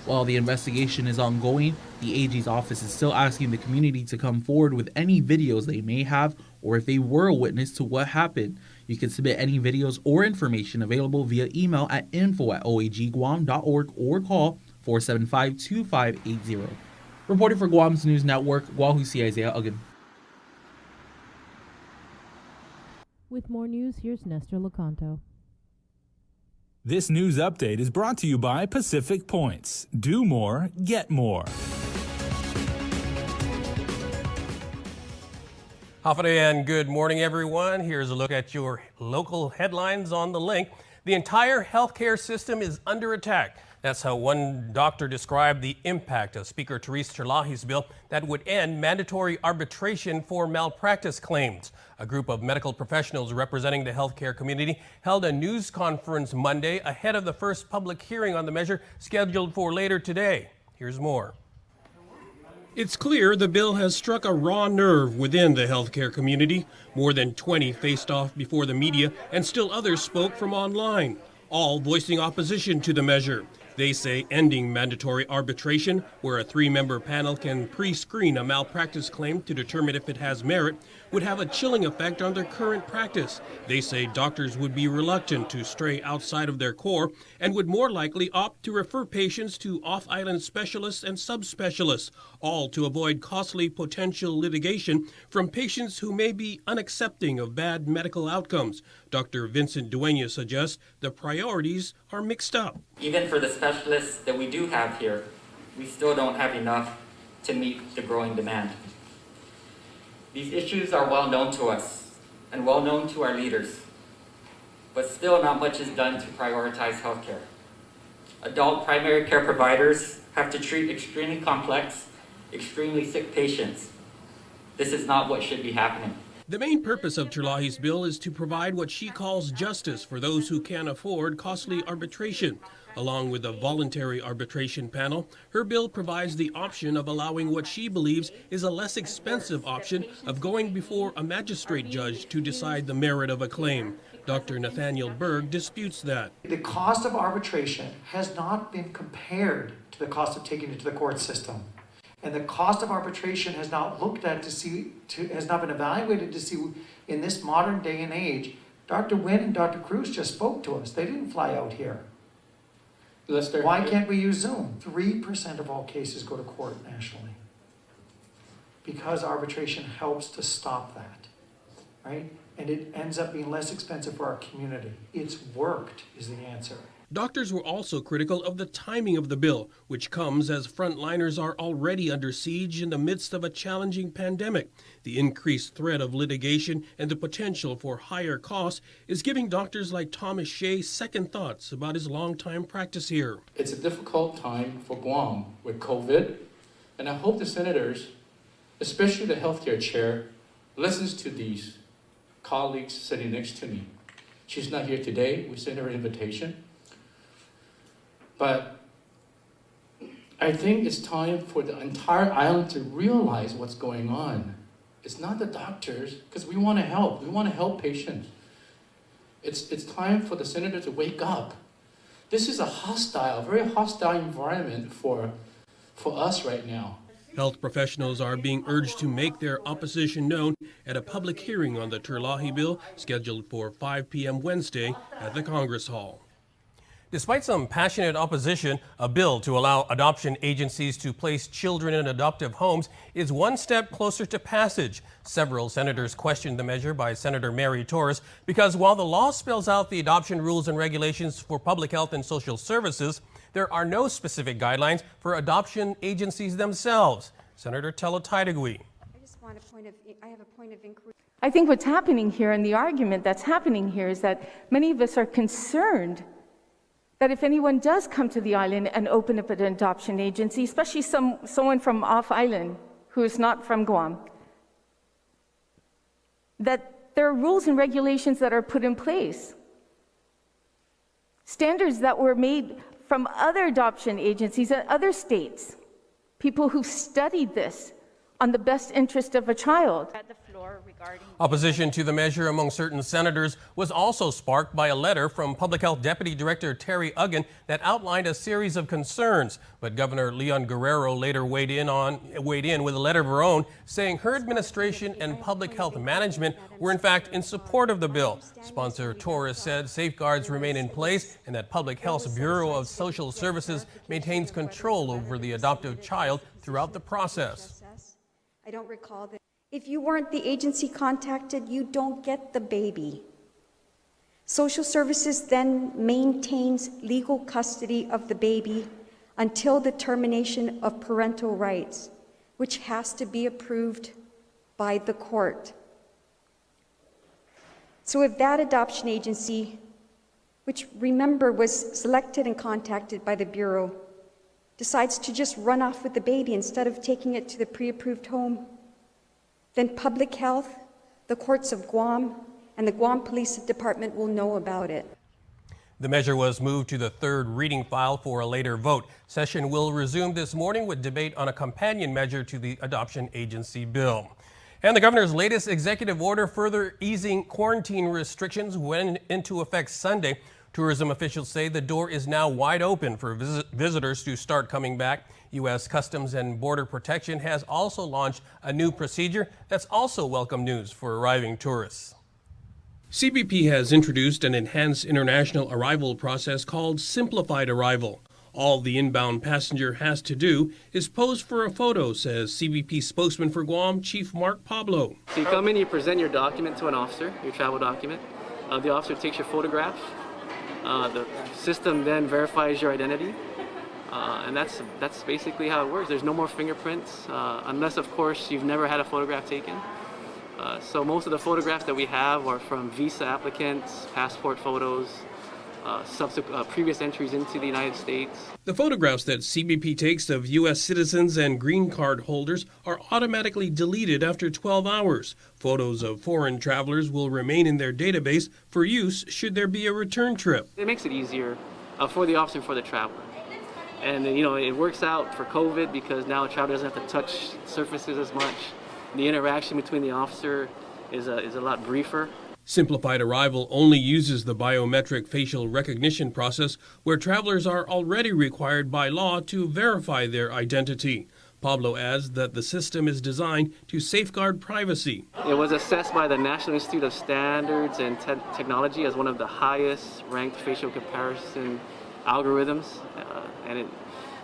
While the investigation is ongoing, the AG's office is still asking the community to come forward with any videos they may have, or if they were a witness to what happened. You can submit any videos or information available via email at info@oagguam.org or call 475-2580. Reporting for Guam's News Network, Guahusi Isaiah Uggan. With more news, here's Nestor Locanto. This news update is brought to you by Pacific Points. Do more, get more. Hafide and good morning, everyone. Here's a look at your local headlines on the link. The entire healthcare system is under attack. That's how one doctor described the impact of Speaker Therese Terlahi's bill that would end mandatory arbitration for malpractice claims. A group of medical professionals representing the healthcare community held a news conference Monday ahead of the first public hearing on the measure scheduled for later today. Here's more. It's clear the bill has struck a raw nerve within the healthcare community. More than 20 faced off before the media, and still others spoke from online, all voicing opposition to the measure. They say ending mandatory arbitration, where a 3-member panel can pre-screen a malpractice claim to determine if it has merit, would have a chilling effect on their current practice. They say doctors would be reluctant to stray outside of their core and would more likely opt to refer patients to off-island specialists and subspecialists, all to avoid costly potential litigation from patients who may be unaccepting of bad medical outcomes. Dr. Vincent Dueña suggests the priorities are mixed up. Even for the specialists that we do have here, we still don't have enough to meet the growing demand. These issues are well known to us and well known to our leaders, but still not much is done to prioritize healthcare. Adult primary care providers have to treat extremely complex, extremely sick patients. This is not what should be happening. The main purpose of Terlahi's bill is to provide what she calls justice for those who can't afford costly arbitration. Along with a voluntary arbitration panel, her bill provides the option of allowing what she believes is a less expensive option of going before a magistrate judge to decide the merit of a claim. Dr. Nathaniel Berg disputes that. The cost of arbitration has not been compared to the cost of taking it to the court system. And the cost of arbitration has not looked at has not been evaluated to see in this modern day and age. Dr. Nguyen and Dr. Cruz just spoke to us. They didn't fly out here. Lester, why can't we use Zoom? 3% of all cases go to court nationally. Because arbitration helps to stop that, right? And it ends up being less expensive for our community. It's worked is the answer. Doctors were also critical of the timing of the bill, which comes as frontliners are already under siege in the midst of a challenging pandemic. The increased threat of litigation and the potential for higher costs is giving doctors like Thomas Shea second thoughts about his long-time practice here. It's a difficult time for Guam with COVID, and I hope the senators, especially the healthcare chair, listens to these colleagues sitting next to me. She's not here today. We sent her an invitation. But I think it's time for the entire island to realize what's going on. It's not the doctors, because we want to help. We want to help patients. It's time for the senator to wake up. This is a hostile, very hostile environment for us right now. Health professionals are being urged to make their opposition known at a public hearing on the Terlahi bill scheduled for 5 p.m. Wednesday at the Congress Hall. Despite some passionate opposition, a bill to allow adoption agencies to place children in adoptive homes is one step closer to passage. Several senators questioned the measure by Senator Mary Torres because while the law spells out the adoption rules and regulations for public health and social services, there are no specific guidelines for adoption agencies themselves. Senator Telo Taitagui. I have a point of inquiry. I think what's happening here, and the argument that's happening here, is that many of us are concerned that if anyone does come to the island and open up an adoption agency, especially someone from off-island who is not from Guam, that there are rules and regulations that are put in place. Standards that were made from other adoption agencies in other states, people who've studied this on the best interest of a child. Opposition to the measure among certain senators was also sparked by a letter from Public Health Deputy Director Terry Uggan that outlined a series of concerns. But Governor Leon Guerrero later weighed in with a letter of her own, saying her administration and public health management were in fact in support of the bill. Sponsor Torres said safeguards remain in place and that Public Health's Bureau of Social Services maintains control over the adoptive child throughout the process. I don't recall that. If you weren't the agency contacted, you don't get the baby. Social Services then maintains legal custody of the baby until the termination of parental rights, which has to be approved by the court. So if that adoption agency, which remember was selected and contacted by the Bureau, decides to just run off with the baby instead of taking it to the pre-approved home, then Public Health, the courts of Guam, and the Guam Police Department will know about it. The measure was moved to the third reading file for a later vote. Session will resume this morning with debate on a companion measure to the adoption agency bill. And the governor's latest executive order further easing quarantine restrictions went into effect Sunday. Tourism officials say the door is now wide open for visitors to start coming back. U.S. Customs and Border Protection has also launched a new procedure that's also welcome news for arriving tourists. CBP has introduced an enhanced international arrival process called Simplified Arrival. All the inbound passenger has to do is pose for a photo, says CBP spokesman for Guam, Chief Mark Pablo. So you come in, you present your document to an officer, your travel document. The officer takes your photograph. The system then verifies your identity. And that's basically how it works. There's no more fingerprints, unless, of course, you've never had a photograph taken. So most of the photographs that we have are from visa applicants, passport photos, previous entries into the United States. The photographs that CBP takes of U.S. citizens and green card holders are automatically deleted after 12 hours. Photos of foreign travelers will remain in their database for use should there be a return trip. It makes it easier for the officer and for the traveler. And it works out for COVID because now a traveler doesn't have to touch surfaces as much. The interaction between the officer is a lot briefer. Simplified Arrival only uses the biometric facial recognition process where travelers are already required by law to verify their identity. Pablo adds that the system is designed to safeguard privacy. It was assessed by the National Institute of Standards and Technology as one of the highest ranked facial comparison algorithms, and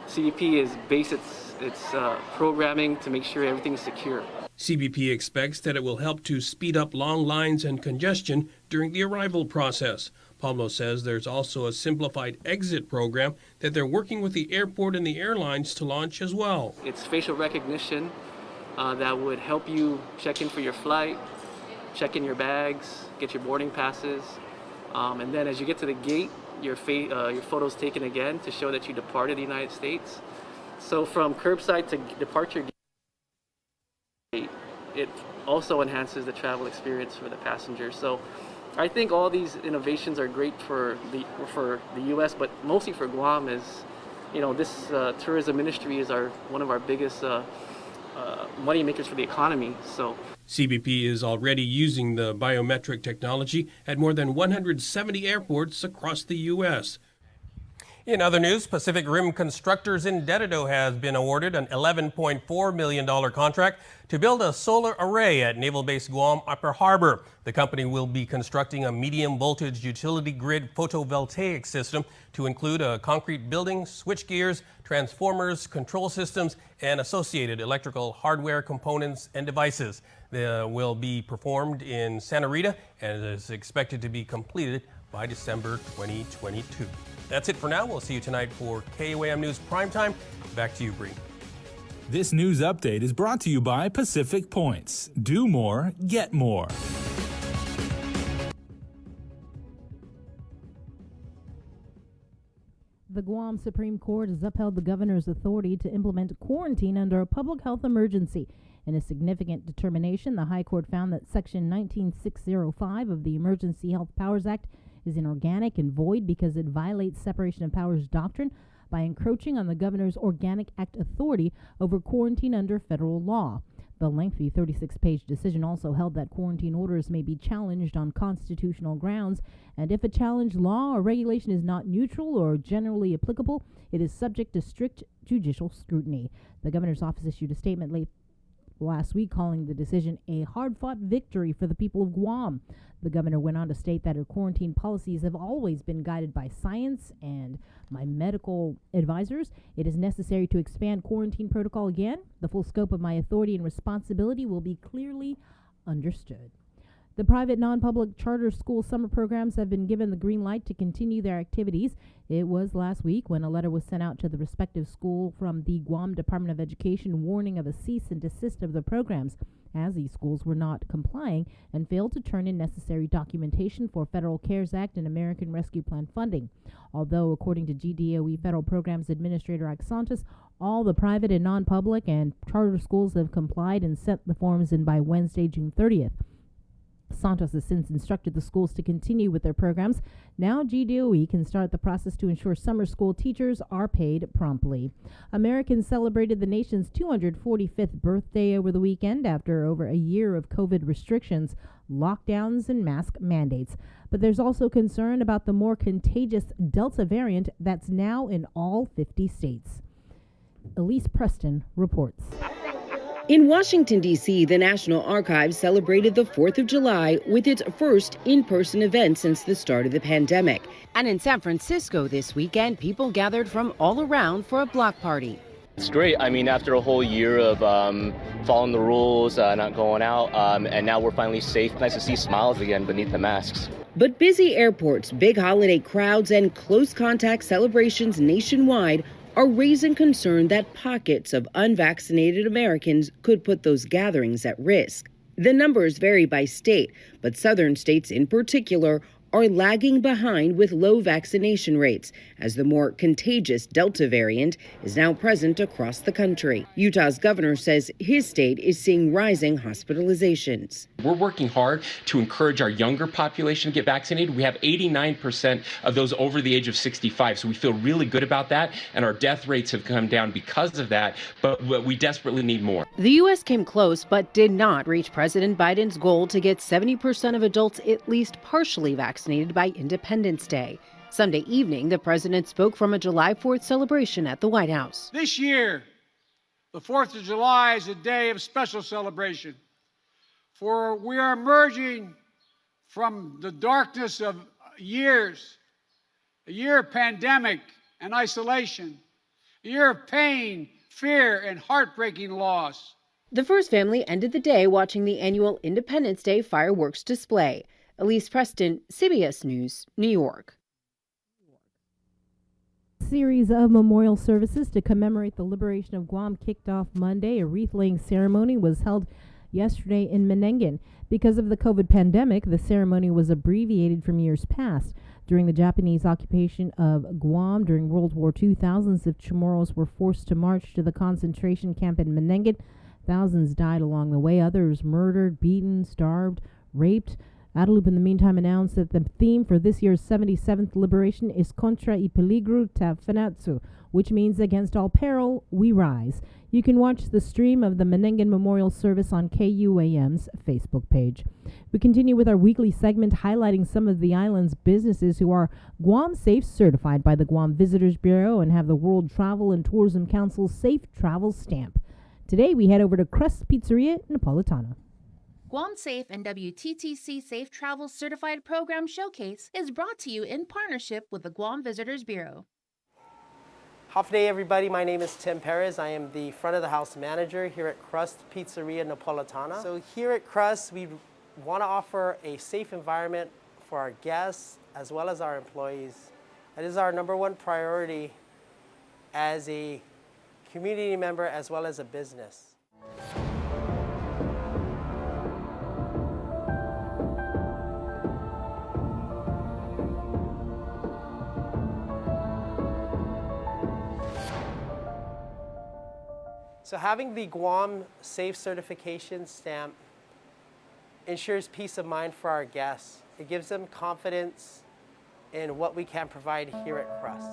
CBP is based its programming to make sure everything is secure. CBP expects that it will help to speed up long lines and congestion during the arrival process. Pablo says there's also a simplified exit program that they're working with the airport and the airlines to launch as well. It's facial recognition that would help you check in for your flight, check in your bags, get your boarding passes, and then as you get to the gate, your photo's taken again to show that you departed the United States. So from curbside to departure gate, it also enhances the travel experience for the passengers. So I think all these innovations are great for the U.S., but mostly for Guam. This tourism industry is one of our biggest money makers for the economy. So CBP is already using the biometric technology at more than 170 airports across the U.S. In other news, Pacific Rim Constructors in Dededo has been awarded an $11.4 million contract to build a solar array at Naval Base Guam Upper Harbor. The company will be constructing a medium voltage utility grid photovoltaic system to include a concrete building, switch gears, transformers, control systems, and associated electrical hardware components and devices. They will be performed in Santa Rita and is expected to be completed by December 2022. That's it for now. We'll see you tonight for KUAM News Primetime. Back to you, Bree. This news update is brought to you by Pacific Points. Do more, get more. The Guam Supreme Court has upheld the governor's authority to implement quarantine under a public health emergency. In a significant determination, the High Court found that Section 19605 of the Emergency Health Powers Act is inorganic and void because it violates separation of powers doctrine by encroaching on the governor's Organic Act authority over quarantine under federal law. The lengthy 36-page decision also held that quarantine orders may be challenged on constitutional grounds, and if a challenged law or regulation is not neutral or generally applicable, it is subject to strict judicial scrutiny. The governor's office issued a statement last week calling the decision a hard-fought victory for the people of Guam. The governor went on to state that her quarantine policies have always been guided by science and my medical advisors. It is necessary to expand quarantine protocol again. The full scope of my authority and responsibility will be clearly understood. The private non-public charter school summer programs have been given the green light to continue their activities. It was last week when a letter was sent out to the respective school from the Guam Department of Education warning of a cease and desist of the programs, as these schools were not complying and failed to turn in necessary documentation for Federal CARES Act and American Rescue Plan funding. Although, according to GDOE Federal Programs Administrator Ike Santos, all the private and non-public and charter schools have complied and sent the forms in by Wednesday, June 30th. Santos has since instructed the schools to continue with their programs. Now GDOE can start the process to ensure summer school teachers are paid promptly. Americans celebrated the nation's 245th birthday over the weekend after over a year of COVID restrictions, lockdowns, and mask mandates. But there's also concern about the more contagious Delta variant that's now in all 50 states. Elise Preston reports. In Washington, D.C., the National Archives celebrated the 4th of July with its first in-person event since the start of the pandemic. And in San Francisco this weekend, people gathered from all around for a block party. It's great. I mean, after a whole year of following the rules, not going out, and now we're finally safe. Nice to see smiles again beneath the masks. But busy airports, big holiday crowds, and close contact celebrations nationwide are raising concern that pockets of unvaccinated Americans could put those gatherings at risk. The numbers vary by state, but southern states in particular are lagging behind with low vaccination rates as the more contagious Delta variant is now present across the country. Utah's governor says his state is seeing rising hospitalizations. We're working hard to encourage our younger population to get vaccinated. We have 89% of those over the age of 65, so we feel really good about that, and our death rates have come down because of that, but we desperately need more. The U.S. came close but did not reach President Biden's goal to get 70% of adults at least partially vaccinated by Independence Day. Sunday evening, the president spoke from a July 4th celebration at the White House. This year, the 4th of July is a day of special celebration, for we are emerging from the darkness of years, a year of pandemic and isolation, a year of pain, fear, and heartbreaking loss. The first family ended the day watching the annual Independence Day fireworks display. Elise Preston, CBS News, New York. Series of memorial services to commemorate the liberation of Guam kicked off Monday. A wreath-laying ceremony was held yesterday in Menengan. Because of the COVID pandemic, the ceremony was abbreviated from years past. During the Japanese occupation of Guam during World War II, thousands of Chamorros were forced to march to the concentration camp in Menengan. Thousands died along the way, others murdered, beaten, starved, raped. Adelup, in the meantime, announced that the theme for this year's 77th liberation is Contra y Peligro Tafanatsu, which means against all peril, we rise. You can watch the stream of the Menengan Memorial Service on KUAM's Facebook page. We continue with our weekly segment highlighting some of the island's businesses who are Guam Safe certified by the Guam Visitors Bureau and have the World Travel and Tourism Council's Safe Travel stamp. Today we head over to Crust Pizzeria Napolitana. Guam Safe and WTTC Safe Travel Certified Program Showcase is brought to you in partnership with the Guam Visitors Bureau. Half day, everybody. My name is Tim Perez. I am the front of the house manager here at Crust Pizzeria Napolitana. So here at Crust, we want to offer a safe environment for our guests as well as our employees. That is our #1 priority as a community member as well as a business. So having the Guam Safe certification stamp ensures peace of mind for our guests. It gives them confidence in what we can provide here at Crust.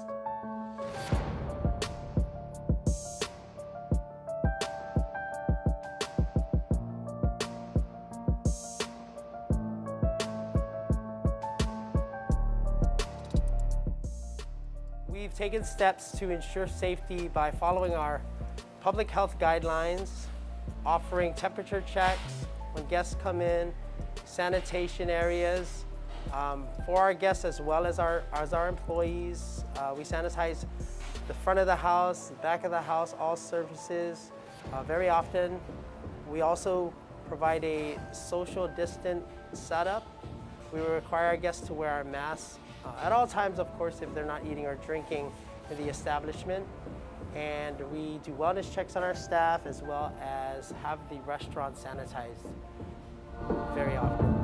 We've taken steps to ensure safety by following our public health guidelines, offering temperature checks when guests come in, sanitation areas for our guests as well as our employees. We sanitize the front of the house, the back of the house, all surfaces very often. We also provide a social distant setup. We require our guests to wear our masks at all times, of course, if they're not eating or drinking in the establishment. And we do wellness checks on our staff as well as have the restaurant sanitized very often.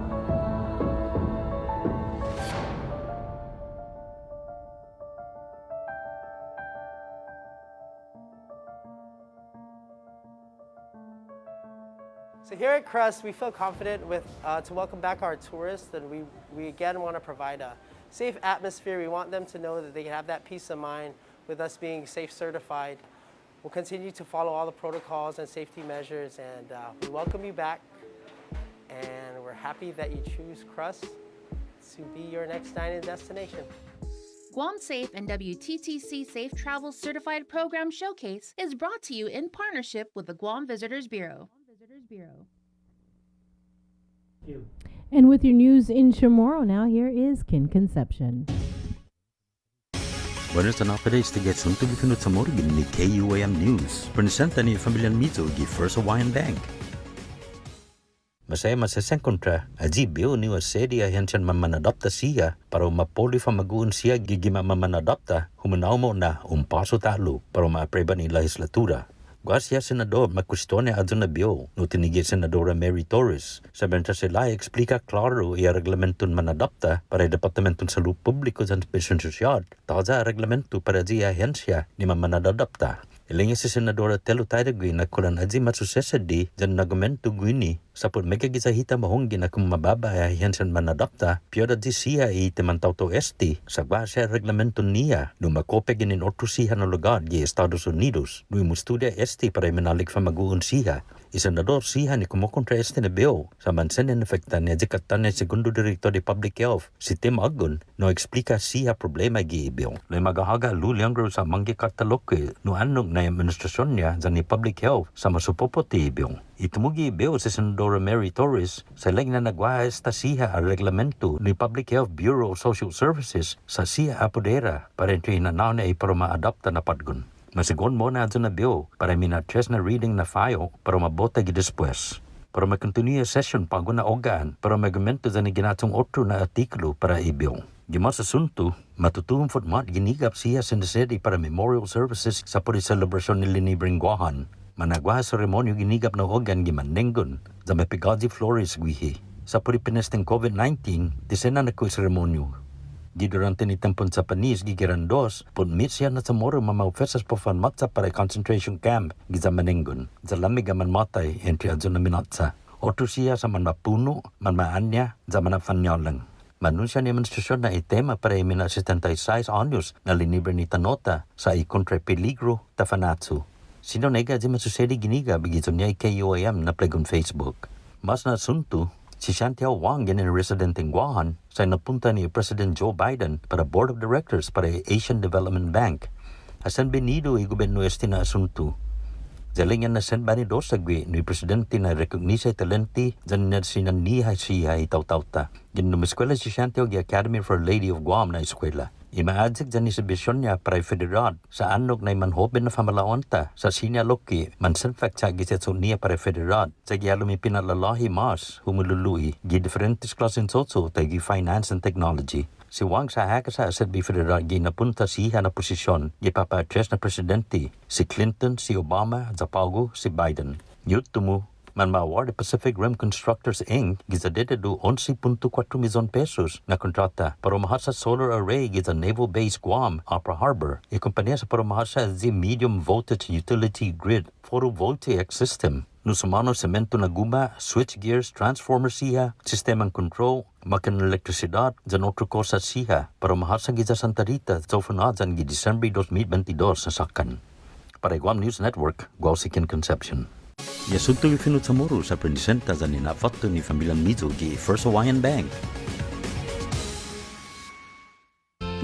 So here at Crust, we feel confident to welcome back our tourists, and we again want to provide a safe atmosphere. We want them to know that they can have that peace of mind with us being safe certified. We'll continue to follow all the protocols and safety measures, and we welcome you back. And we're happy that you choose Crust to be your next dining destination. Guam Safe and WTTC Safe Travel Certified Program Showcase is brought to you in partnership with the Guam Visitors Bureau. And with your news in Chamorro now, here is Kin Conception. Buenos updates to get some to be finut sa morgan ni KUAM News. Presenta ni Familian Mizo gi First Hawaiian Bank. Masaya masasang kontra, aji biyo ni wasedi ahensiyan mamanadopta siya para mapoli famaguun siya gigima mamanadopta huminaw mo na paso talo para maapreba ni legislatura. Guasya Senador Macustone adun na biyo no tinigil Senadora Mary Torres. Sabenta sila explica claro i reglamentun manadopta para Departamentun Salud Publiko dan Pension Social. Taza reglamento para di ahensya ni mamanadopta. Ilingi si Senadora Telo Taidagui na kulan aji matsusesa di jan nagumento guini sapot megagizahita mahonggi na kung mababa ay hensan manadopta pioda di siya itimantaw to esti sagwa siya reglamento niya no makope ginin otro siya na lugar gi Estados Unidos no imustudia esti para imenalig famaguun siya. Senador siya ni kumukontra este na bill sa mansen in efekta ni Jikatan ni Segundo Director de Public Health si Tim Agun no explica siya problema gi bill. Lo magahaga luliangro sa manggi kataloke no anong na administrasyon niya sa ni Public Health sa masupopoti bill. Itumugi bill si Senadora Mary Torres sa lang na nagwa esta siya ang reglamento ni Public Health Bureau of Social Services sa siya apodera para ito inanaw na para ma-adopta na padgun. Masigon mo na na bill para minatres na reading na file para mabota gidespues. Para makontinue session pag na ogaan para magumento sa ginatong otro na artikulo para i-bill. Gimos asunto, matutuhong format ginigap siya sinesedi para memorial services sa puri celebration ni Linibring Guahan. Managwa seremonyo ginigap na ogan gimanengon sa Mepigazi Flores guihi. Sa puri pinesteng COVID-19, disena na ko seremonyo. Di durante ni tempon sa panis gigirandos, pun mit siya na sa moro mamaufesas po fan matsa para concentration camp giza manengon. Sa lamig aman matay entry adyo na minatsa. Otro siya sa man mapuno, man maanya, sa man fanyalang. Manunsya ni administrasyon na itema para imina 76 anyos na linibre ni Tanota sa ikontra peligro ta fanatsu. Sino nega di masusedi giniga bigito niya KUAM na plegon Facebook. Mas na asunto, si Chantiao Wang ginin resident in Guahan sa napunta ni President Joe Biden para Board of Directors para Asian Development Bank. Asan benido i gobyerno este na asunto. Jalingan na sen bani dosagwi ni Presidente na recognise talenti jan na sinanihay siya itaw-tawta. Ginumiskwela si Chantiao gi Academy for Lady of Guam na eskwela. Imaadzik jan ni subisyon niya para federal sa anog na manhoben na famalaonta sa sinyaloki mansenfak sa gisetso niya para federal sa giyalumi pinalalahi mas humulului gi diferentes klasin sotso tagi finance and technology. Si Wang sa haka sa asad bi federal gi napunta siya na posisyon gi papatres na presidente si Clinton, si Obama, Zapago, si Biden. Yutumu man ma-award Pacific Rim Constructors Inc. gizadete do 11.4 milyon pesos na kontrata para umahasa solar array giza Naval Base Guam, Upper Harbor. Ikumpanya sa para umahasa the medium voltage utility grid photovoltaic system. Nusumano semento na guma, switch gears, transformer siya, sistemang control, makin elektrisidad, jan otro kosa siya para umahasa giza Santa Rita sa ufunadzan gi December 2022 sa sakan. Para Guam News Network, Guausikin Conception. Yasunto ifinut sa moro sa presenta sa ninafatto ni Familian Mizo gi First Hawaiian Bank.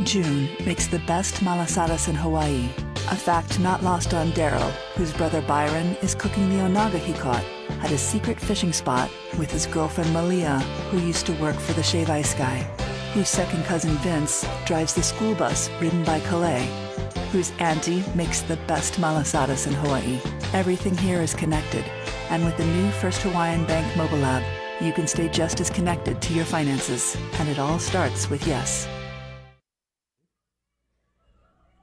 June makes the best malasadas in Hawaii, a fact not lost on Daryl, whose brother Byron is cooking the onaga he caught at a secret fishing spot with his girlfriend Malia, who used to work for the Shave Ice Guy, whose second cousin Vince drives the school bus ridden by Calais, whose auntie makes the best malasadas in Hawaii. Everything here is connected, and with the new First Hawaiian Bank mobile app, you can stay just as connected to your finances, and it all starts with yes.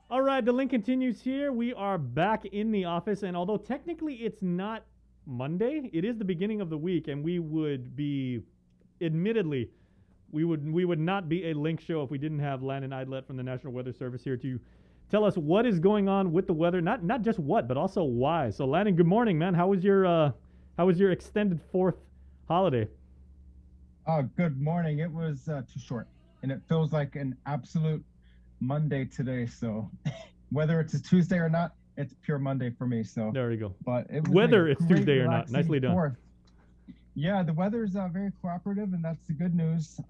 All right, the link continues here. We are back in the office, and although technically it's not Monday, it is the beginning of the week, and we would be, admittedly, we would not be a link show if we didn't have Landon Idlet from the National Weather Service here to tell us what is going on with the weather. Not just what, but also why. So, Landon, good morning, man. How was your extended 4th holiday? Good morning. It was too short, and it feels like an absolute Monday today. So whether it's a Tuesday or not, it's pure Monday for me. So there you go. But it was whether it's great, Tuesday or not, nicely done. 4th. Yeah, the weather is very cooperative, and that's the good news.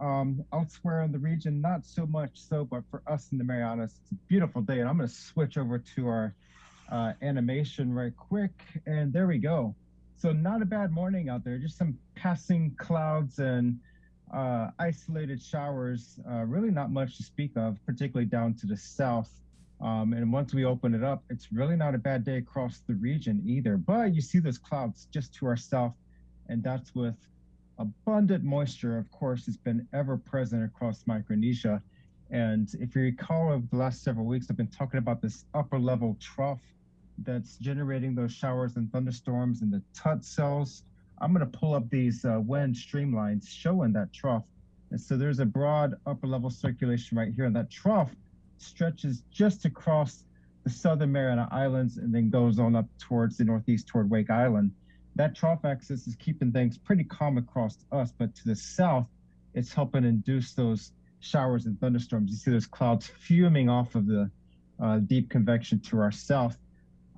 Elsewhere in the region, not so much so, but for us in the Marianas, it's a beautiful day. And I'm going to switch over to our animation right quick, and there we go. So not a bad morning out there, just some passing clouds and isolated showers, really not much to speak of, particularly down to the south. And once we open it up, it's really not a bad day across the region either. But you see those clouds just to our south, and that's with abundant moisture, of course, has been ever present across Micronesia. And if you recall, over the last several weeks, I've been talking about this upper level trough that's generating those showers and thunderstorms in the Tut cells. I'm going to pull up these wind streamlines showing that trough. And so there's a broad upper level circulation right here, and that trough stretches just across the southern Mariana Islands and then goes on up towards the northeast toward Wake Island. That trough axis is keeping things pretty calm across us, but to the south, it's helping induce those showers and thunderstorms. You see those clouds fuming off of the deep convection to our south.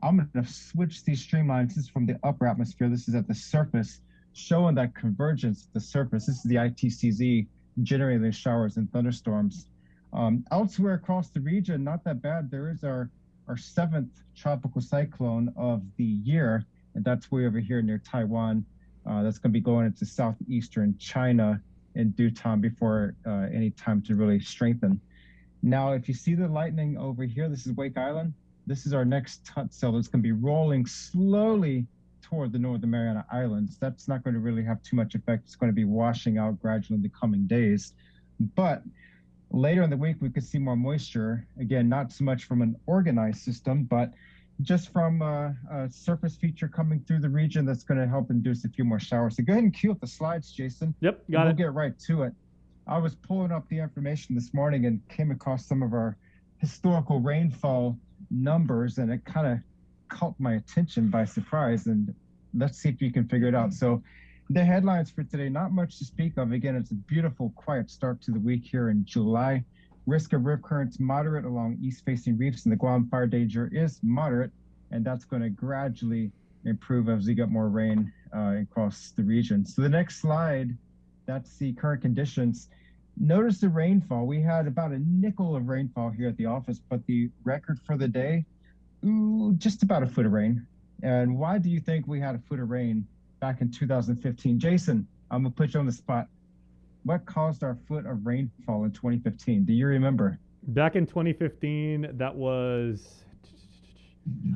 I'm going to switch these streamlines. This is from the upper atmosphere. This is at the surface, showing that convergence at the surface. This is the ITCZ generating the showers and thunderstorms. Elsewhere across the region, not that bad. There is our 7th tropical cyclone of the year, and that's way over here near Taiwan. That's going to be going into southeastern China in due time before any time to really strengthen. Now, if you see the lightning over here, this is Wake Island. This is our next Tut cell that's going to be rolling slowly toward the northern Mariana Islands. That's not going to really have too much effect. It's going to be washing out gradually in the coming days. But later in the week, we could see more moisture. Again, not so much from an organized system, but just from a surface feature coming through the region that's going to help induce a few more showers. So go ahead and cue up the slides, Jason. Yep, got it. We'll get right to it. I was pulling up the information this morning and came across some of our historical rainfall numbers, and it kind of caught my attention by surprise, and let's see if you can figure it out. So the headlines for today, not much to speak of. Again, it's a beautiful, quiet start to the week here in July. Risk of rip currents moderate along east-facing reefs, and the Guam fire danger is moderate, and that's going to gradually improve as we get more rain across the region. So the next slide, that's the current conditions. Notice the rainfall. We had about a nickel of rainfall here at the office, but the record for the day, just about a foot of rain. And why do you think we had a foot of rain back in 2015? Jason, I'm going to put you on the spot. What caused our foot of rainfall in 2015? Do you remember? Back in 2015, that was...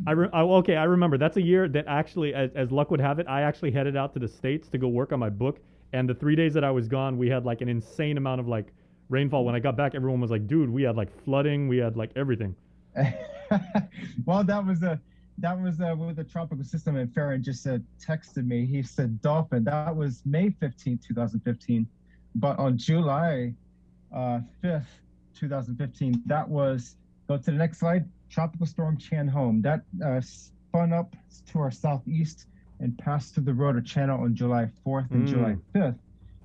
I remember. That's a year that actually, as luck would have it, I actually headed out to the States to go work on my book. And the 3 days that I was gone, we had like an insane amount of like rainfall. When I got back, everyone was like, dude, we had like flooding. We had like everything. Well, that was with the tropical system, and Farron just texted me. He said dolphin. That was May 15, 2015. But on July 5th, 2015, that was, go to the next slide, Tropical Storm Chan-Hom. That spun up to our southeast and passed through the Rota Channel on July 4th and July 5th.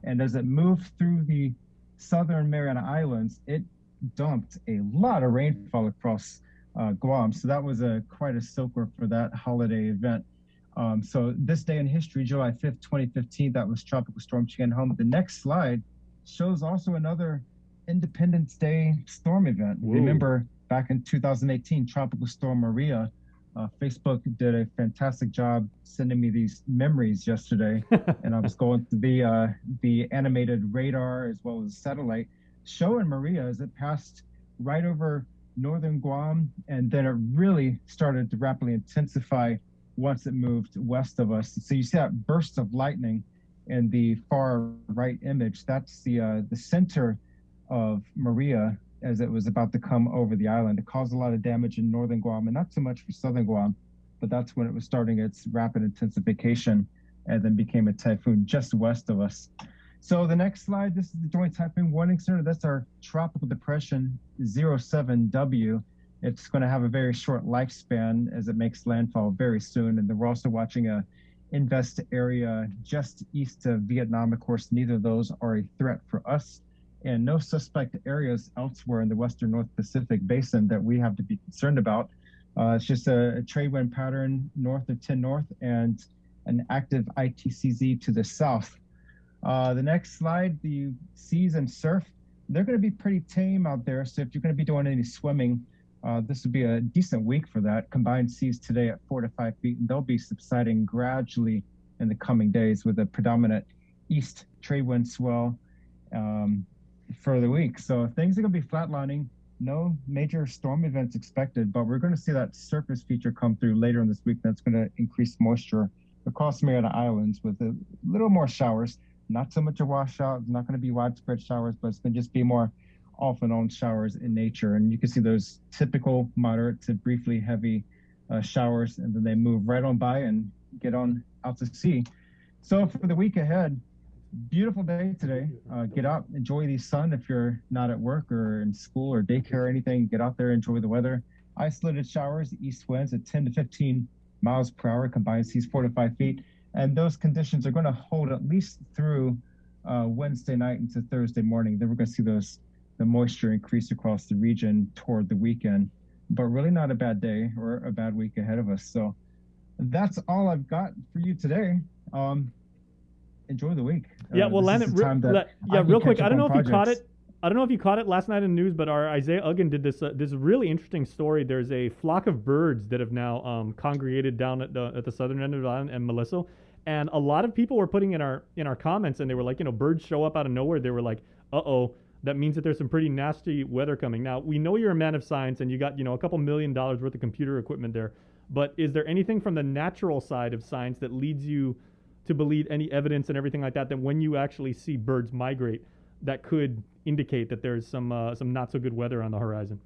And as it moved through the southern Mariana Islands, it dumped a lot of rainfall across Guam. So that was quite a soaker for that holiday event. So this day in history, July 5th, 2015, that was Tropical Storm Chan-Hom. The next slide shows also another Independence Day storm event. Whoa. Remember back in 2018, Tropical Storm Maria. Facebook did a fantastic job sending me these memories yesterday, and I was going through the animated radar as well as satellite showing Maria as it passed right over northern Guam, and then it really started to rapidly intensify once it moved west of us. So you see that burst of lightning in the far right image. That's the center of Maria as it was about to come over the island. It caused a lot of damage in northern Guam and not so much for southern Guam, but that's when it was starting its rapid intensification and then became a typhoon just west of us. So the next slide, this is the Joint Typhoon Warning Center. That's our Tropical Depression 07W. It's going to have a very short lifespan as it makes landfall very soon. And then we're also watching a invest area just east of Vietnam. Of course, neither of those are a threat for us, and no suspect areas elsewhere in the western North Pacific basin that we have to be concerned about. It's just a trade wind pattern north of 10 North and an active ITCZ to the south. The next slide, the seas and surf, they're going to be pretty tame out there. So if you're going to be doing any swimming, this would be a decent week for that. Combined seas today at 4 to 5 feet, and they'll be subsiding gradually in the coming days with a predominant east trade wind swell for the week. So things are going to be flatlining. No major storm events expected, but we're going to see that surface feature come through later in this week. That's going to increase moisture across the Mariana Islands with a little more showers. Not so much a washout, not going to be widespread showers, but it's going to just be more off and on showers in nature. And you can see those typical moderate to briefly heavy showers, and then they move right on by and get on out to sea. So for the week ahead, beautiful day today. Get out, enjoy the sun. If you're not at work or in school or daycare or anything, get out there, enjoy the weather. Isolated showers, east winds at 10 to 15 miles per hour, combined seas 4 to 5 feet. And those conditions are going to hold at least through Wednesday night into Thursday morning. Then we're going to see the moisture increase across the region toward the weekend, but really not a bad day or a bad week ahead of us. So that's all I've got for you today. Enjoy the week. Yeah, well, Landon, real quick, I don't know if you caught it. I don't know if you caught it last night in the news, but our Isaiah Uggan did this really interesting story. There's a flock of birds that have now congregated down at the southern end of the island and Melissa, and a lot of people were putting in our comments, and they were like, birds show up out of nowhere. They were like, uh-oh, that means that there's some pretty nasty weather coming. Now, we know you're a man of science, and you got a couple $1 million worth of computer equipment there, but is there anything from the natural side of science that leads you to believe any evidence and everything like that when you actually see birds migrate, that could indicate that there's some not so good weather on the horizon?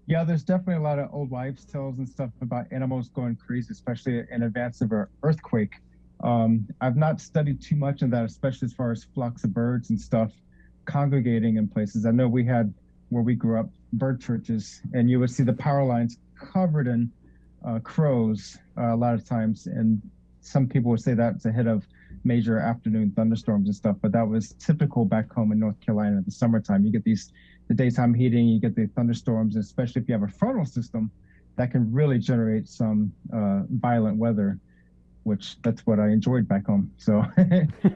Yeah, there's definitely a lot of old wives' tales and stuff about animals going crazy, especially in advance of an earthquake. I've not studied too much of that, especially as far as flocks of birds and stuff congregating in places. I know we had, where we grew up, bird churches, and you would see the power lines covered in crows a lot of times, and some people would say that's ahead of major afternoon thunderstorms and stuff, but that was typical back home in North Carolina in the summertime. You get the daytime heating, you get the thunderstorms, especially if you have a frontal system that can really generate some violent weather, which that's what I enjoyed back home. So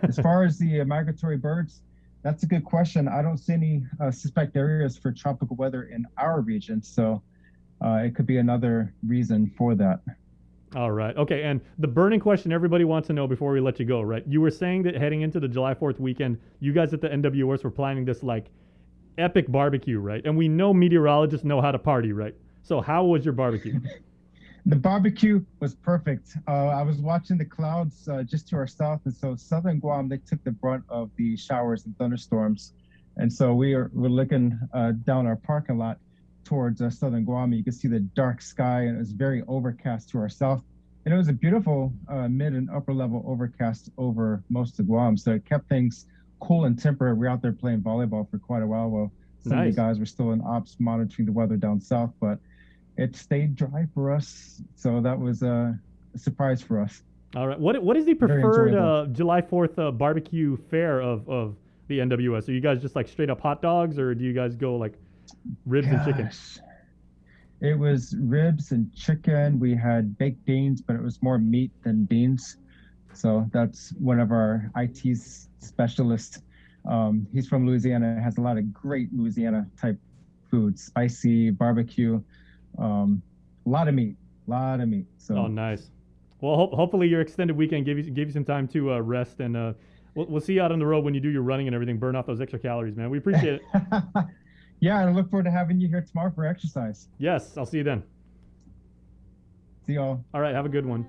as far as the migratory birds, that's a good question. I don't see any suspect areas for tropical weather in our region, so it could be another reason for that. All right. Okay. And the burning question everybody wants to know before we let you go, right? You were saying that heading into the July 4th weekend, you guys at the NWS were planning this epic barbecue, right? And we know meteorologists know how to party, right? So how was your barbecue? The barbecue was perfect. I was watching the clouds just to our south, and so southern Guam, they took the brunt of the showers and thunderstorms. And so we're looking down our parking lot towards southern Guam. You could see the dark sky, and it was very overcast to our south. And it was a beautiful mid and upper level overcast over most of Guam. So it kept things cool and temperate. We were out there playing volleyball for quite a while some of the guys were still in ops monitoring the weather down south, but it stayed dry for us. So that was a surprise for us. All right. What is the preferred July 4th barbecue fare of the NWS? Are you guys just straight up hot dogs, or do you guys go ribs and chicken? It was ribs and chicken. We had baked beans, but it was more meat than beans. So that's one of our IT specialists He's from Louisiana and has a lot of great Louisiana type food, spicy, barbecue, a lot of meat. So. Oh, nice. Well, hopefully your extended weekend gave you some time to rest, and we'll see you out on the road when you do your running and everything. Burn off those extra calories, man. We appreciate it. Yeah, I look forward to having you here tomorrow for exercise. Yes, I'll see you then. See y'all. All right, have a good one.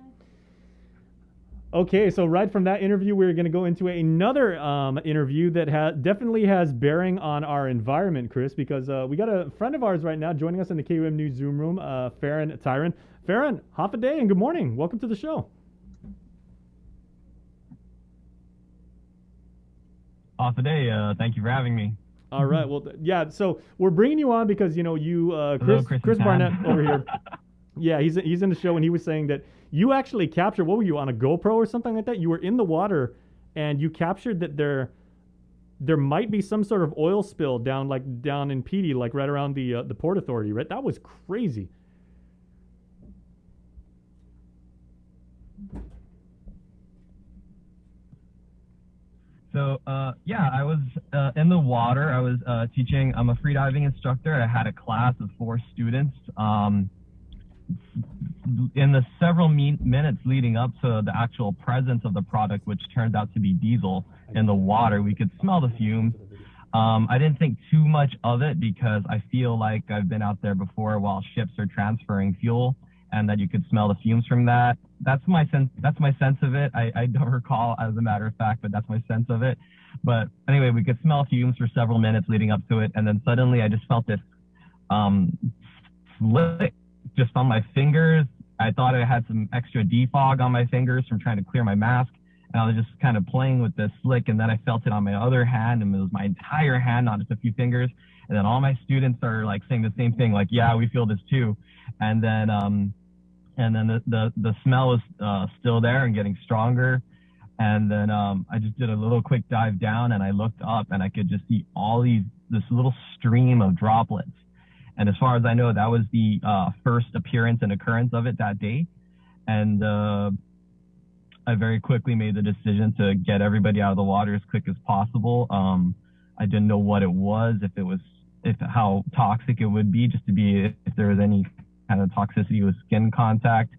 Okay, so right from that interview, we're going to go into another interview that definitely has bearing on our environment, Chris, because we got a friend of ours right now joining us in the KUM News Zoom room, Farron Tyron. Farron, half a day and good morning. Welcome to the show. Half a day. Thank you for having me. All right. Well, yeah. So we're bringing you on because Chris Barnett over here. Yeah, he's in the show, and he was saying that you actually captured. What were you on a GoPro or something like that? You were in the water, and you captured that there might be some sort of oil spill down in Petey, like right around the Port Authority. Right? That was crazy. So, I was in the water. I was teaching. I'm a freediving instructor. I had a class of 4 students. In the several minutes leading up to the actual presence of the product, which turns out to be diesel in the water, we could smell the fumes. I didn't think too much of it because I feel like I've been out there before while ships are transferring fuel, and that you could smell the fumes from that. That's my sense of it. I don't recall as a matter of fact, but that's my sense of it. But anyway, we could smell fumes for several minutes leading up to it, and then suddenly I just felt this slick just on my fingers. I thought I had some extra defog on my fingers from trying to clear my mask, and I was just kind of playing with this slick, and then I felt it on my other hand, and it was my entire hand, not just a few fingers. And then all my students are like saying the same thing, like, yeah, we feel this too. And then the smell was still there and getting stronger. And then I just did a little quick dive down, and I looked up, and I could just see this little stream of droplets. And as far as I know, that was the first appearance and occurrence of it that day. And I very quickly made the decision to get everybody out of the water as quick as possible. I didn't know what it was, how toxic it would be, just to be if there was any kind of toxicity with skin contact.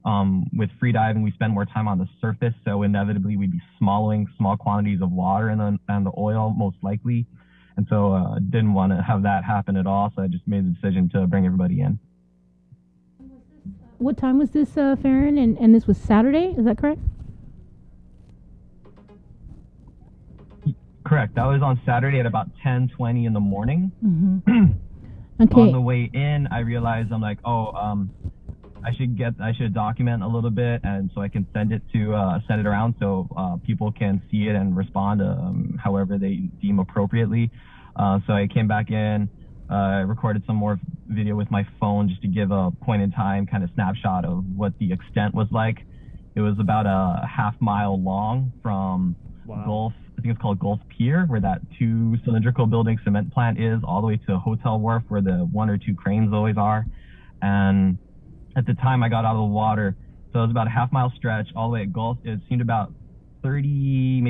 With freediving, we spend more time on the surface, so inevitably we'd be swallowing small quantities of water and the oil, most likely. And so didn't want to have that happen at all, so I just made the decision to bring everybody in. What time was this, Farron? And this was Saturday, is that correct? Correct. That was on Saturday at about 10:20 in the morning. Mm-hmm. Okay. On the way in, I realized I should document a little bit, and so I can send it around so people can see it and respond however they deem appropriately. So I came back in, recorded some more video with my phone just to give a point in time kind of snapshot of what the extent was like. It was about a half-mile long from Gulf, I think it's called Gulf Pier, where that 2 cylindrical building cement plant is, all the way to Hotel Wharf, where the 1 or 2 cranes always are. And at the time I got out of the water, so it was about a half-mile stretch all the way at Gulf. It seemed about 30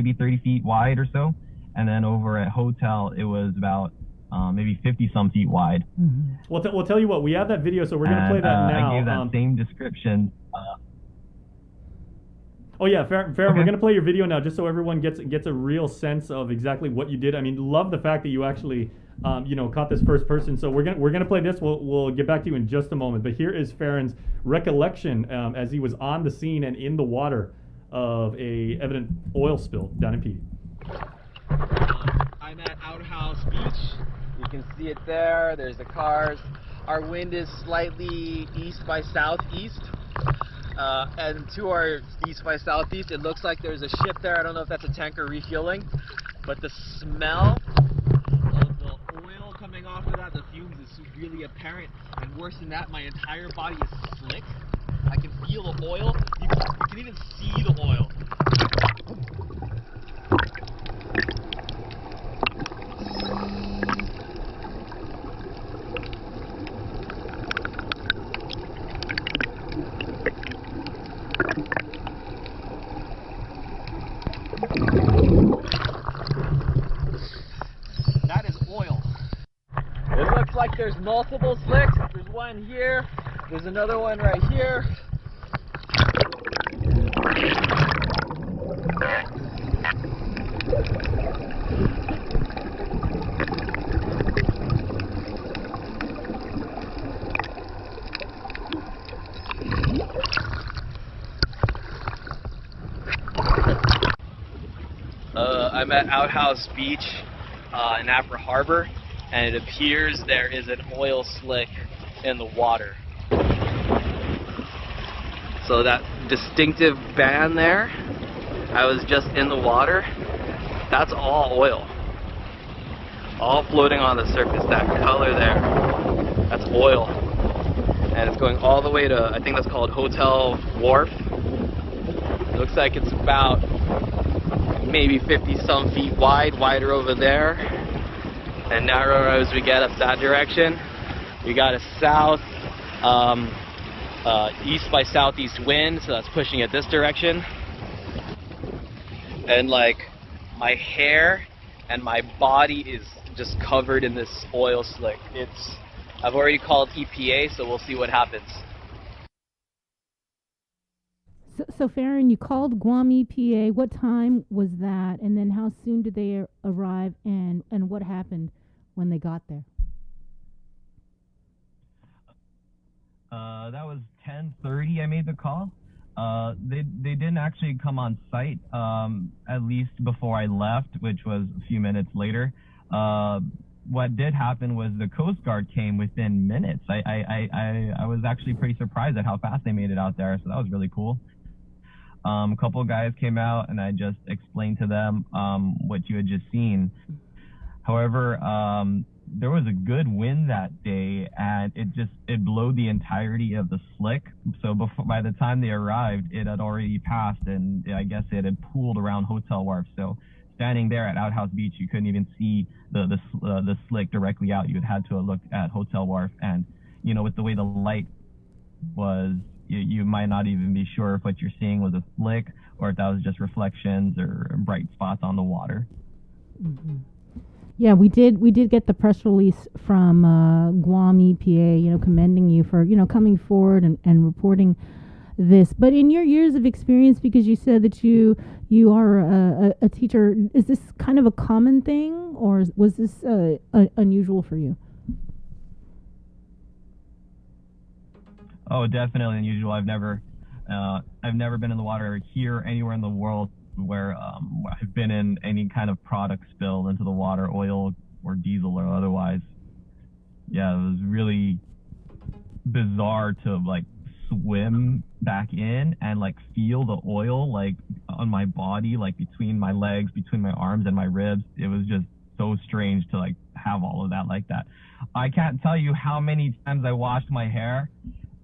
feet wide or so. And then over at Hotel, it was about maybe 50-some feet wide. Mm-hmm. We'll tell you what, we have that video, so we're going to play that now. I gave that same description. Oh yeah, Farron, Okay. We're going to play your video now just so everyone gets a real sense of exactly what you did. I mean, love the fact that you actually caught this first person. So we're gonna play this. We'll get back to you in just a moment. But here is Farron's recollection as he was on the scene and in the water of a evident oil spill down in Petey. I'm at Outhouse Beach. You can see it there. There's the cars. Our wind is slightly east by southeast. And to our east by southeast, it looks like there's a ship there. I don't know if that's a tanker refueling, but the smell of the oil coming off of that, the fumes, is really apparent. And worse than that, my entire body is slick. I can feel the oil. You can even see the oil. there's multiple slicks. There's one here. There's another one right here. I'm at Outhouse Beach in Apra Harbor, and it appears there is an oil slick in the water. So that distinctive band there, I was just in the water, that's all oil. All floating on the surface, that color there, that's oil. And it's going all the way to, I think that's called Hotel Wharf. It looks like it's about maybe 50 some feet wide, wider over there, and narrower as we get up that direction. We got a south east by southeast wind, so that's pushing it this direction. And like my hair and my body is just covered in this oil slick. I've already called EPA, so we'll see what happens. So Farron, you called Guam EPA. What time was that? And then how soon did they arrive? And what happened when they got there? That was 10:30. I made the call. They didn't actually come on site. At least before I left, which was a few minutes later. What did happen was the Coast Guard came within minutes. I was actually pretty surprised at how fast they made it out there. So that was really cool. A couple of guys came out and I just explained to them what you had just seen. However, there was a good wind that day and it blew the entirety of the slick. So by the time they arrived, it had already passed and I guess it had pooled around Hotel Wharf. So standing there at Outhouse Beach, you couldn't even see the slick directly out. You had to look at Hotel Wharf, and you know, with the way the light was, you might not even be sure if what you're seeing was a slick or if that was just reflections or bright spots on the water. Mm-hmm. Yeah, we did get the press release from Guam EPA, you know, commending you for, you know, coming forward and reporting this. But in your years of experience, because you said that you are a teacher, is this kind of a common thing, or was this unusual for you? Oh, definitely unusual. I've never been in the water here or anywhere in the world where I've been in any kind of product spill into the water, oil or diesel or otherwise. Yeah, it was really bizarre to like swim back in and like feel the oil like on my body, like between my legs, between my arms and my ribs. It was just so strange to like have all of that like that. I can't tell you how many times I washed my hair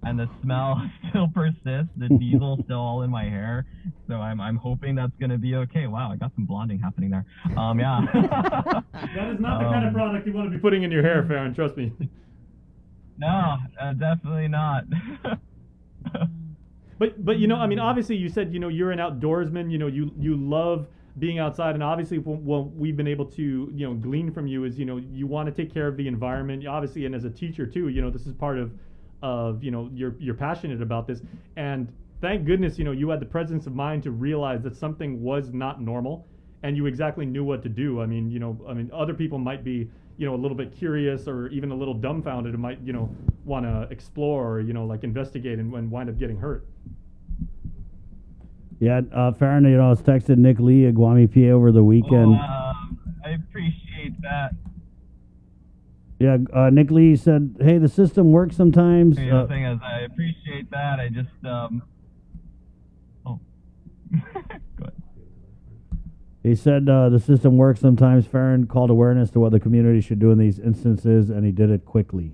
and the smell still persists. The diesel's still all in my hair. So I'm hoping that's going to be okay. Wow, I got some blonding happening there. Yeah. That is not the kind of product you want to be putting in your hair, Farron, trust me. No, definitely not. But you know, I mean, obviously you said, you know, you're an outdoorsman, you know, you love being outside, and obviously what we've been able to, you know, glean from you is, you know, you want to take care of the environment, obviously, and as a teacher too, you know, this is part of you know, you're passionate about this, and thank goodness, you know, you had the presence of mind to realize that something was not normal, and you exactly knew what to do. I mean, you know, other people might be, you know, a little bit curious or even a little dumbfounded and might, you know, want to explore or, you know, like investigate and wind up getting hurt. Yeah, Farron, you know, I was texting Nick Lee at Guam EPA over the weekend. I appreciate that. Yeah, Nick Lee said, hey, the system works sometimes. The thing is, I appreciate that. I just, Go ahead. He said the system works sometimes. Farron called awareness to what the community should do in these instances, and he did it quickly.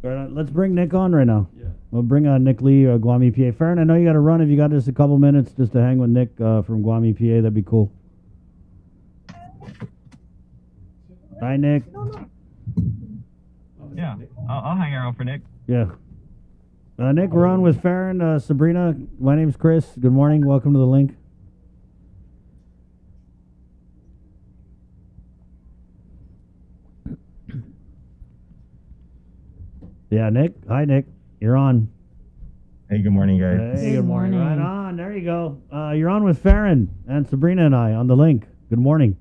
All right, let's bring Nick on right now. Yeah. We'll bring Nick Lee, Guam EPA. Farron, I know you got to run. If you got just a couple minutes just to hang with Nick from Guam EPA, that'd be cool. Hi, Nick. Yeah, I'll hang around for Nick. Yeah. Nick, we're on with Farron. Sabrina, my name's Chris. Good morning. Welcome to the link. Yeah, Nick. Hi, Nick. You're on. Hey, good morning, guys. Hey, good morning. Right on. There you go. You're on with Farron and Sabrina and I on the link. Good morning.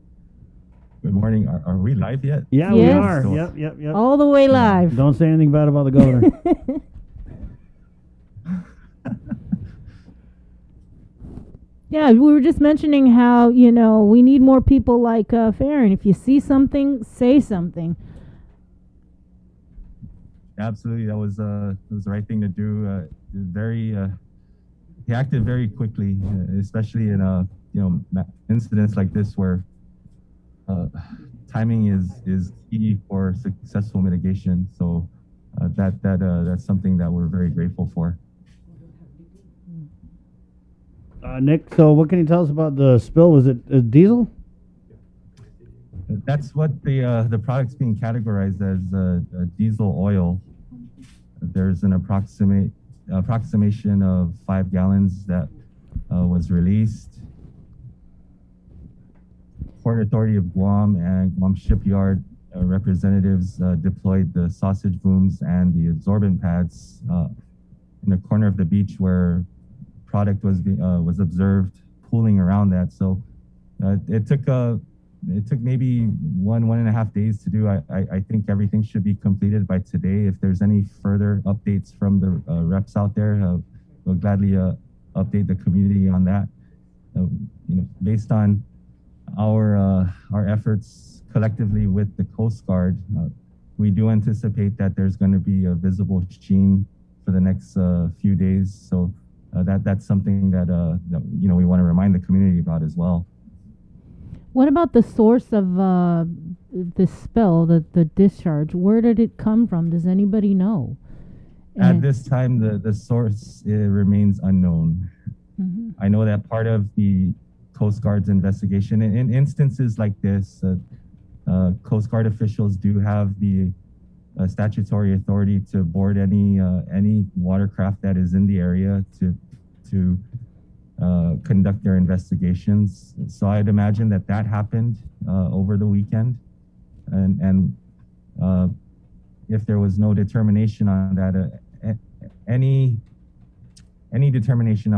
Good morning. Are we live yet? Yeah, we are. Yep. All the way live. Don't say anything bad about the governor. Yeah, we were just mentioning how, we need more people like Farron. If you see something, say something. Absolutely. That was the right thing to do. He acted very quickly, especially in incidents like this where timing is key for successful mitigation. So that's something that we're very grateful for. Nick, so what can you tell us about the spill? Was it diesel? That's what the product's being categorized as diesel oil. There's an approximation of 5 gallons that was released. Port Authority of Guam and Guam Shipyard representatives deployed the sausage booms and the absorbent pads in the corner of the beach where product was observed pooling around that. So it took maybe 1.5 days to do. I think everything should be completed by today. If there's any further updates from the reps out there, we'll gladly update the community on that. Based on our efforts collectively with the Coast Guard, we do anticipate that there's going to be a visible sheen for the next few days. So that's something that we want to remind the community about as well. What about the source of the spill, the discharge? Where did it come from? Does anybody know? At this time, the source remains unknown. Mm-hmm. I know that part of the Coast Guard's investigation, in instances like this, Coast Guard officials do have the statutory authority to board any watercraft that is in the area to conduct their investigations. So I'd imagine that happened over the weekend, and if there was no determination on that, any determination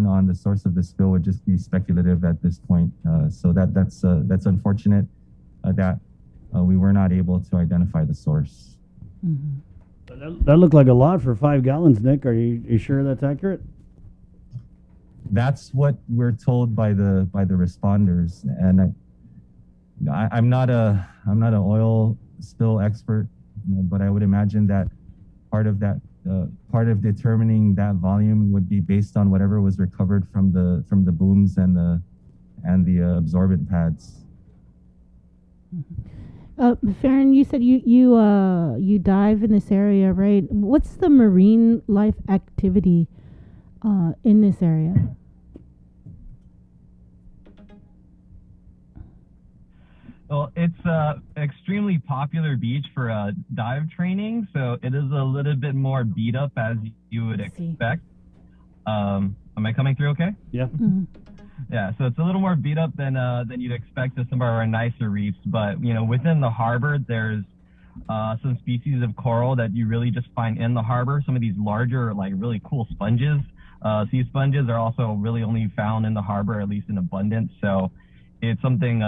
on the source of the spill would just be speculative at this point. So that's unfortunate that we were not able to identify the source. Mm-hmm. That looked like a lot for 5 gallons, Nick. Are you sure that's accurate? That's what we're told by the responders, and I'm not an oil spill expert, but I would imagine that part of determining that volume would be based on whatever was recovered from the booms and the absorbent pads. Farron, you said you dive in this area, right? What's the marine life activity in this area? Well, it's an extremely popular beach for dive training, so it is a little bit more beat up as you would expect. Am I coming through okay? Yeah. Mm-hmm. Yeah, so it's a little more beat up than you'd expect at some of our nicer reefs, but within the harbor there's some species of coral that you really just find in the harbor. Some of these larger, like really cool sponges, sea sponges, are also really only found in the harbor, at least in abundance. So it's something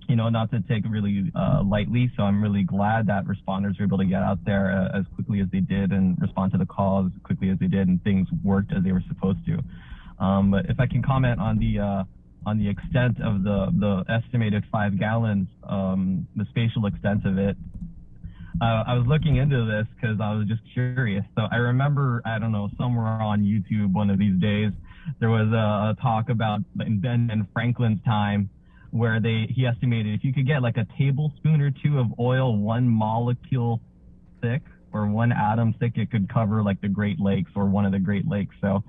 not to take really lightly. So I'm really glad that responders were able to get out there as quickly as they did and respond to the call as quickly as they did, and things worked as they were supposed to. But if I can comment on the extent of the estimated 5 gallons, the spatial extent of it, I was looking into this because I was just curious. So I remember, I don't know, somewhere on YouTube one of these days, there was a talk about in Ben Franklin's time where he estimated if you could get like a tablespoon or two of oil 1 molecule thick or 1 atom thick, it could cover like the Great Lakes or one of the Great Lakes. So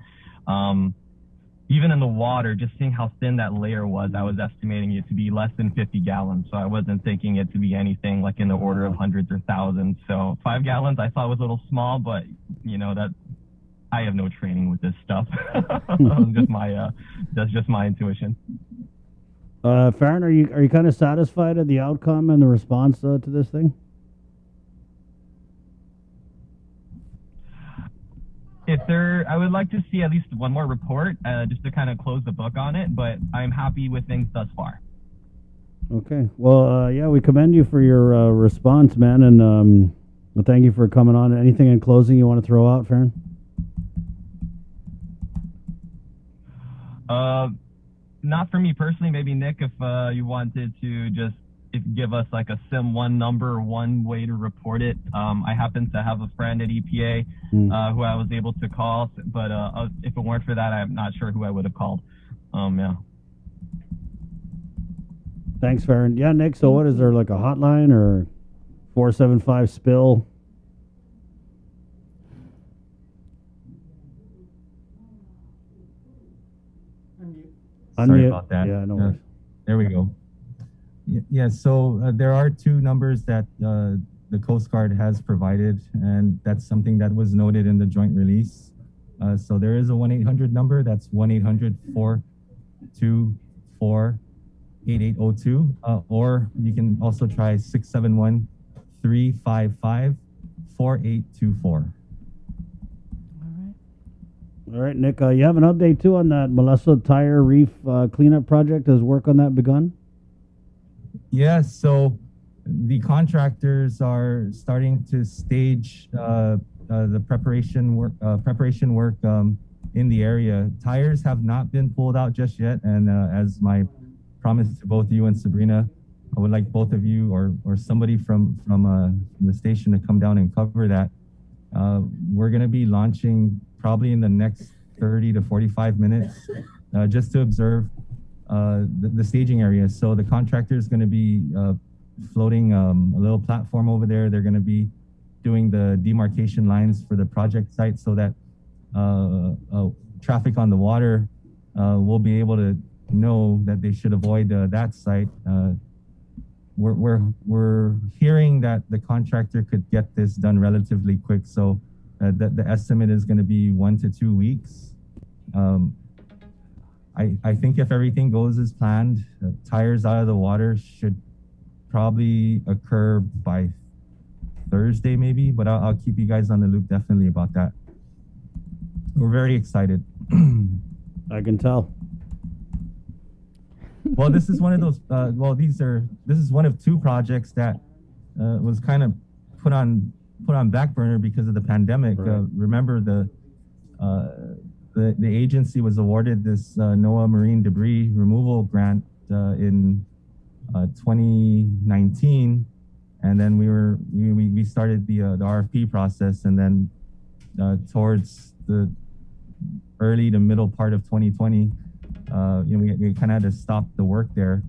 even in the water, just seeing how thin that layer was, I was estimating it to be less than 50 gallons. So I wasn't thinking it to be anything like in the order of hundreds or thousands. So 5 gallons I thought was a little small, but that I have no training with this stuff. That's just my intuition. Farron, are you kind of satisfied at the outcome and the response to this thing? I would like to see at least one more report just to kind of close the book on it, but I'm happy with things thus far. Okay. Well, yeah, we commend you for your response, man, and well, thank you for coming on. Anything in closing you want to throw out, Farron? Not for me personally. Maybe Nick, if you wanted to just give us like a SIM 1 number, one way to report it. I happen to have a friend at EPA who I was able to call, but if it weren't for that, I'm not sure who I would have called. Yeah. Thanks, Farron. Yeah, Nick, so what is there, like a hotline or 475 spill? Sorry about that. Yeah, no worries. There we go. Yeah, so there are two numbers that the Coast Guard has provided, and that's something that was noted in the joint release. So there is a 1-800 number. That's 1-800-424-8802. Or you can also try 671-355-4824. All right, Nick, you have an update too on that Melissa Tire Reef cleanup project. Has work on that begun? Yeah, so the contractors are starting to stage the preparation work in the area. Tires have not been pulled out just yet, and as my promise to both you and Sabrina, I would like both of you or somebody from the station to come down and cover that. We're going to be launching probably in the next 30 to 45 minutes just to observe the staging area. So the contractor is going to be floating a little platform over there. They're going to be doing the demarcation lines for the project site so that traffic on the water will be able to know that they should avoid that site. We're hearing that the contractor could get this done relatively quick. So the estimate is going to be 1 to 2 weeks. I think if everything goes as planned, tires out of the water should probably occur by Thursday maybe, but I'll keep you guys on the loop definitely about that. We're very excited. I can tell. Well, this is one of those, this is one of two projects that was kind of put on back burner because of the pandemic. Right. Remember the agency was awarded this NOAA Marine Debris Removal Grant in 2019, and then we started the RFP process, and then towards the early to middle part of 2020, we kind of had to stop the work there,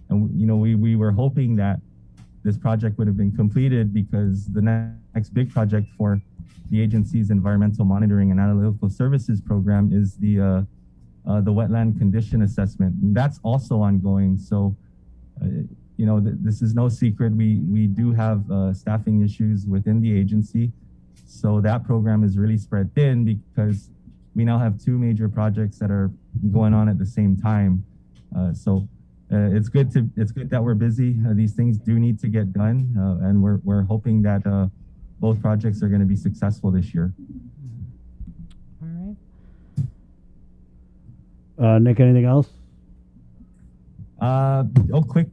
and we were hoping that this project would have been completed because the next big project for the agency's environmental monitoring and analytical services program is the wetland condition assessment. And that's also ongoing. So, this is no secret. We do have staffing issues within the agency. So that program is really spread thin because we now have two major projects that are going on at the same time. It's good that we're busy. These things do need to get done, and we're hoping that both projects are going to be successful this year. All right. Nick, anything else? Quick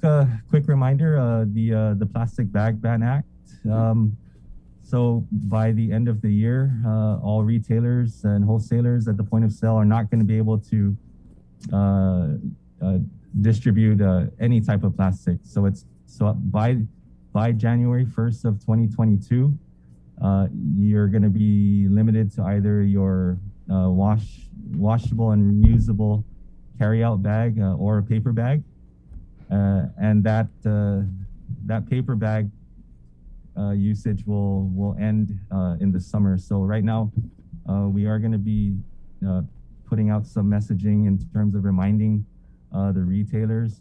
reminder: the Plastic Bag Ban Act. So by the end of the year, all retailers and wholesalers at the point of sale are not going to be able to distribute any type of plastic. So by January 1st of 2022, you're going to be limited to either your washable and reusable carry-out bag or a paper bag, and that paper bag usage will end in the summer. So right now, we are going to be putting out some messaging in terms of reminding the retailers.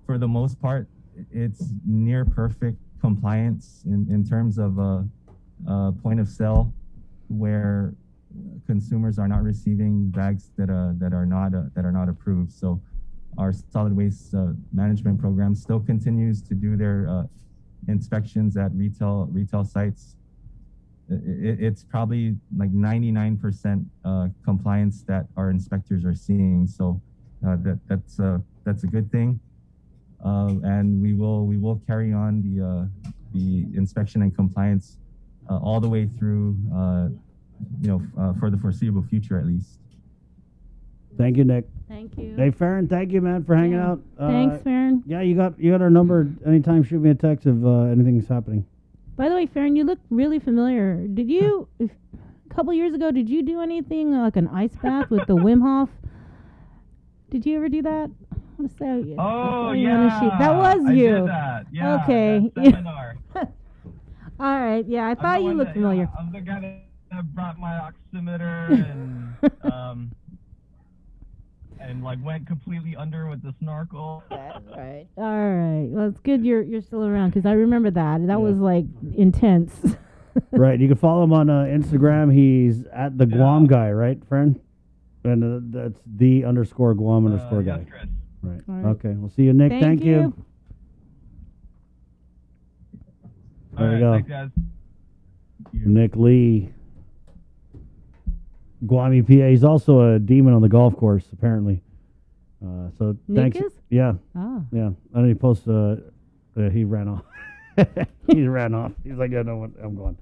For the most part, it's near perfect compliance in terms of point of sale, where consumers are not receiving bags that are not approved. So our solid waste management program still continues to do their inspections at retail sites, it's probably like 99% compliance that our inspectors are seeing. So that's a good thing. And we will carry on the inspection and compliance all the way through, for the foreseeable future at least. Thank you, Nick. Thank you. Hey, Farron, thank you, man, for hanging out. Thanks, Farron. Yeah, you got our number. Anytime, shoot me a text if anything's happening. By the way, Farron, you look really familiar. Did you, a couple years ago, did you do anything like an ice bath with the Wim Hof? Did you ever do that? I want to say, Oh, yeah. That was I you. did that. Yeah, Okay. that seminar. All right. Yeah, I thought you looked familiar. I'm the guy that brought my oximeter and like went completely under with the snorkel. That's right. All right. Well, it's good you're still around because I remember that. That was like intense. Right. You can follow him on Instagram. He's at the Guam guy, right, friend? And that's the _Guam _ guy. Chris. Right. All right. Okay. We'll see you, Nick. Thank you. There you go. Thanks, guys. Nick Lee. Guam EPA. He's also a demon on the golf course, apparently. So Nick thanks. is? Yeah. Oh. Yeah. I know he posted. He ran off. He ran off. He's like, I know what I'm going.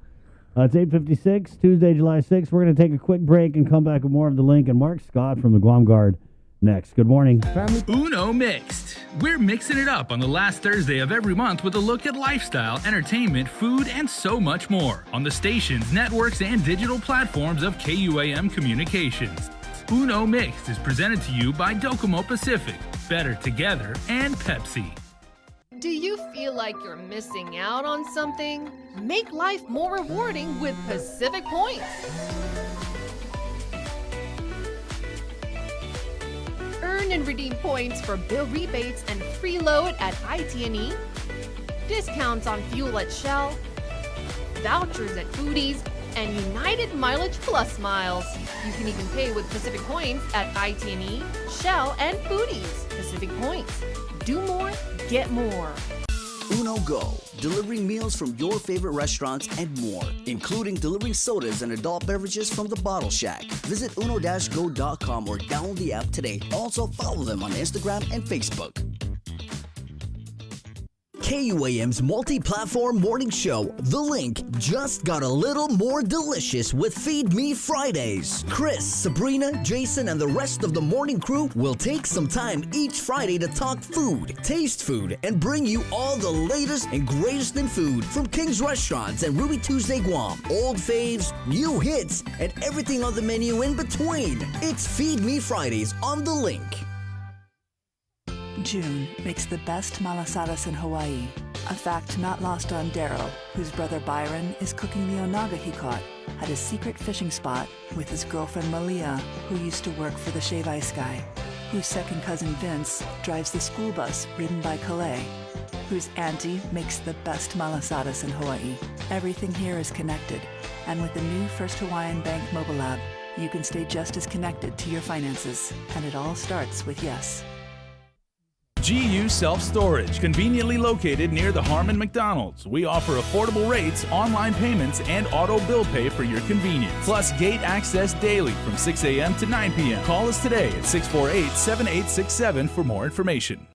It's 8:56, Tuesday, July 6th. We're going to take a quick break and come back with more of the link. And Mark Scott from the Guam Guard next. Good morning. Uno Mixed. We're mixing it up on the last Thursday of every month with a look at lifestyle, entertainment, food, and so much more on the stations, networks, and digital platforms of KUAM Communications. Uno Mixed is presented to you by Docomo Pacific, Better Together, and Pepsi. Do you feel like you're missing out on something? Make life more rewarding with Pacific Points. Earn and redeem points for bill rebates and free load at IT&E, discounts on fuel at Shell, vouchers at Foodies, and United Mileage Plus miles. You can even pay with Pacific Points at IT&E, Shell, and Foodies. Pacific Points. Do more, get more. Uno Go, delivering meals from your favorite restaurants and more, including delivering sodas and adult beverages from the Bottle Shack. Visit uno-go.com or download the app today. Also follow them on Instagram and Facebook. KUAM's multi-platform morning show, The Link, just got a little more delicious with Feed Me Fridays. Chris, Sabrina, Jason, and the rest of the morning crew will take some time each Friday to talk food, taste food, and bring you all the latest and greatest in food from King's Restaurants and Ruby Tuesday Guam, old faves, new hits, and everything on the menu in between. It's Feed Me Fridays on The Link. June makes the best malasadas in Hawaii, a fact not lost on Daryl, whose brother Byron is cooking the onaga he caught at his secret fishing spot with his girlfriend Malia, who used to work for the Shave Ice Guy, whose second cousin Vince drives the school bus ridden by Calais, whose auntie makes the best malasadas in Hawaii. Everything here is connected, and with the new First Hawaiian Bank mobile app, you can stay just as connected to your finances, and it all starts with yes. GU Self-Storage, conveniently located near the Harmon McDonald's. We offer affordable rates, online payments, and auto bill pay for your convenience. Plus gate access daily from 6 a.m. to 9 p.m. Call us today at 648-7867 for more information.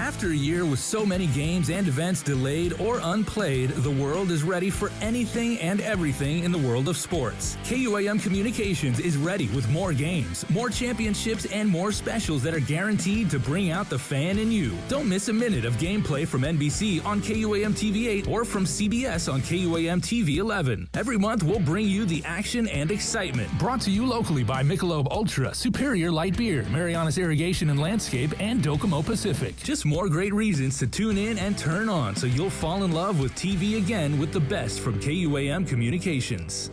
After a year with so many games and events delayed or unplayed, the world is ready for anything and everything in the world of sports. KUAM Communications is ready with more games, more championships, and more specials that are guaranteed to bring out the fan in you. Don't miss a minute of gameplay from NBC on KUAM TV 8 or from CBS on KUAM TV 11. Every month, we'll bring you the action and excitement. Brought to you locally by Michelob Ultra, Superior Light Beer, Marianas Irrigation and Landscape, and Docomo Pacific. Just more great reasons to tune in and turn on so you'll fall in love with TV again with the best from KUAM Communications.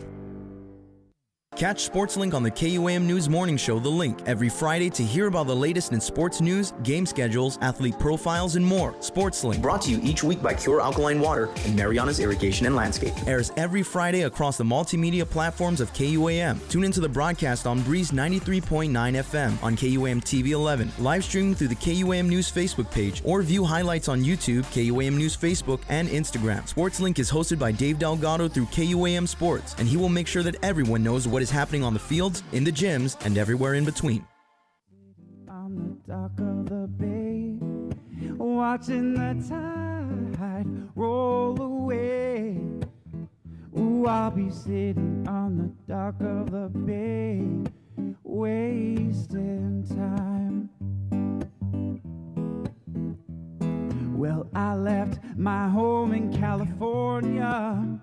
Catch SportsLink on the KUAM News Morning Show, The Link, every Friday to hear about the latest in sports news, game schedules, athlete profiles, and more. SportsLink, brought to you each week by Cure Alkaline Water and Mariana's Irrigation and Landscape, airs every Friday across the multimedia platforms of KUAM. Tune into the broadcast on Breeze 93.9 FM, on KUAM TV 11, live streaming through the KUAM News Facebook page, or view highlights on YouTube, KUAM News Facebook, and Instagram. SportsLink is hosted by Dave Delgado through KUAM Sports, and he will make sure that everyone knows what is happening on the fields, in the gyms, and everywhere in between. On the dock of the bay, watching the tide roll away. Ooh, I'll be sitting on the dock of the bay, wasting time. Well, I left my home in California,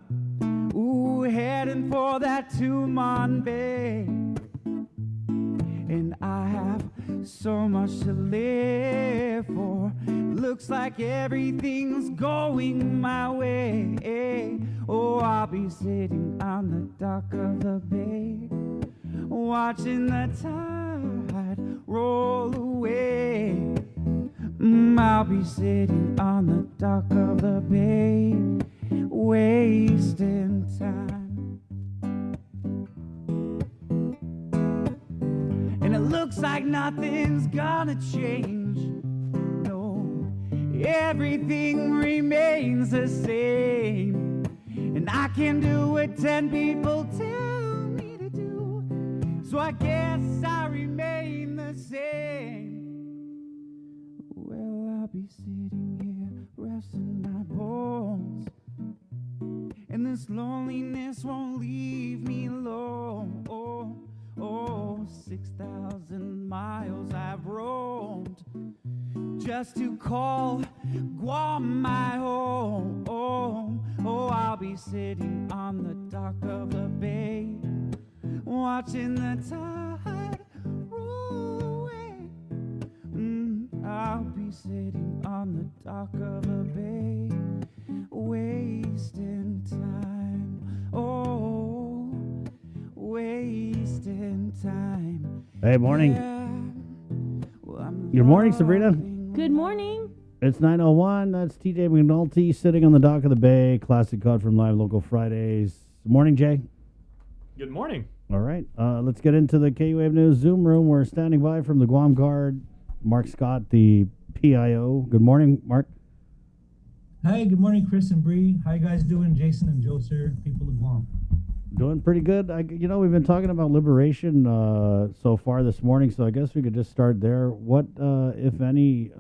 ooh, heading for that Tumon Bay. And I have so much to live for. Looks like everything's going my way. Oh, I'll be sitting on the dock of the bay, watching the tide roll away. I'll be sitting on the dock of the bay, wasting time. And it looks like nothing's gonna change. No, everything remains the same. And I can do what 10 people tell me to do. So I guess I remain the same. Well, I'll be sitting here resting my bones, and this loneliness won't leave me alone. Oh, 6,000 miles I've roamed just to call Guam my home. Oh, I'll be sitting on the dock of the bay, watching the tide roll away. I'll be sitting on the dock of the bay, wasting time. Oh, wasting time. Hey, morning. Yeah. Well, Good morning, Sabrina. Good morning. It's 9:01. That's TJ McNulty sitting on the dock of the bay. Classic cut from Live Local Fridays. Good morning, Jay. Good morning. All right. Let's get into the KUAM News Zoom room. We're standing by from the Guam Guard. Mark Scott, the PIO. Good morning, Mark. Hi, good morning, Chris and Bree. How you guys doing? Jason and Joe, sir, people of Guam. Doing pretty good. We've been talking about liberation so far this morning, so I guess we could just start there. What, if any,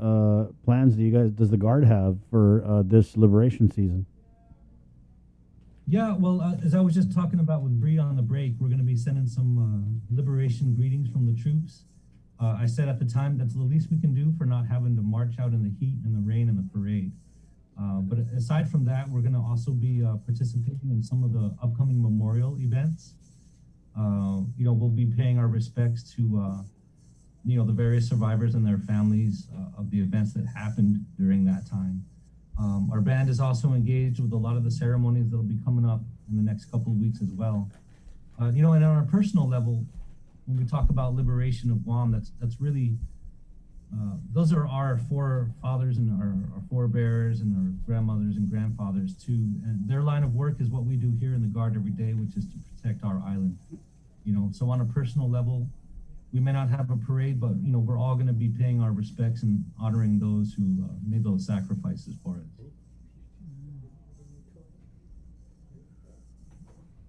plans does the Guard have for this liberation season? Yeah, well, as I was just talking about with Bree on the break, we're going to be sending some liberation greetings from the troops. I said at the time that's the least we can do for not having to march out in the heat and the rain and the parade. But aside from that, we're going to also be participating in some of the upcoming memorial events. We'll be paying our respects to, the various survivors and their families of the events that happened during that time. Our band is also engaged with a lot of the ceremonies that will be coming up in the next couple of weeks as well. And on a personal level, when we talk about liberation of Guam, that's really, those are our forefathers and our forebears and our grandmothers and grandfathers too. And their line of work is what we do here in the Guard every day, which is to protect our island. So on a personal level, we may not have a parade, but we're all going to be paying our respects and honoring those who made those sacrifices for us.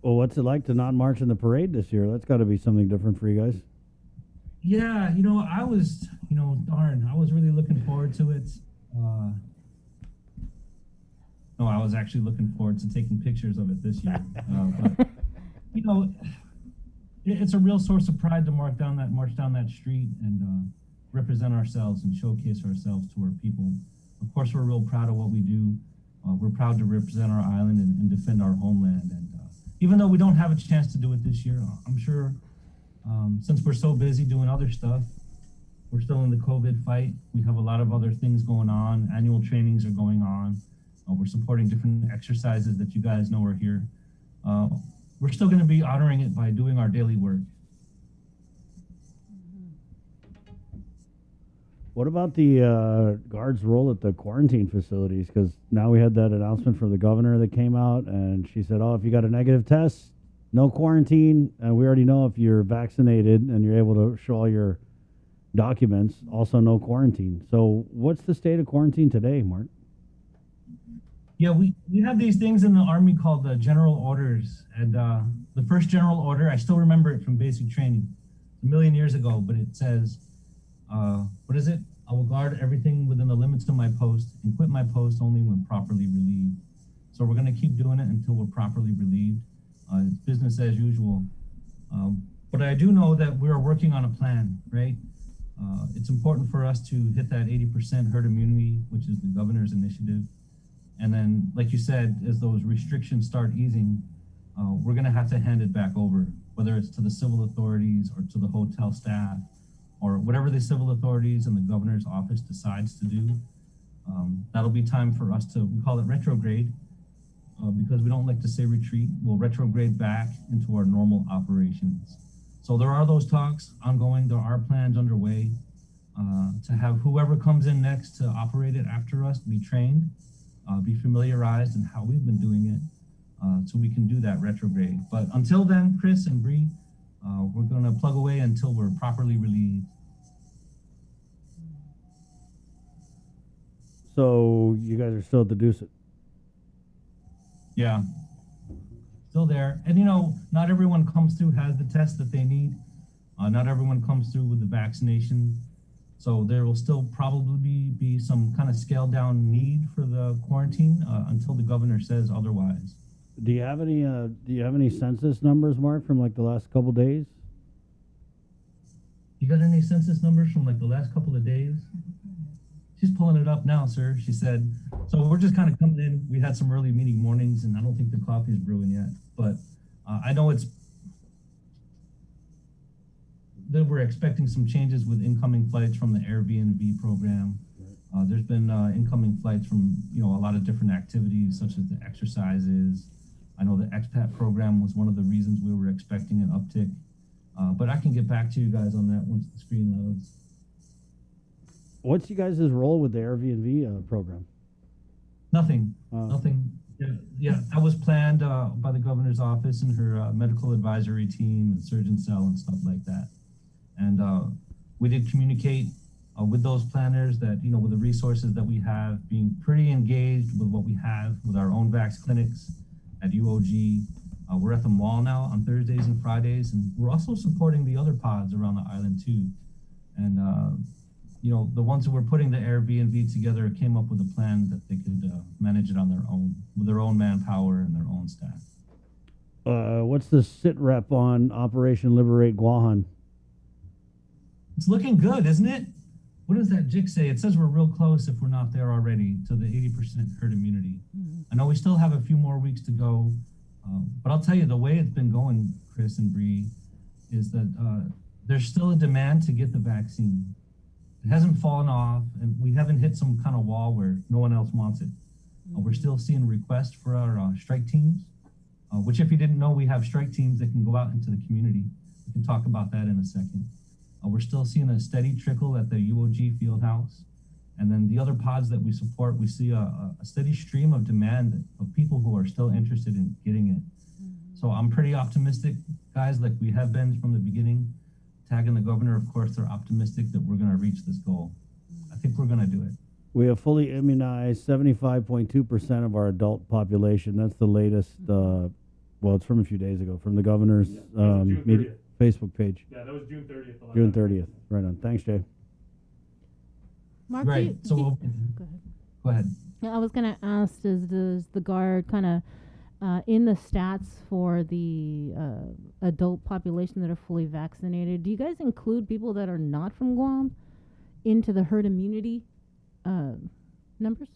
Well, what's it like to not march in the parade this year? That's got to be something different for you guys. Yeah, I was, I was really looking forward to it. No, I was actually looking forward to taking pictures of it this year. But, it's a real source of pride to march down that street and represent ourselves and showcase ourselves to our people. Of course, we're real proud of what we do. We're proud to represent our island and defend our homeland. And even though we don't have a chance to do it this year, I'm sure since we're so busy doing other stuff, we're still in the COVID fight. We have a lot of other things going on. Annual trainings are going on. We're supporting different exercises that you guys know are here. we're still going to be honoring it by doing our daily work. What about the guards' role at the quarantine facilities? Because now we had that announcement from the governor that came out, and she said, oh, if you got a negative test, no quarantine. And we already know if you're vaccinated and you're able to show all your documents, also no quarantine. So what's the state of quarantine today, Mark? Yeah, we have these things in the Army called the general orders. And the first general order, I still remember it from basic training a million years ago, but it says, what is it? I will guard everything within the limits of my post and quit my post only when properly relieved. So we're going to keep doing it until we're properly relieved. It's business as usual. But I do know that we're working on a plan, right? It's important for us to hit that 80% herd immunity, which is the governor's initiative. And then, like you said, as those restrictions start easing, we're going to have to hand it back over, whether it's to the civil authorities or to the hotel staff, or whatever the civil authorities and the governor's office decides to do. That'll be time for us to, we call it retrograde, because we don't like to say retreat. We'll retrograde back into our normal operations. So there are those talks ongoing. There are plans underway to have whoever comes in next to operate it after us be trained, be familiarized in how we've been doing it, so we can do that retrograde. But until then, Chris and Bree, we're going to plug away until we're properly relieved. So you guys are still at the Deuce It? Yeah, still there. And you know, not everyone comes through has the test that they need. Not everyone comes through with the vaccination. So there will still probably be some kind of scaled down need for the quarantine until the governor says otherwise. Do you have any census numbers, Mark, from like the last couple days? You got any census numbers from like the last couple of days? She's pulling it up now, sir. She said, so we're just kind of coming in. We had some early meeting mornings, and I don't think the coffee is brewing yet, but I know that we're expecting some changes with incoming flights from the Airbnb program. There's been incoming flights from, you know, a lot of different activities such as the exercises. I know the expat program was one of the reasons we were expecting an uptick, but I can get back to you guys on that once the screen loads. What's you guys' role with the Airbnb program? Nothing. Nothing. Yeah, that was planned by the governor's office and her medical advisory team and surgeon cell and stuff like that. And we did communicate with those planners that, you know, with the resources that we have, being pretty engaged with what we have with our own vax clinics at UOG. We're at the mall now on Thursdays and Fridays, and we're also supporting the other pods around the island too. And you know, the ones who were putting the Airbnb together came up with a plan that they could manage it on their own, with their own manpower and their own staff. What's the sit rep on Operation Liberate Guahan? It's looking good, isn't it? What does that JIC say? It says we're real close, if we're not there already, to the 80% herd immunity. I know we still have a few more weeks to go, but I'll tell you, the way it's been going, Chris and Bree, is that there's still a demand to get the vaccine. It hasn't fallen off, and we haven't hit some kind of wall where no one else wants it. We're still seeing requests for our strike teams, which, if you didn't know, we have strike teams that can go out into the community. We can talk about that in a second. We're still seeing a steady trickle at the UOG field house. And then the other pods that we support, we see a steady stream of demand of people who are still interested in getting it. So I'm pretty optimistic, guys, like we have been from the beginning. Tagging the governor, of course, they're optimistic that we're going to reach this goal. I think we're going to do it. We have fully immunized 75.2% of our adult population. That's the latest, well, it's from a few days ago, from the governor's Facebook page. Yeah, that was June 30th. June 30th. Right on. Thanks, Jay. Mark, right. go ahead. Yeah, I was going to ask, does the Guard kind of, in the stats for the adult population that are fully vaccinated, do you guys include people that are not from Guam into the herd immunity numbers?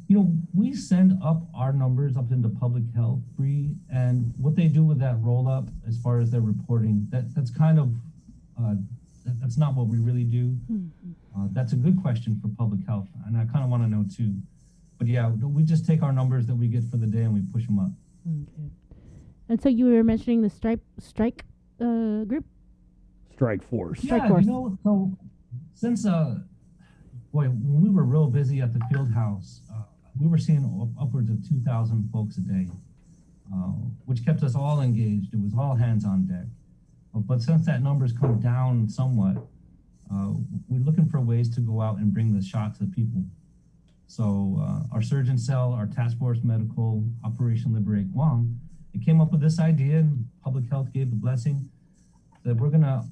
You know, we send up our numbers up into public health, Bree, and what they do with that roll up as far as their reporting, that's kind of, that's not what we really do. That's a good question for public health, and I kind of want to know too. But yeah, we just take our numbers that we get for the day and we push them up. Okay. And so you were mentioning the strike group? Strike Force. Yeah, you know, so since boy, when we were real busy at the field house, we were seeing upwards of 2,000 folks a day, which kept us all engaged. It was all hands on deck. But since that number's come down somewhat, we're looking for ways to go out and bring the shot to people. So our surgeon cell, our task force medical, Operation Liberate Guam, it came up with this idea, and public health gave the blessing that we're gonna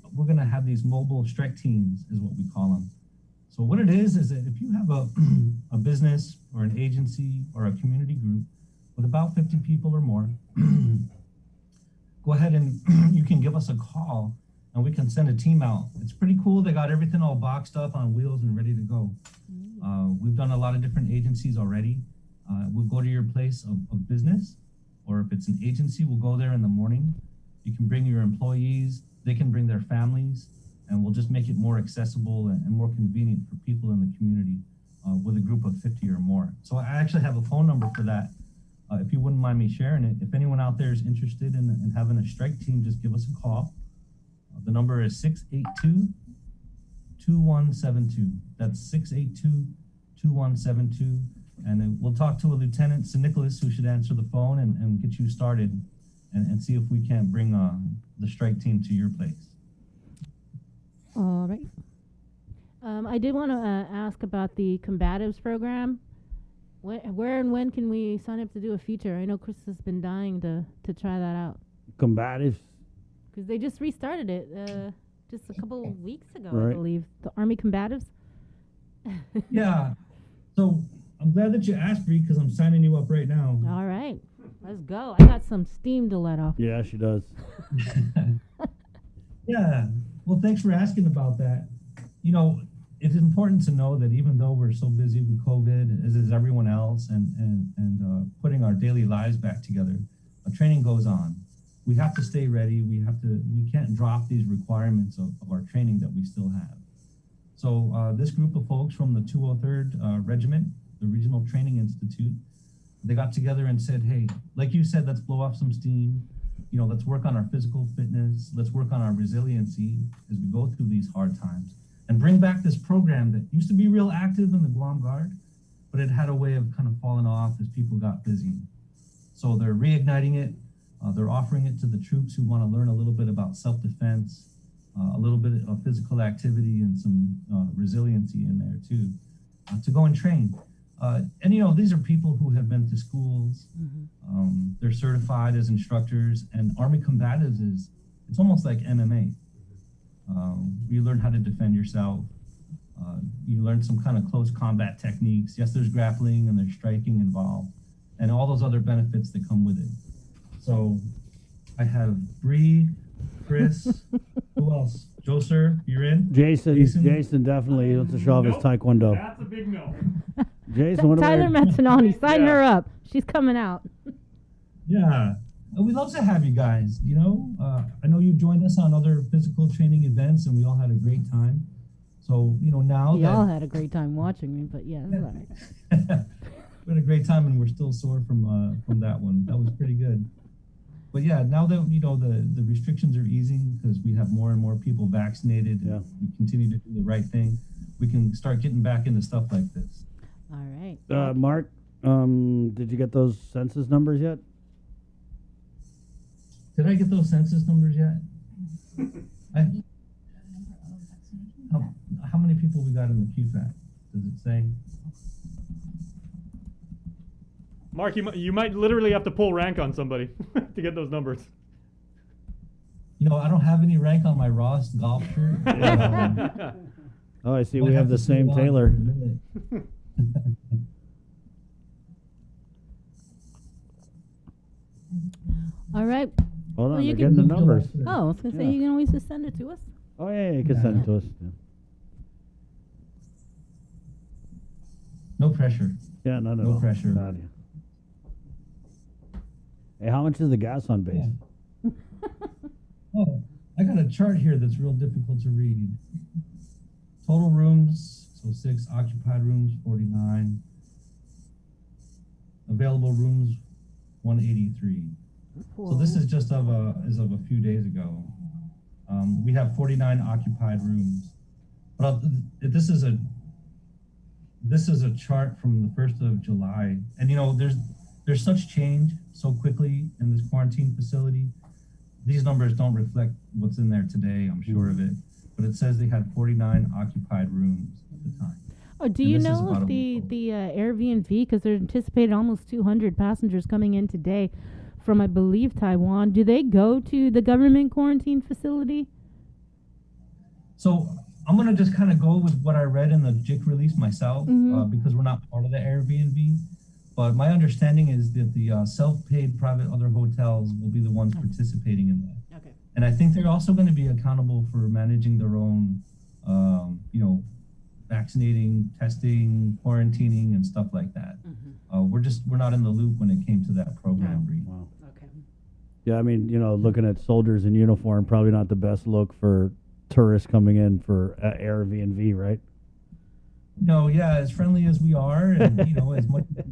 have these mobile strike teams, is what we call them. So what it is that if you have a business or an agency or a community group with about 50 people or more, go ahead and you can give us a call and we can send a team out. It's pretty cool. They got everything all boxed up on wheels and ready to go. We've done a lot of different agencies already. We'll go to your place of business, or if it's an agency, we'll go there in the morning. You can bring your employees, they can bring their families, and we'll just make it more accessible and more convenient for people in the community with a group of 50 or more. So I actually have a phone number for that. If you wouldn't mind me sharing it, if anyone out there is interested in having a strike team, just give us a call. The number is 682-2172. That's 682-2172. And then we'll talk to a Lieutenant St. Nicholas who should answer the phone and get you started and see if we can't bring the strike team to your place. All right. I did want to ask about the combatives program. Where and when can we sign up to do a feature? I know Chris has been dying to try that out. Combatives. Because they just restarted it just a couple of weeks ago, Right. I believe. The Army combatives. Yeah. So I'm glad that you asked, Bree, because I'm signing you up right now. All right. Let's go. I got some steam to let off. Yeah, she does. Yeah. Well, thanks for asking about that. You know, it's important to know that even though we're so busy with COVID, as is everyone else, and putting our daily lives back together, training goes on. We have to stay ready. We can't drop these requirements of our training that we still have. So this group of folks from the 203rd Regiment, the Regional Training Institute, they got together and said, hey, like you said, let's blow off some steam. You know, let's work on our physical fitness. Let's work on our resiliency as we go through these hard times and bring back this program that used to be real active in the Guam Guard, but it had a way of kind of falling off as people got busy. So they're reigniting it. They're offering it to the troops who want to learn a little bit about self-defense, a little bit of physical activity and some resiliency in there too, to go and train. And you know, these are people who have been to schools. They're certified as instructors, and Army combatives it's almost like MMA. You learn how to defend yourself. You learn some kind of close combat techniques. Yes, there's grappling and there's striking involved, and all those other benefits that come with it. So I have Bree, Chris, who else? Joe, sir, you're in? Jason definitely wants to show off his taekwondo. That's a big no. Jason, what Tyler about Mazzanoni, sign her up. She's coming out. Yeah, we'd love to have you guys. You know, I know you've joined us on other physical training events, and we all had a great time. So, you know, now We all had a great time watching me, but yeah, that's all right. we had a great time, and we're still sore from that one. That was pretty good. But yeah, now that you know the restrictions are easing because we have more and more people vaccinated, and we continue to do the right thing, we can start getting back into stuff like this. All right. Mark, did you get those census numbers yet? Did I get those census numbers yet? How many people we got in the QFAC? Does it say? Mark, you might literally have to pull rank on somebody to get those numbers. You know, I don't have any rank on my Ross golf shirt. Oh, I see. We have the same Taylor. All right. Hold on, you they're getting the numbers. Oh, I was going to say, you can always just send it to us. Oh, yeah, you can send it to us. Yeah. No pressure. Yeah, not at No all. pressure. Not, yeah. Hey, how much is the gas on base? Oh, I got a chart here that's real difficult to read. Total rooms, so 6. Occupied rooms, 49. Available rooms, 183. So this is just of a few days ago. We have 49 occupied rooms. But this is a chart from the 1st of July, and there's such change so quickly in this quarantine facility. These numbers don't reflect what's in there today, I'm sure of it, but it says they had 49 occupied rooms at the time. Oh, do you know if the Airbnb, because they're anticipated almost 200 passengers coming in today from, I believe, Taiwan, do they go to the government quarantine facility? So I'm going to just kind of go with what I read in the JIC release myself, because we're not part of the Airbnb. But my understanding is that the self-paid private other hotels will be the ones participating in that. Okay. And I think they're also going to be accountable for managing their own, vaccinating, testing, quarantining, and stuff like that. We're not in the loop when it came to that program. Wow. Okay. Yeah, I mean, looking at soldiers in uniform, probably not the best look for tourists coming in for Airbnb, right? No, yeah, as friendly as we are, and as much we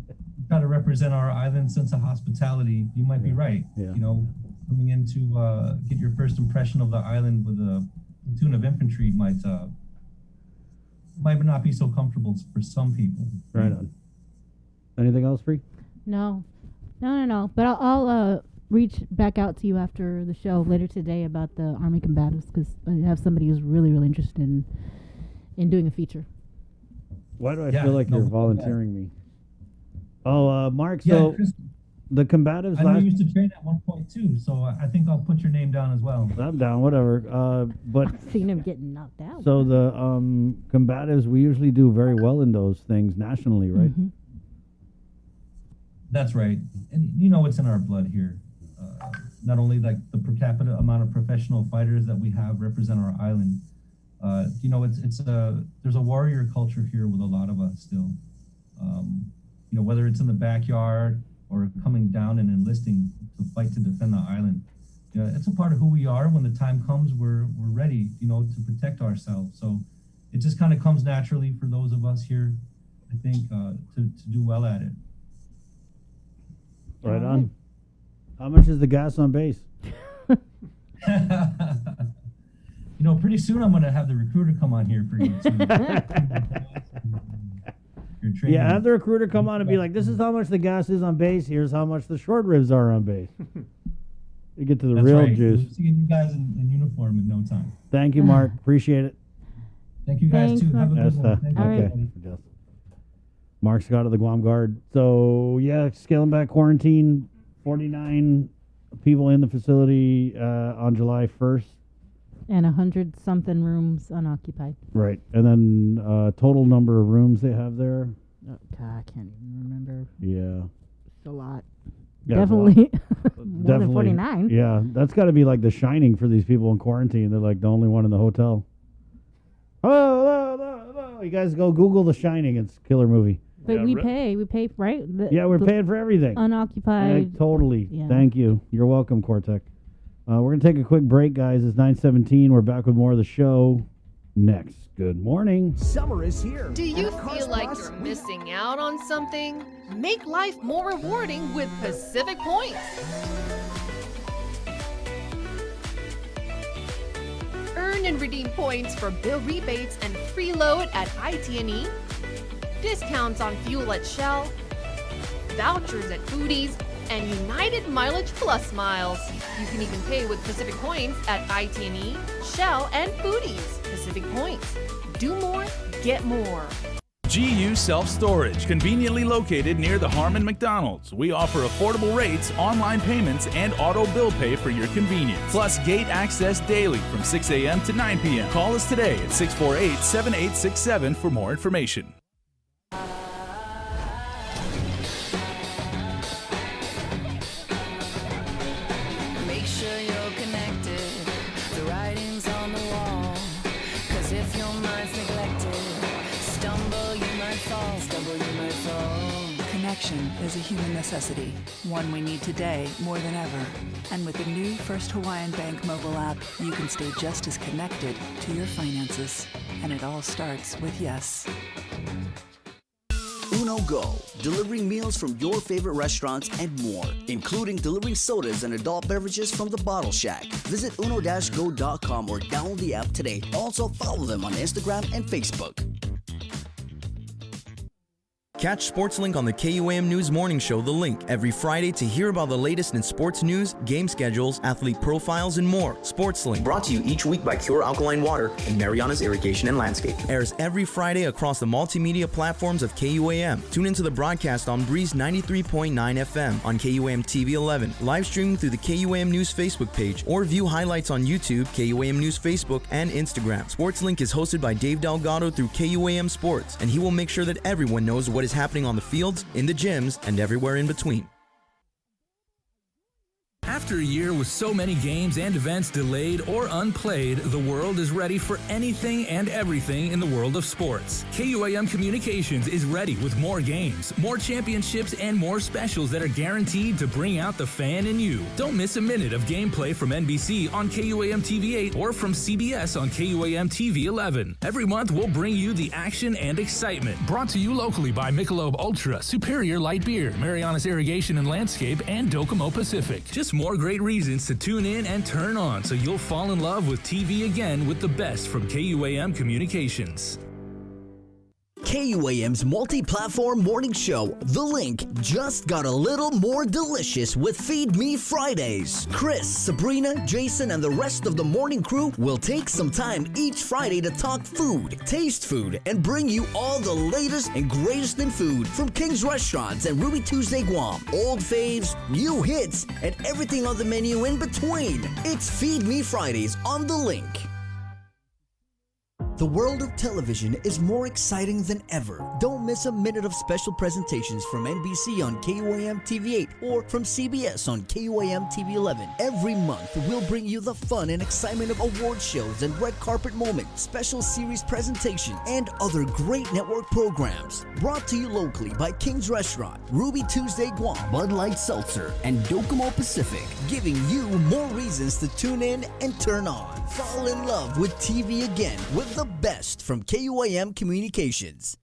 try to represent our island sense of hospitality, you might be right. Yeah. Coming in to get your first impression of the island with a platoon of infantry might not be so comfortable for some people. Right on. Anything else, Free? No. But I'll reach back out to you after the show later today about the Army combatives, because I have somebody who's really, really interested in doing a feature. Why do I feel like you're volunteering me? Oh, Mark, so the combatives... I know you used to train at one point too, so I think I'll put your name down as well. I'm down, whatever. But I've seen him getting knocked out. So the combatives, we usually do very well in those things nationally, right? Mm-hmm. That's right. And it's in our blood here. Not only like the per capita amount of professional fighters that we have represent our island, there's a warrior culture here with a lot of us still. Whether it's in the backyard or coming down and enlisting to fight to defend the island, it's a part of who we are. When the time comes, we're ready, to protect ourselves. So it just kind of comes naturally for those of us here, I think, to do well at it. Right on. How much is the gas on base? Pretty soon I'm going to have the recruiter come on here for you. Yeah, have the recruiter come on and be like, this is how much the gas is on base. Here's how much the short ribs are on base. You get to the real juice. We'll see you guys in uniform in no time. Thank you, Mark. Appreciate it. Thank you guys, too. Have a good one. Thank you, everybody. Mark Scott of the Guam Guard. So, yeah, scaling back quarantine. 49 people in the facility on July 1st. And 100-something rooms unoccupied. Right. And then total number of rooms they have there. Oh, God, I can't even remember. Yeah. It's a lot. Yeah, Definitely more than 49. Yeah, that's got to be like The Shining for these people in quarantine. They're like the only one in the hotel. Oh, you guys go Google The Shining. It's a killer movie. But we pay, right? We're paying for everything. Unoccupied. Totally. Yeah. Thank you. You're welcome, Cortec. We're going to take a quick break, guys. It's 9:17. We're back with more of the show next. Good morning. Summer is here. Do you feel like you're missing out on something? Make life more rewarding with Pacific Points. Earn and redeem points for bill rebates and free load at IT&E. Discounts on fuel at Shell, vouchers at Foodies, and United Mileage Plus miles. You can even pay with Pacific Points at IT&E, Shell, and Foodies. Pacific Points. Do more, get more. GU Self-Storage, conveniently located near the Harmon McDonald's. We offer affordable rates, online payments, and auto bill pay for your convenience. Plus gate access daily from 6 a.m. to 9 p.m. Call us today at 648-7867 for more information. Make sure you're connected. The writing's on the wall. 'Cause if your mind's neglected, stumble you might fall. Connection is a human necessity, one we need today more than ever. And with the new First Hawaiian Bank mobile app, you can stay just as connected to your finances. And it all starts with yes. Una Uno Go, delivering meals from your favorite restaurants and more, including delivering sodas and adult beverages from the Bottle Shack. Visit uno-go.com or download the app today. Also follow them on Instagram and Facebook. Catch SportsLink on the KUAM News Morning Show, The Link, every Friday to hear about the latest in sports news, game schedules, athlete profiles, and more. SportsLink, Brought to you each week by Cure Alkaline Water and Mariana's Irrigation and Landscape. airs every Friday across the multimedia platforms of KUAM. Tune into the broadcast on Breeze 93.9 FM on KUAM TV 11, live streaming through the KUAM News Facebook page, or view highlights on YouTube, KUAM News Facebook, and Instagram. SportsLink is hosted by Dave Delgado through KUAM Sports, and he will make sure that everyone knows what is happening on the fields, in the gyms, and everywhere in between. After a year with so many games and events delayed or unplayed, the world is ready for anything and everything in the world of sports. KUAM Communications is ready with more games, more championships, and more specials that are guaranteed to bring out the fan in you. Don't miss a minute of gameplay from NBC on KUAM TV 8 or from CBS on KUAM TV 11. Every month, we'll bring you the action and excitement. Brought to you locally by Michelob Ultra, Superior Light Beer, Mariana's Irrigation and Landscape, and Docomo Pacific. Just more great reasons to tune in and turn on so you'll fall in love with TV again with the best from KUAM Communications. KUAM's multi-platform morning show, The Link, just got a little more delicious with Feed Me Fridays. Chris, Sabrina, Jason, and the rest of the morning crew will take some time each Friday to talk food, taste food, and bring you all the latest and greatest in food from King's Restaurants and Ruby Tuesday Guam, old faves, new hits, and everything on the menu in between. It's Feed Me Fridays on The Link. The world of television is more exciting than ever. Don't miss a minute of special presentations from NBC on KUAM TV 8 or from CBS on KUAM TV 11. Every month, we'll bring you the fun and excitement of award shows and red carpet moments, special series presentations, and other great network programs. Brought to you locally by King's Restaurant, Ruby Tuesday Guam, Bud Light Seltzer, and Docomo Pacific, giving you more reasons to tune in and turn on. Fall in love with TV again with the best from KUAM Communications.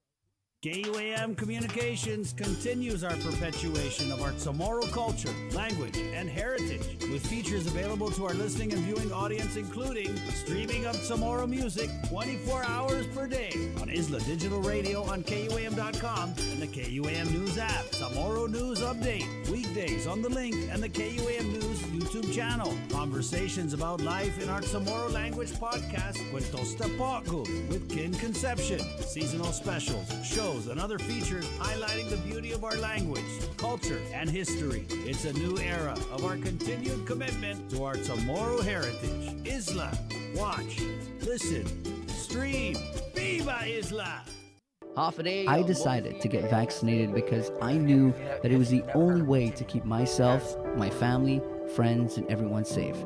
KUAM Communications continues our perpetuation of our Chamorro culture, language, and heritage with features available to our listening and viewing audience, including streaming of Chamorro music 24 hours per day on Isla Digital Radio on KUAM.com and the KUAM News app. Chamorro News Update, weekdays on The Link and the KUAM News YouTube channel. Conversations about life in our Chamorro language podcast, Cuentos Tapaco, with Kin Conception. Seasonal specials, shows, and other features highlighting the beauty of our language, culture, and history. It's a new era of our continued commitment to our Chamorro heritage. Isla, watch, listen, stream. Viva Isla! I decided to get vaccinated because I knew that it was the only way to keep myself, my family, friends, and everyone safe.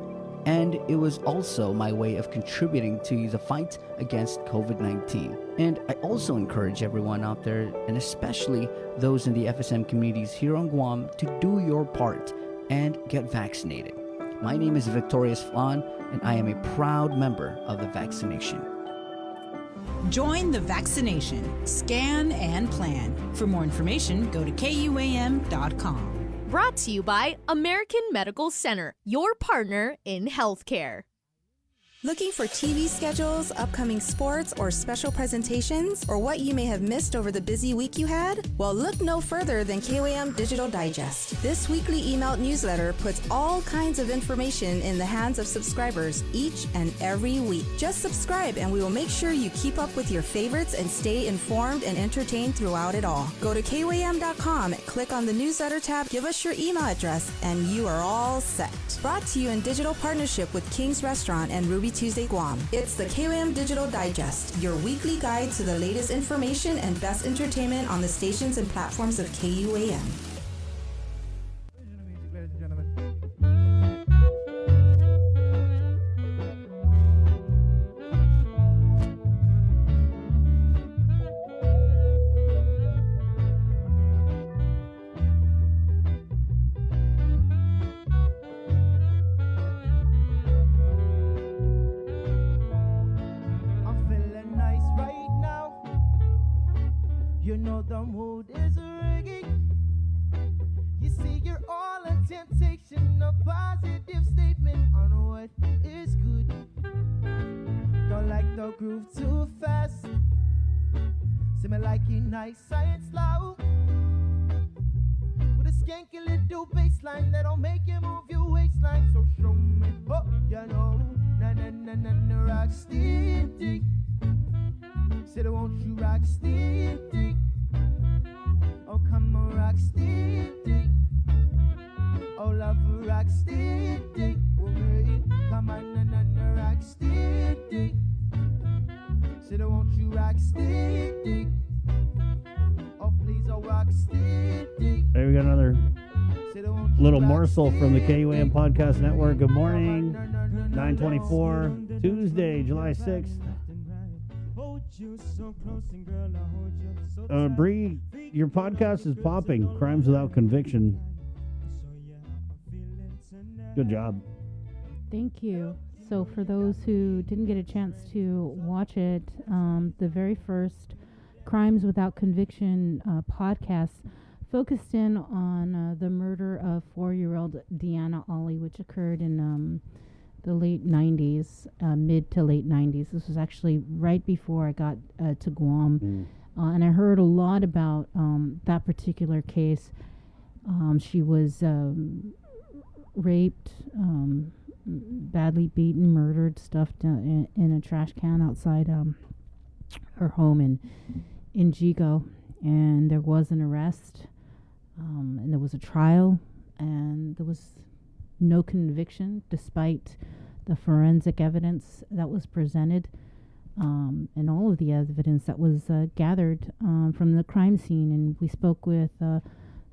And it was also my way of contributing to the fight against COVID-19. And I also encourage everyone out there, and especially those in the FSM communities here on Guam, to do your part and get vaccinated. My name is Victorious Flan, and I am a proud member of the vaccination. Join the vaccination. Scan and plan. For more information, go to KUAM.com. Brought to you by American Medical Center, your partner in healthcare. Looking for TV schedules, upcoming sports, or special presentations, or what you may have missed over the busy week you had? Well, look no further than KUAM Digital Digest. This weekly emailed newsletter puts all kinds of information in the hands of subscribers each and every week. Just subscribe and we will make sure you keep up with your favorites and stay informed and entertained throughout it all. Go to KUAM.com, click on the newsletter tab, give us your email address, and you are all set. Brought to you in digital partnership with King's Restaurant and Ruby Tuesday Guam. It's the KUAM Digital Digest, your weekly guide to the latest information and best entertainment on the stations and platforms of KUAM. You know the mood is me like it nice and slow. With a skanky little bassline that'll make you move your waistline. So show me, oh, you know, na na na na na rock steady. Said, won't you rock steady? Oh, come on, rock steady. Oh, love, rock steady. Woman, come on, na na na rock steady. Said, won't you rock steady? Oh, please, oh, rock steady. There we got another little morsel from the KUAM Podcast Network. Good morning, 9:24, Tuesday, July 6th. Bree, your podcast is popping. Crimes Without Conviction. Good job. Thank you. So for those who didn't get a chance to watch it, the very first Crimes Without Conviction podcast focused in on the murder of 4-year-old Deanna Ollie, which occurred in the late 90s, mid to late 90s. This was actually right before I got to Guam. And I heard a lot about that particular case. She was raped, badly beaten, murdered, stuffed in a trash can outside her home in Jigo. And there was an arrest, and there was a trial, and there was no conviction despite the forensic evidence that was presented, and all of the evidence that was gathered from the crime scene. And we spoke with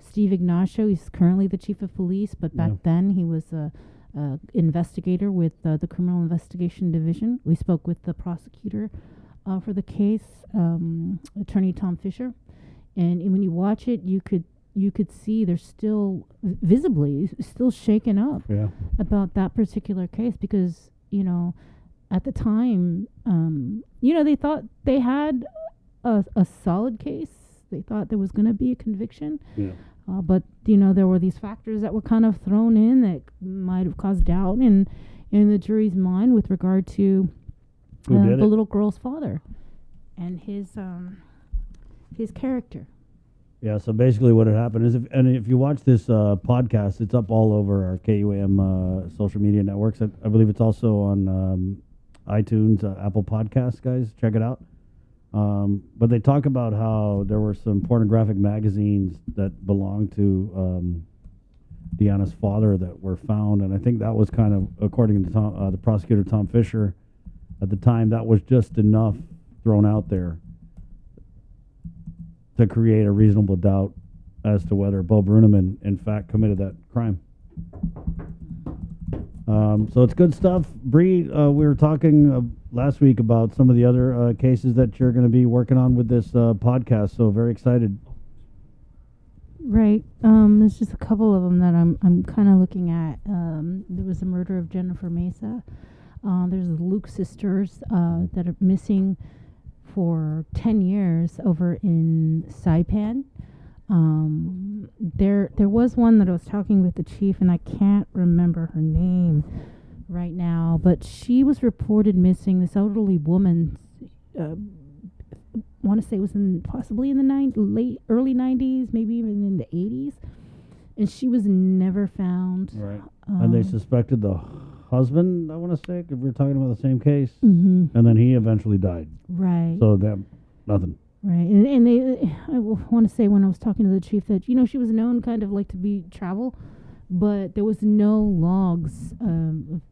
Steve Ignacio. He's currently the chief of police, but back then he was a investigator with the Criminal Investigation Division. We spoke with the prosecutor for the case, Attorney Tom Fisher. And when you watch it, you could see they're still visibly still shaken up about that particular case, because, you know, at the time, you know, they thought they had a solid case. They thought there was going to be a conviction. But, you know, there were these factors that were kind of thrown in that might have caused doubt in the jury's mind with regard to the little girl's father and his character. Yeah, so basically what had happened is, if you watch this podcast, it's up all over our KUAM social media networks. I believe it's also on iTunes, Apple Podcasts, guys. Check it out. But they talk about how there were some pornographic magazines that belonged to Deanna's father that were found. And I think that was kind of, according to the prosecutor, Tom Fisher, at the time, that was just enough thrown out there to create a reasonable doubt as to whether Bo Bruneman, in fact, committed that crime. So it's good stuff. Bree, we were talking last week about some of the other cases that you're going to be working on with this podcast, so very excited. Right. There's just a couple of them that I'm kind of looking at. There was the murder of Jennifer Mesa. There's the Luke sisters that are missing for 10 years over in Saipan. There was one that I was talking with the chief, and I can't remember her name right now, but she was reported missing. This elderly woman, want to say it was possibly in the early 90s, maybe even in the 80s, and she was never found. Right. And they suspected the husband, I want to say, because we're talking about the same case, Mhm. and then he eventually died. Right. So nothing. Right, and I want to say when I was talking to the chief that, you know, she was known kind of like to be travel, but there was no logs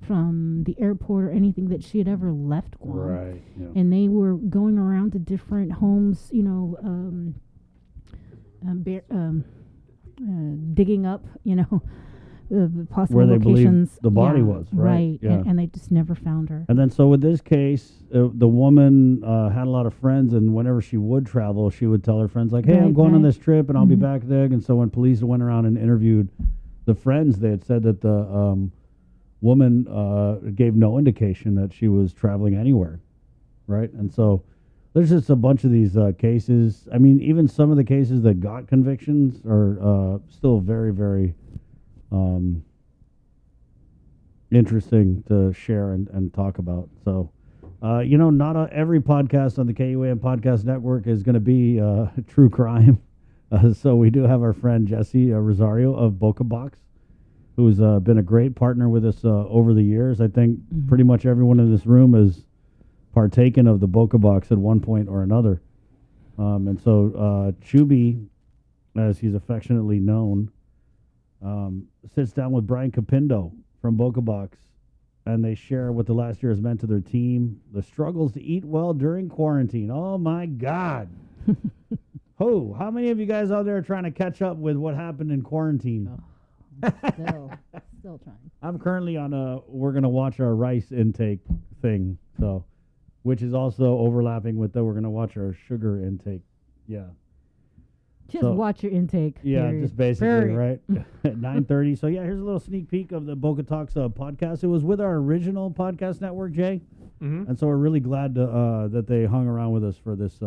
from the airport or anything that she had ever left Guam. Right. Yeah. And they were going around to different homes, you know, digging up, you know, possible where they locations. believe the body was, right? Yeah. And they just never found her. And then so with this case, the woman had a lot of friends, and whenever she would travel, she would tell her friends, like, hey, I'm going on this trip, and I'll be back there. And so when police went around and interviewed the friends, they had said that the woman gave no indication that she was traveling anywhere, right? And so there's just a bunch of these cases. I mean, even some of the cases that got convictions are still very, very interesting to share and talk about. So Not every podcast on the KUAM Podcast Network is going to be true crime. So we do have our friend Jesse Rosario of Boca Box, who's been a great partner with us over the years. I think pretty much everyone in this room has partaken of the Boca Box at one point or another. And so Chubby, as he's affectionately known, sits down with Brian Capindo from Boca Box, and they share what the last year has meant to their team, the struggles to eat well during quarantine. Oh, my God. How many of you guys out there are trying to catch up with what happened in quarantine? Still trying. I'm currently on we're going to watch our rice intake thing, so, which is also overlapping with we're going to watch our sugar intake. Yeah. Just watch your intake. Yeah, period. just basically, Period. right? At 9:30. So, yeah, here's a little sneak peek of the Boca Talks podcast. It was with our original podcast network, Jay. Mm-hmm. And so we're really glad that they hung around with us for this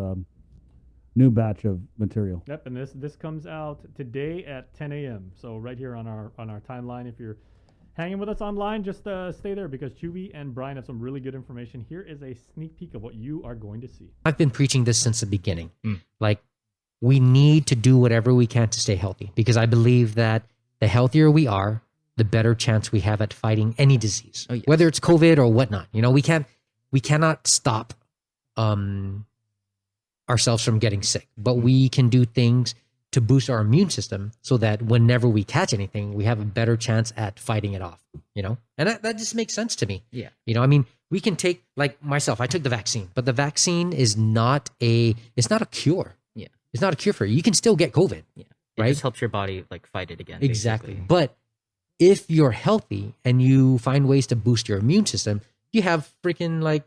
new batch of material. Yep, and this comes out today at 10 a.m. So right here on our timeline. If you're hanging with us online, just stay there because Chewy and Brian have some really good information. Here is a sneak peek of what you are going to see. I've been preaching this since the beginning. Like, we need to do whatever we can to stay healthy because I believe that the healthier we are, the better chance we have at fighting any disease, whether it's COVID or whatnot. We cannot stop ourselves from getting sick, but we can do things to boost our immune system so that whenever we catch anything, we have a better chance at fighting it off, and that just makes sense to me. Yeah. We can take, like myself, I took the vaccine, but the vaccine is not a cure. Yeah. It's not a cure for you. You can still get COVID. Yeah. Right? It just helps your body fight it again. Exactly. Basically. But if you're healthy and you find ways to boost your immune system, you have freaking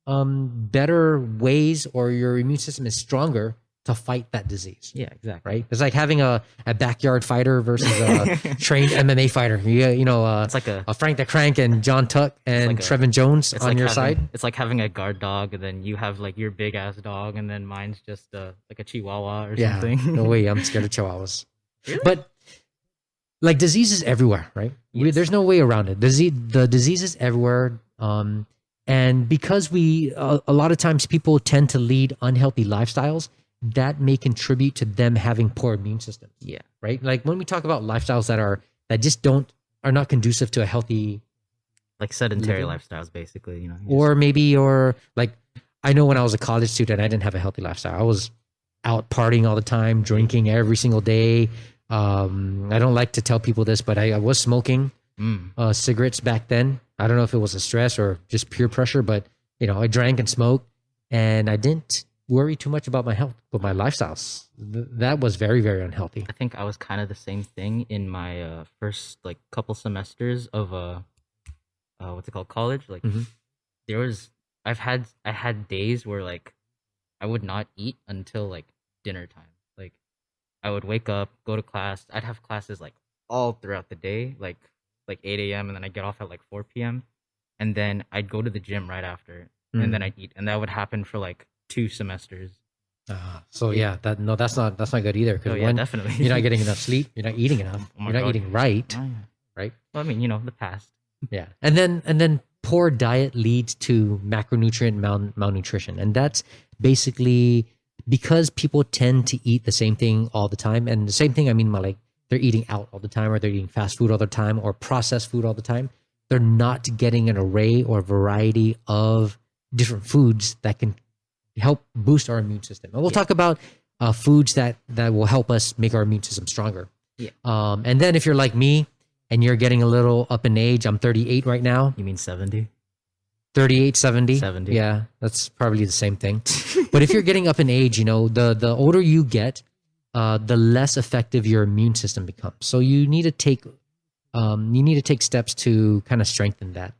better ways, or your immune system is stronger to fight that disease. Yeah, exactly. Right? It's like having a backyard fighter versus a trained MMA fighter. It's like a Frank the Crank and John Tuck and Trevin Jones on your side. It's like having a guard dog, and then you have your big ass dog, and then mine's just like a Chihuahua or something. No way, I'm scared of Chihuahuas. Really? But disease is everywhere, right? Yes. There's no way around it. The disease is everywhere. And because a lot of times people tend to lead unhealthy lifestyles, that may contribute to them having poor immune systems. Yeah. Right? Like when we talk about lifestyles that are not conducive to a healthy, sedentary living. lifestyles, basically, I know when I was a college student, I didn't have a healthy lifestyle. I was out partying all the time, drinking every single day. I don't like to tell people this, but I was smoking cigarettes back then. I don't know if it was a stress or just peer pressure, but I drank and smoked, and I didn't worry too much about my health, but my lifestyles, that was very, very unhealthy. I think I was kind of the same thing in my first couple semesters of what's it called, college. I had days where I would not eat until dinner time. I would wake up, go to class. I'd have classes all throughout the day, 8 a.m. and then I'd get off at 4 p.m. and then I'd go to the gym right after, and then I'd eat, and that would happen for 2 semesters. That's not good either. Because definitely. You're not getting enough sleep. You're not eating enough. You're not eating right. Oh, yeah. Right. Well, I mean, the past. Yeah, and then poor diet leads to macronutrient malnutrition, and that's basically because people tend to eat the same thing all the time, and the same thing I mean by they're eating out all the time, or they're eating fast food all the time, or processed food all the time. They're not getting an array or variety of different foods that can help boost our immune system. And we'll talk about foods that will help us make our immune system stronger. Yeah. And then if you're like me and you're getting a little up in age, I'm 38 right now. You mean 70? 38, 70. 70. Yeah, that's probably the same thing. But if you're getting up in age, the older you get, the less effective your immune system becomes. So you need to take steps to kind of strengthen that.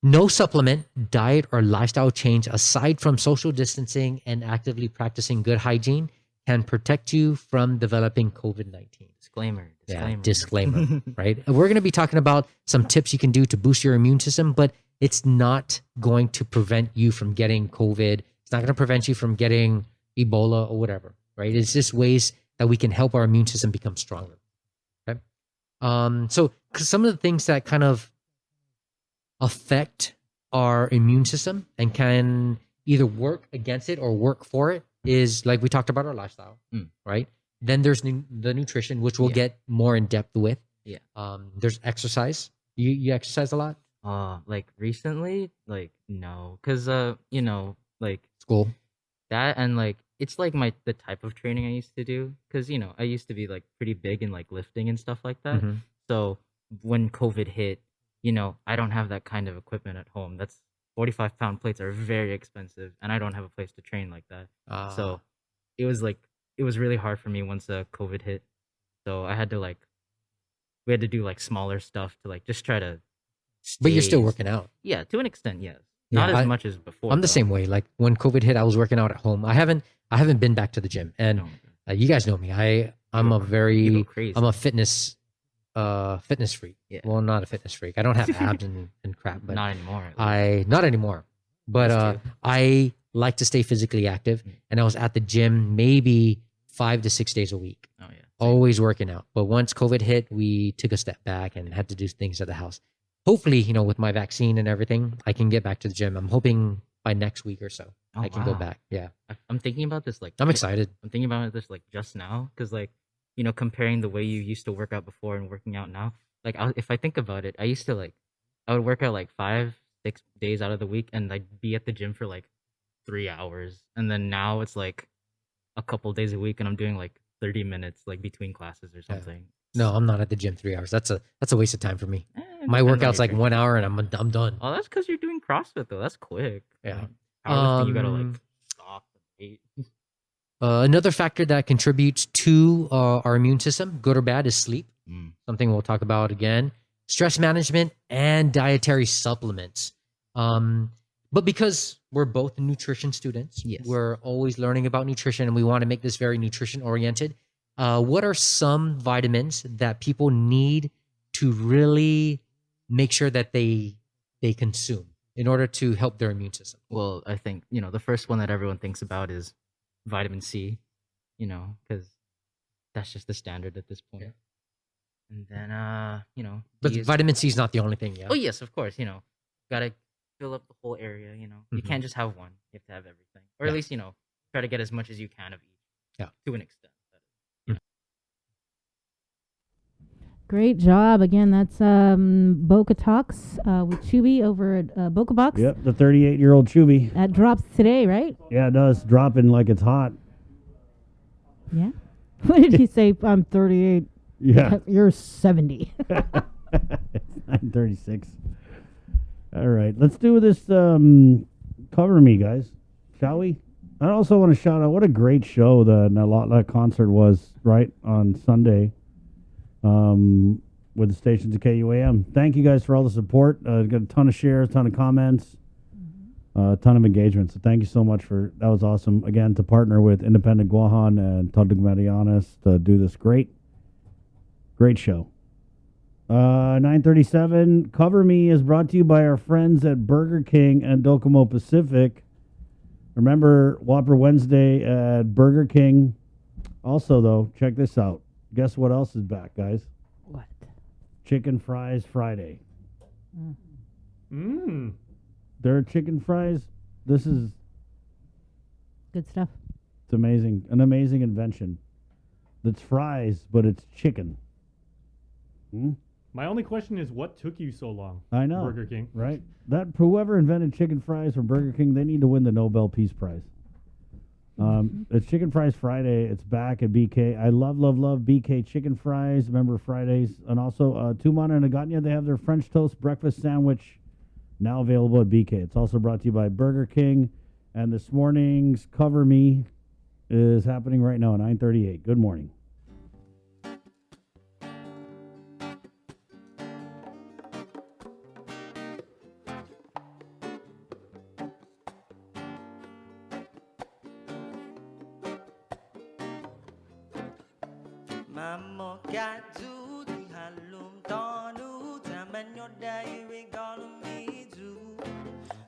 No supplement, diet, or lifestyle change aside from social distancing and actively practicing good hygiene can protect you from developing COVID-19. Disclaimer. Yeah, disclaimer, right? We're going to be talking about some tips you can do to boost your immune system, but it's not going to prevent you from getting COVID. It's not going to prevent you from getting Ebola or whatever, right? It's just ways that we can help our immune system become stronger. Okay. So 'cause some of the things that kind of affect our immune system and can either work against it or work for it is like we talked about our lifestyle, right? Then there's the nutrition, which we'll get more in depth with. Yeah. There's exercise. You exercise a lot? Like recently, like no, cause like school. That and like it's like the type of training I used to do, cause I used to be like pretty big in like lifting and stuff like that. Mhm. So when COVID hit, I don't have that kind of equipment at home. That's 45-pound plates are very expensive, and I don't have a place to train like that. So it was really hard for me once COVID hit. So I had to we had to do like smaller stuff to like just try to. But you're still stay- working out. Yeah, to an extent, yes. Not Yeah, as much as before. I'm the though. same way. Like when COVID hit, I was working out at home. I haven't been back to the gym, and you guys know me. I'm a fitness freak. Yeah. Well, not a fitness freak. I don't have abs and crap, but Not anymore, at not anymore. But I like to stay physically active, and I was at the gym maybe 5 to 6 days a week. Oh yeah. Always working out. But once COVID hit, we took a step back and had to do things at the house. Hopefully, with my vaccine and everything, I can get back to the gym. I'm hoping by next week or so I can go wow. back. Yeah. I'm thinking about this I'm excited. I'm thinking about this just now because comparing the way you used to work out before and working out now. If I think about it, I used to I would work out 5-6 days out of the week, and I'd be at the gym for 3 hours, and then now it's a couple days a week, and I'm doing 30 minutes between classes or something. No, I'm not at the gym 3 hours. That's a waste of time for me. It My depends on workout's your like training. 1 hour and I'm done. Oh, that's because you're doing CrossFit though. That's quick. Yeah. Powerlifting, you gotta stop and wait. Another factor that contributes to our immune system, good or bad, is sleep. Something we'll talk about again. Stress management and dietary supplements. But because we're both nutrition students, we're always learning about nutrition, and we want to make this very nutrition oriented. What are some vitamins that people need to really make sure that they consume in order to help their immune system? Well, I think the first one that everyone thinks about is vitamin C, because that's just the standard at this point. And then But D is- vitamin C is not the only thing, yeah. Oh yes, of course. Gotta fill up the whole area. You Mhm. can't just have one. You have to have everything, or Yeah. at least try to get as much as you can of each. Yeah. To an extent. Great job. Again, that's Boca Talks with Chubby over at Boca Box. Yep, the 38-year-old Chubby. That drops today, right? Yeah, it does. Dropping like it's hot. Yeah. What did he say? I'm 38. Yeah. You're 70. It's 9:36. All right, let's do this Cover Me, guys. Shall we? I also want to shout out what a great show that concert was, right, on Sunday with the stations of KUAM. Thank you guys for all the support. Got a ton of shares, ton of comments, a ton of engagement. So thank you so much that was awesome. Again, to partner with Independent Guahan and Tadug Marianas to do this great show. 9:37. Cover Me is brought to you by our friends at Burger King and Docomo Pacific. Remember Whopper Wednesday at Burger King. Also, though, check this out. Guess what else is back, guys? What? Chicken Fries Friday. Mmm. There are chicken fries. This is Good stuff. it's amazing. An amazing invention. That's fries, but it's chicken. My only question is, what took you so long? I know. Burger King. Right? That whoever invented chicken fries from Burger King, they need to win the Nobel Peace Prize. It's Chicken Fries Friday. It's back at BK. I love BK chicken fries. Remember Fridays. And also Tumana and Aganya, they have their French toast breakfast sandwich now available at BK. It's also brought to you by Burger King. And this morning's Cover Me is happening right now at 9:38. Good morning. Mamo katu di halum tonu taman yodai we gonna me do.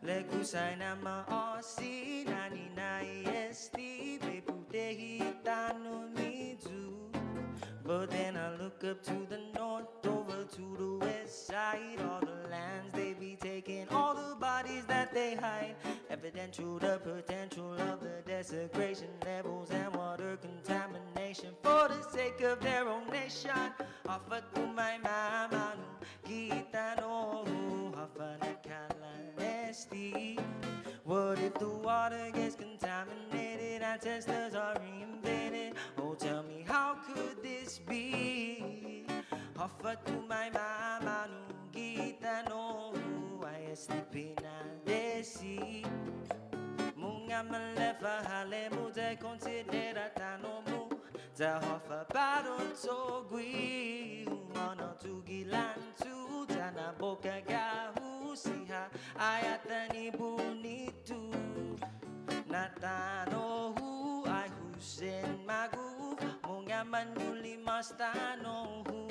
Legu sai nama osi nani na esti bepute hitanu me do. But then I look up to the north, over to the west side. All the lands they be taking, all the bodies and through the potential of the desecration levels and water contamination for the sake of their own nation. Offer to my mama, kita no, offer na kalanesti. What if the water gets contaminated, ancestors are reinvented? Oh, tell me, how could this be? Offer to my mama, kita no, I sleep na desi. Munga malefa hale mu te considera tano mu te hofa baron so gui humano tu gilantu tana boka gahu siha ayatani bunitu natano hu ay husen magu munga manuli mastano hu.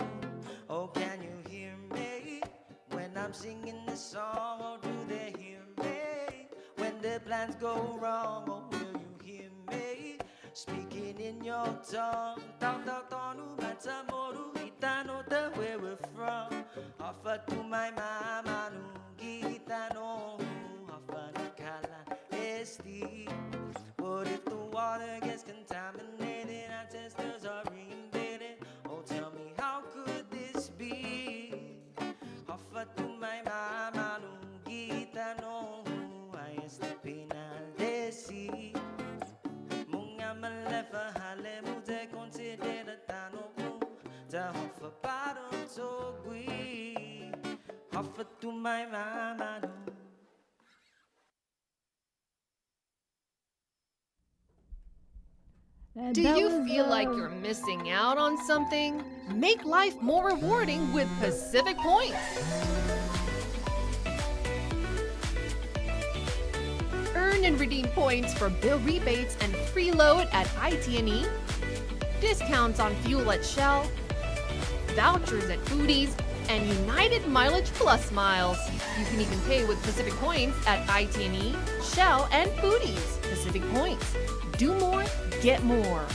Oh, can you hear me when I'm singing this song? Or do they hear me when the plans go wrong? Or will you hear me speaking in your tongue? Tanu matamoru itano the where we're from. Offer to my mama nu gitano offer na kala esti. What if the water gets contaminated? Ancestors are reinvented. Oh, tell me, how could this be? Offer to my mama nu gitano ay estipinal desi. Munga malefa hale mu te considera tano mu te offer baron so gui. Offer to my mama nu. Do you feel like you're missing out on something? Make life more rewarding with Pacific Points. Earn and redeem points for bill rebates and free load at IT&E, discounts on fuel at Shell, vouchers at Foodies, and United Mileage Plus miles. You can even pay with Pacific Points at IT&E, Shell, and Foodies. Pacific Points. Do more, get more.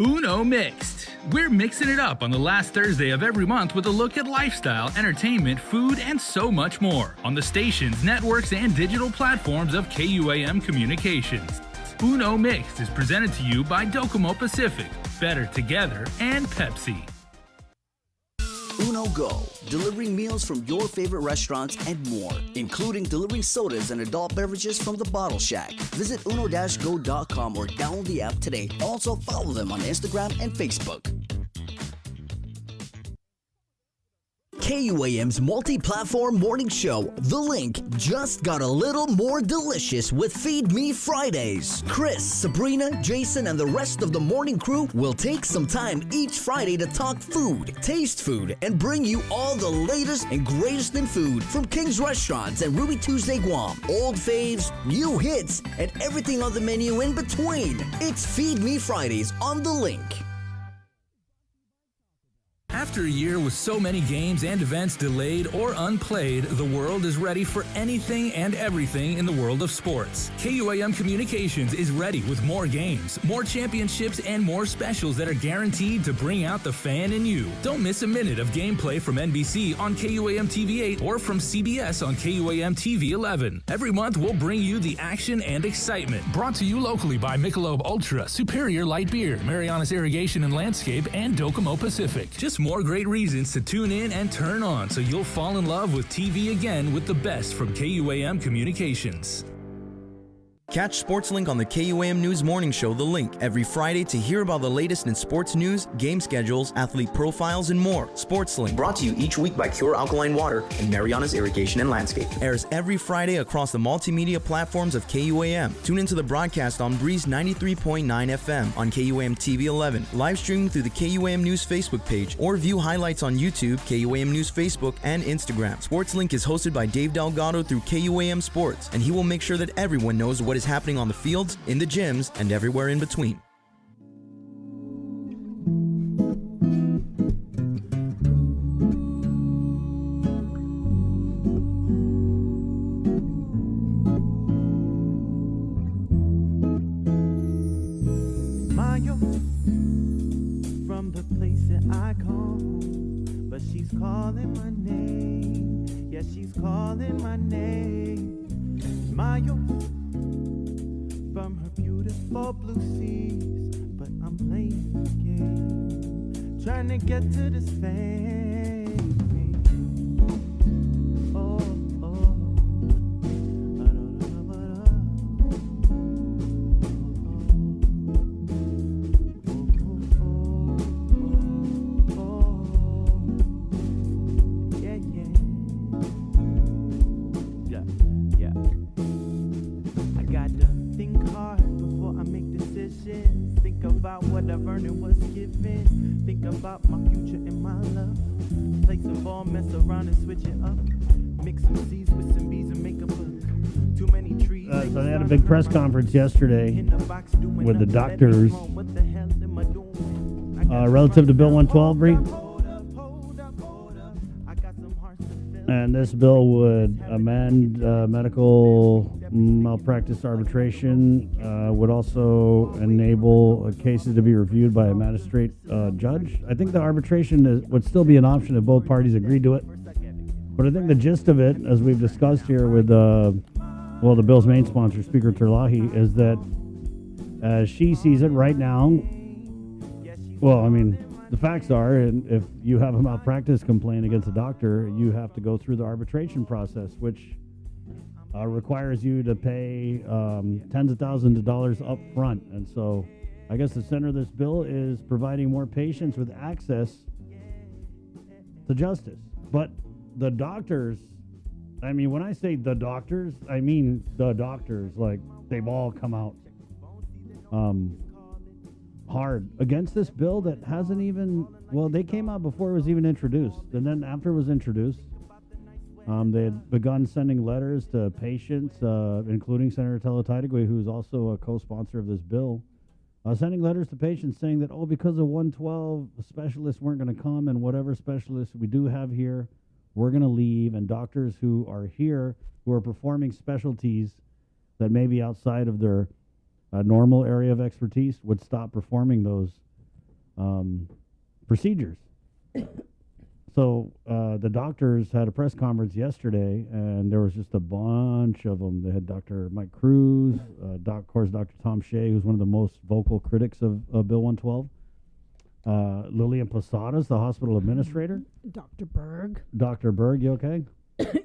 Uno Mixed. We're mixing it up on the last Thursday of every month with a look at lifestyle, entertainment, food, and so much more on the stations, networks, and digital platforms of KUAM Communications. Uno Mixed is presented to you by Docomo Pacific, Better Together, and Pepsi. Uno Go, delivering meals from your favorite restaurants and more, including delivering sodas and adult beverages from the Bottle Shack. Visit uno-go.com or download the app today. Also follow them on Instagram and Facebook. KUAM's multi-platform morning show, The Link, just got a little more delicious with Feed Me Fridays. Chris, Sabrina, Jason, and the rest of the morning crew will take some time each Friday to talk food, taste food, and bring you all the latest and greatest in food from King's Restaurants and Ruby Tuesday Guam, old faves, new hits, and everything on the menu in between. It's Feed Me Fridays on The Link. After a year with so many games and events delayed or unplayed, the world is ready for anything and everything in the world of sports. KUAM Communications is ready with more games, more championships, and more specials that are guaranteed to bring out the fan in you. Don't miss a minute of gameplay from NBC on KUAM TV 8 or from CBS on KUAM TV 11. Every month, we'll bring you the action and excitement. Brought to you locally by Michelob Ultra, Superior Light Beer, Marianas Irrigation and Landscape, and Docomo Pacific. Just more great reasons to tune in and turn on so you'll fall in love with TV again with the best from KUAM Communications. Catch SportsLink on the KUAM News Morning Show, The Link, every Friday to hear about the latest in sports news, game schedules, athlete profiles, and more. SportsLink, brought to you each week by Pure Alkaline Water and Marianas Irrigation and Landscape, airs every Friday across the multimedia platforms of KUAM. Tune into the broadcast on Breeze 93.9 FM on KUAM TV 11, live streaming through the KUAM News Facebook page, or view highlights on YouTube, KUAM News Facebook, and Instagram. SportsLink is hosted by Dave Delgado through KUAM Sports, and he will make sure that everyone knows what is happening on the fields, in the gyms, and everywhere in between. Mayo, from the place that I call home, but she's calling my name. Yeah, she's calling my name. Mayo, beautiful blue seas, but I'm playing the game, trying to get to this fame. Oh, oh. What I've earned and was given. Think about my future and my love. Play some ball, mess around and switch it up. Mix some C's with some B's and make a book. Too many trees. So they had a big press conference yesterday with the doctors relative to Bill 112, Bree. And this bill would amend medical malpractice arbitration, would also enable cases to be reviewed by a magistrate judge. I think the arbitration would still be an option if both parties agreed to it. But I think the gist of it, as we've discussed here with, the bill's main sponsor, Speaker Terlahi, is that as she sees it right now, the facts are, and if you have a malpractice complaint against a doctor, you have to go through the arbitration process, which requires you to pay tens of thousands of dollars up front. And so I guess the center of this bill is providing more patients with access to justice. But the doctors, when I say the doctors, I mean the doctors, like they've all come out hard against this bill that hasn't even, they came out before it was even introduced. And then after it was introduced, they had begun sending letters to patients, including Senator Teletatigwe, who's also a co-sponsor of this bill, sending letters to patients saying that, because of 112, specialists weren't going to come, and whatever specialists we do have here, we're going to leave, and doctors who are here, who are performing specialties that may be outside of their normal area of expertise, would stop performing those procedures. So the doctors had a press conference yesterday, and there was just a bunch of them. They had Dr. Mike Cruz, of course, Dr. Tom Shea, who's one of the most vocal critics of Bill 112. Lillian Posadas, the hospital administrator. Dr. Berg. Dr. Berg, you okay?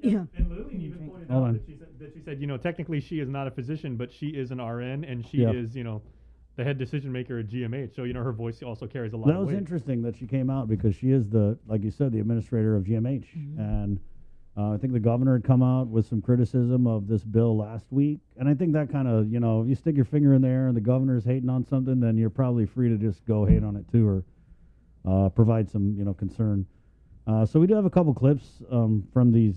Yeah. And Lillian even pointed out that she said, technically she is not a physician, but she is an RN, and she is, the head decision maker at GMH. So, her voice also carries a lot of weight. That was interesting that she came out, because she is like you said, the administrator of GMH. Mm-hmm. And I think the governor had come out with some criticism of this bill last week. And I think that kind of, if you stick your finger in there and the governor's hating on something, then you're probably free to just go hate on it too, or provide some, concern. So we do have a couple clips from these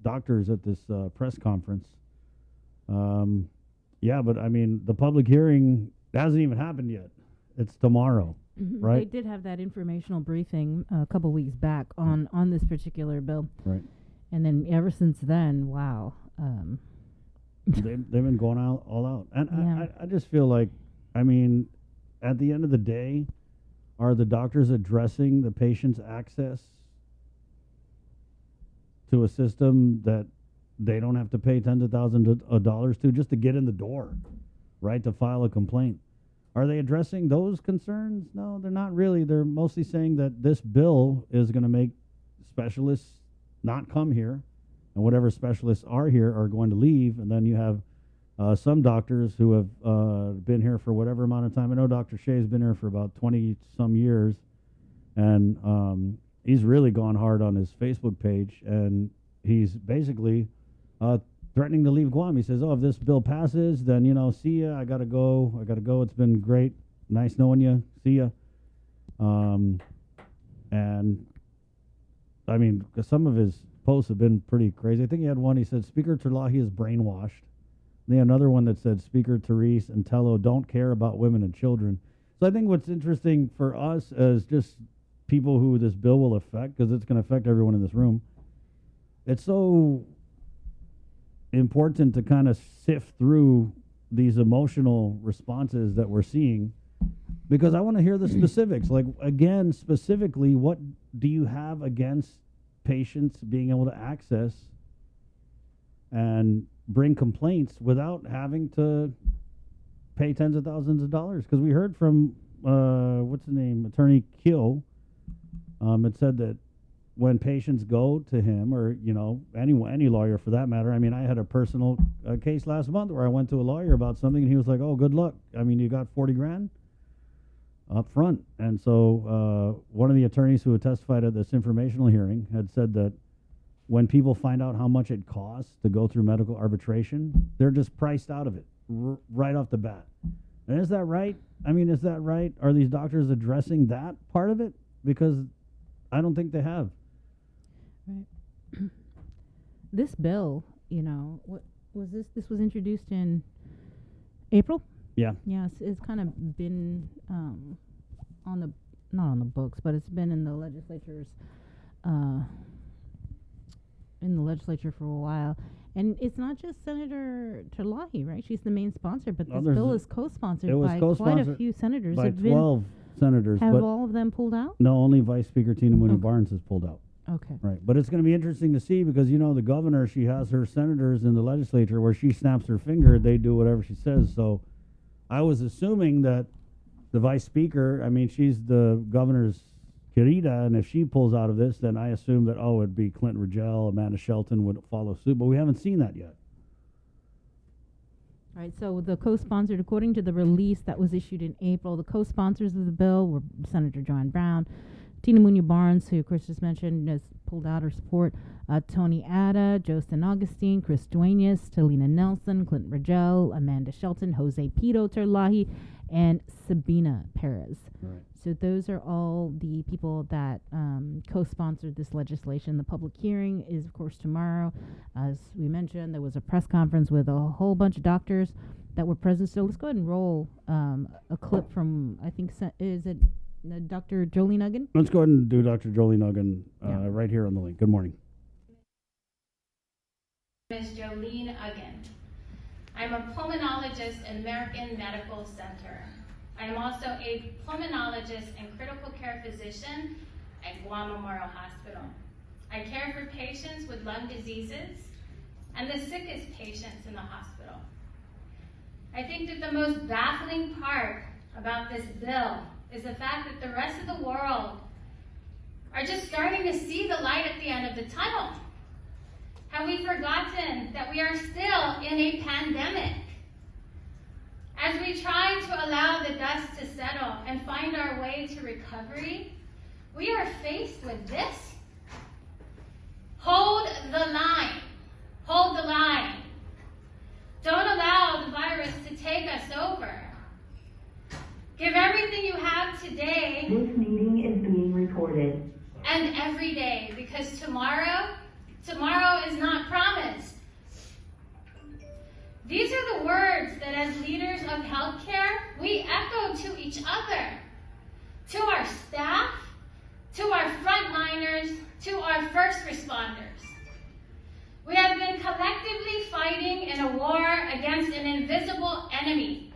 doctors at this press conference. But the public hearing hasn't even happened yet. It's tomorrow, right? They did have that informational briefing a couple weeks back on this particular bill. Right. And then ever since then, wow. They've been going all out. And I just feel like, at the end of the day, are the doctors addressing the patient's access to a system that they don't have to pay tens of thousands of dollars to just to get in the door, right, to file a complaint? Are they addressing those concerns? No, they're not really. They're mostly saying that this bill is going to make specialists not come here, and whatever specialists are here are going to leave, and then you have some doctors who have been here for whatever amount of time. I know Dr. Shea's been here for about 20-some years, and he's really gone hard on his Facebook page, and he's basically threatening to leave Guam. He says, if this bill passes, then, see ya, I gotta go. It's been great. Nice knowing you. See ya. And, some of his posts have been pretty crazy. I think he had one, he said, Speaker Terlahi is brainwashed. And he had another one that said, Speaker Therese and Tello don't care about women and children. So I think what's interesting for us as just people who this bill will affect, because it's going to affect everyone in this room, it's so important to kind of sift through these emotional responses that we're seeing, because I want to hear the specifics. Like, again, specifically, what do you have against patients being able to access and bring complaints without having to pay tens of thousands of dollars. Because we heard from, what's his name, Attorney Kyo, it said that when patients go to him, or, you know, any lawyer for that matter, I mean, I had a personal case last month where I went to a lawyer about something, and he was like, oh, good luck. I mean, you got 40 grand up front. And so one of the attorneys who had testified at this informational hearing had said that when people find out how much it costs to go through medical arbitration, they're just priced out of it right off the bat. And is that right? I mean, is that right? Are these doctors addressing that part of it? Because I don't think they have. Right. This bill, you know, what was this? This was introduced in April? Yeah. Yes, it's kind of been on the, not on the books, but it's been in the legislatures, for a while. And it's not just Senator Terlahi, right? She's the main sponsor, but this bill is co-sponsored by quite a few senators. By 12 senators. Have but all of them pulled out? No, only Vice Speaker Tina Mooney Barnes has pulled out. Okay. Right. But it's going to be interesting to see because, you know, the governor, she has her senators in the legislature where she snaps her finger, they do whatever she says. So I was assuming that the Vice Speaker, I mean, she's the governor's querida, and if she pulls out of this, then I assume that, it'd be Clinton Rogel, Amanda Shelton would follow suit, but we haven't seen that yet. All right, so the co-sponsored, according to the release that was issued in April, the co-sponsors of the bill were Senator John Brown, Tina Mooney Barnes, who Chris just mentioned, has pulled out her support, Tony Ada, Jostin Augustine, Chris Duenas, Talina Nelson, Clinton Rogel, Amanda Shelton, Jose Pito Terlahi, and Sabina Perez. Right. So those are all the people that co-sponsored this legislation. The public hearing is, of course, tomorrow. As we mentioned, there was a press conference with a whole bunch of doctors that were present. So let's go ahead and roll a clip from, I think, is it Dr. Jolie Nuggan? Let's go ahead and do Dr. Jolie Nuggan right here on the link. Good morning. Ms. Jolene Uggan. I'm a pulmonologist at American Medical Center. I am also a pulmonologist and critical care physician at Guam Memorial Hospital. I care for patients with lung diseases and the sickest patients in the hospital. I think that the most baffling part about this bill is the fact that the rest of the world are just starting to see the light at the end of the tunnel. Have we forgotten that we are still in a pandemic? As we try to allow the dust to settle and find our way to recovery, we are faced with this. Hold the line. Hold the line. Don't allow the virus to take us over. Give everything you have today. This meeting is being recorded. And every day, because tomorrow is not promised. These are the words that as leaders of healthcare, we echo to each other, to our staff, to our frontliners, to our first responders. We have been collectively fighting in a war against an invisible enemy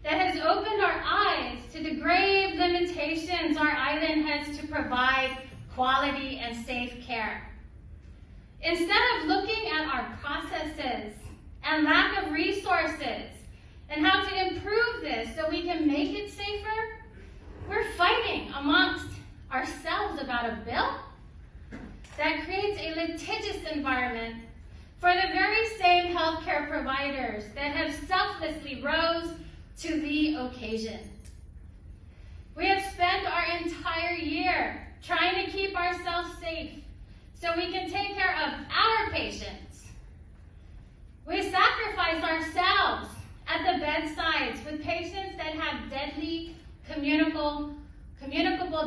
that has opened our eyes to the grave limitations our island has to provide quality and safe care. Instead of looking at our processes and lack of resources and how to improve this so we can make it safer, we're fighting amongst ourselves about a bill that creates a litigious environment for the very same healthcare providers that have selflessly rose to the occasion. We have spent our entire year trying to keep ourselves safe so we can take care of our patients. We sacrifice ourselves at the bedsides with patients that have deadly communicable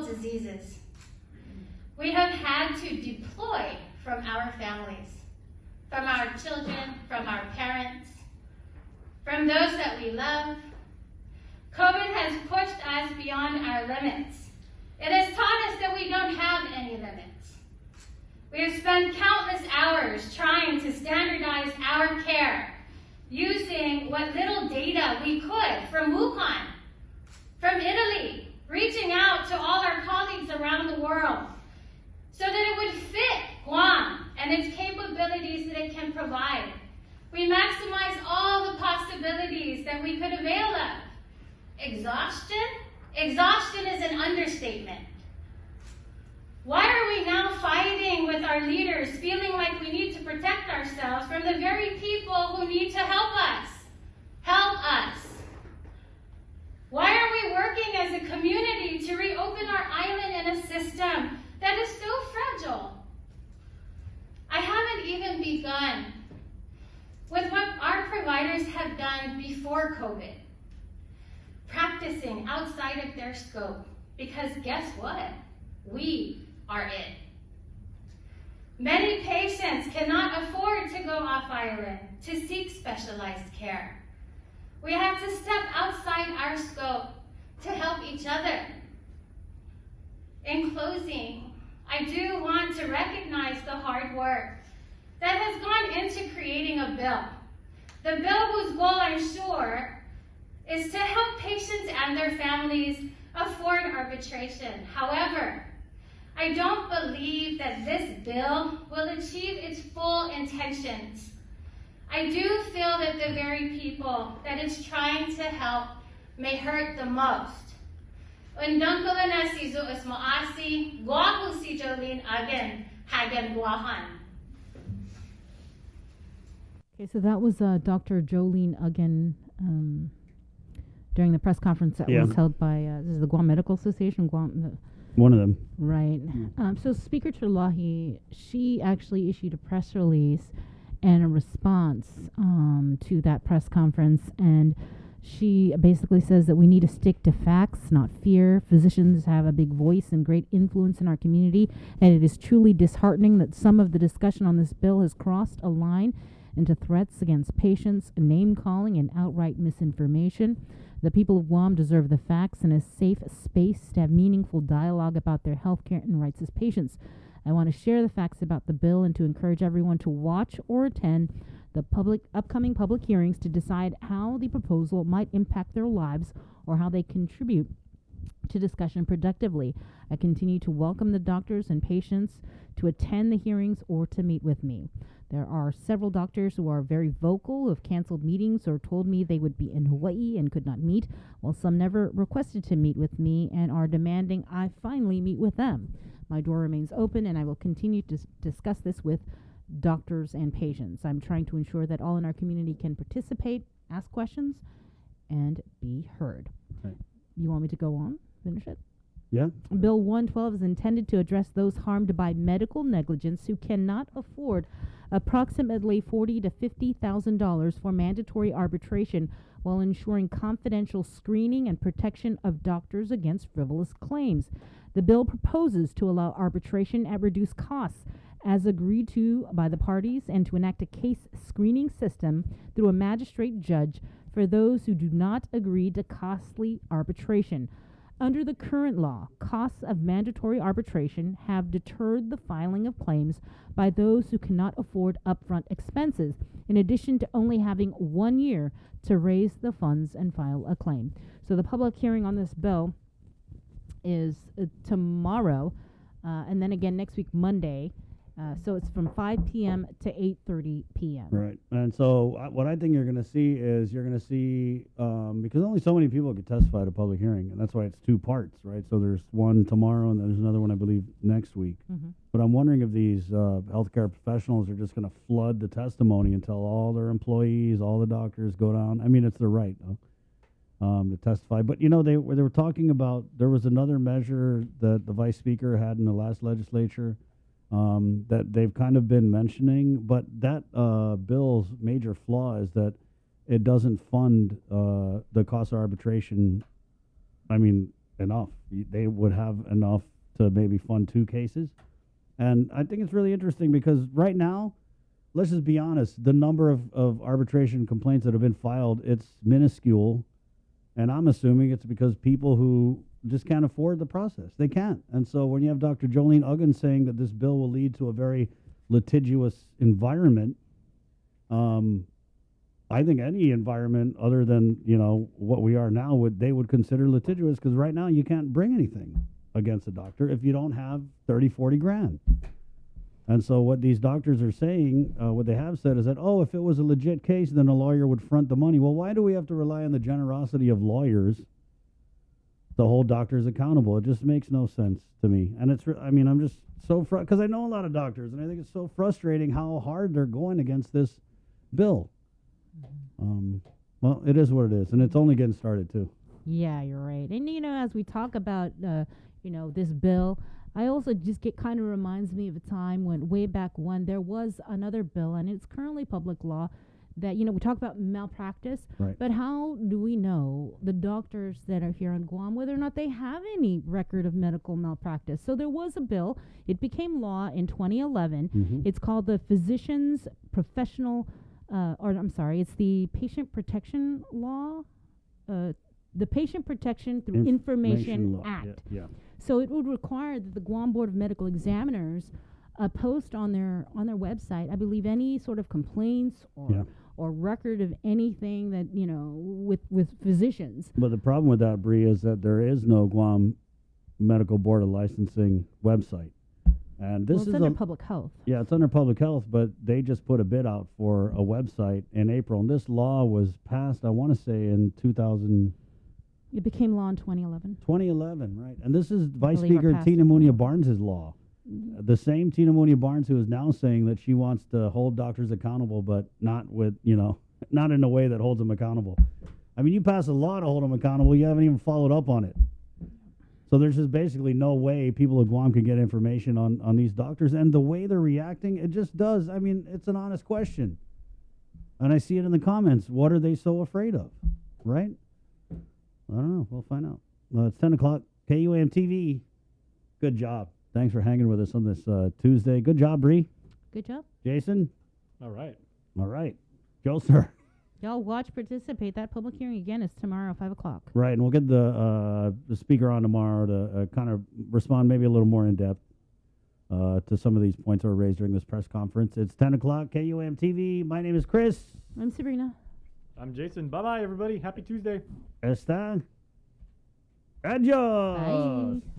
diseases. We have had to deploy from our families, from our children, from our parents, from those that we love. COVID has pushed us beyond our limits. It has taught us that we don't have any limits. We have spent countless hours trying to standardize our care, using what little data we could from Wuhan, from Italy, reaching out to all our colleagues around the world, so that it would fit Guam and its capabilities that it can provide. We maximize all the possibilities that we could avail of Exhaustion? Exhaustion is an understatement. Why are we now fighting with our leaders, feeling like we need to protect ourselves from the very people who need to help us? Help us. Why are we working as a community to reopen our island in a system that is so fragile? I haven't even begun with what our providers have done before COVID, practicing outside of their scope, because guess what? We are it. Many patients cannot afford to go off island to seek specialized care. We have to step outside our scope to help each other. In closing, I do want to recognize the hard work that has gone into creating a bill. The bill whose goal, I'm sure, is to help patients and their families afford arbitration. However, I don't believe that this bill will achieve its full intentions. I do feel that the very people that it's trying to help may hurt the most. Undang ko na si Zuus Moasi, guwapo si Jolene Agen, Hagen Guahan. Okay, so that was Dr. Jolene Uggen during the press conference that was held by this is the Guam Medical Association. One of them. Right. So Speaker Terlahi, she actually issued a press release and a response to that press conference, and she basically says that we need to stick to facts, not fear. Physicians have a big voice and great influence in our community, and it is truly disheartening that some of the discussion on this bill has crossed a line into threats against patients, name-calling, and outright misinformation. The people of Guam deserve the facts and a safe space to have meaningful dialogue about their health care and rights as patients. I want to share the facts about the bill and to encourage everyone to watch or attend the upcoming public hearings to decide how the proposal might impact their lives or how they contribute to discussion productively. I continue to welcome the doctors and patients to attend the hearings or to meet with me. There are several doctors who are very vocal, who have canceled meetings or told me they would be in Hawaii and could not meet, while some never requested to meet with me and are demanding I finally meet with them. My door remains open, and I will continue to discuss this with doctors and patients. I'm trying to ensure that all in our community can participate, ask questions, and be heard. Right. You want me to go on? Finish it? Yeah. Bill 112 is intended to address those harmed by medical negligence who cannot afford approximately $40,000 to $50,000 for mandatory arbitration while ensuring confidential screening and protection of doctors against frivolous claims. The bill proposes to allow arbitration at reduced costs as agreed to by the parties and to enact a case screening system through a magistrate judge for those who do not agree to costly arbitration. Under the current law, costs of mandatory arbitration have deterred the filing of claims by those who cannot afford upfront expenses, in addition to only having 1 year to raise the funds and file a claim. So the public hearing on this bill is tomorrow, and then again next week, Monday. So it's from 5 p.m. to 8:30 p.m. Right. And so what I think you're going to see is because only so many people can testify at a public hearing, and that's why it's two parts, right? So there's one tomorrow, and then there's another one, I believe, next week. Mm-hmm. But I'm wondering if these healthcare professionals are just going to flood the testimony and tell all their employees, all the doctors go down. I mean, it's their right, to testify. But, they were talking about, there was another measure that the vice speaker had in the last legislature that they've kind of been mentioning, but that bill's major flaw is that it doesn't fund the cost of arbitration, enough. They would have enough to maybe fund 2 cases. And I think it's really interesting because right now, let's just be honest, the number of arbitration complaints that have been filed, it's minuscule. And I'm assuming it's because people who just can't afford the process. They can't. And so when you have Dr. Jolene Uggen saying that this bill will lead to a very litigious environment, I think any environment other than, what we are now, they would consider litigious, because right now you can't bring anything against a doctor if you don't have 30, 40 grand. And so what these doctors are saying, what they have said is that, if it was a legit case, then a lawyer would front the money. Well, why do we have to rely on the generosity of lawyers to hold doctors accountable. It just makes no sense to me. And I'm just so because I know a lot of doctors, and I think it's so frustrating how hard they're going against this bill. Well, it is what it is, and it's only getting started too. Yeah, you're right. And as we talk about this bill, I also just kind of reminds me of a time when way back when there was another bill, and it's currently public law, that we talk about malpractice, right. But how do we know the doctors that are here on Guam whether or not they have any record of medical malpractice? So there was a bill. It became law in 2011. Mm-hmm. It's called the Physicians Professional, it's the Patient Protection Law, the Patient Protection Through Information Law. Act. Yeah. So it would require that the Guam Board of Medical Examiners post on their website, I believe, any sort of complaints or record of anything that with physicians. But the problem with that, Bree, is that there is no Guam Medical Board of Licensing website, and this it's is under public health. Yeah, it's under public health, but they just put a bid out for a website in April, and this law was passed, I want to say, in 2000. It became law in 2011. 2011, right? And this is Vice believe Speaker our Tina Munia Barnes' law. The same Tina Munia Barnes who is now saying that she wants to hold doctors accountable, but not with, not in a way that holds them accountable. I mean, you pass a law to hold them accountable, you haven't even followed up on it. So there's just basically no way people of Guam can get information on these doctors. And the way they're reacting, it just does. I mean, it's an honest question. And I see it in the comments. What are they so afraid of? Right? I don't know. We'll find out. It's 10 o'clock. KUAM TV. Good job. Thanks for hanging with us on this Tuesday. Good job, Bree. Good job. Jason? All right. All right. Joe, sir. Y'all watch, participate. That public hearing again is tomorrow, 5 o'clock. Right, and we'll get the speaker on tomorrow to kind of respond maybe a little more in depth to some of these points that were raised during this press conference. It's 10 o'clock, KUAM TV. My name is Chris. I'm Sabrina. I'm Jason. Bye-bye, everybody. Happy Tuesday. Está. Adios. Bye.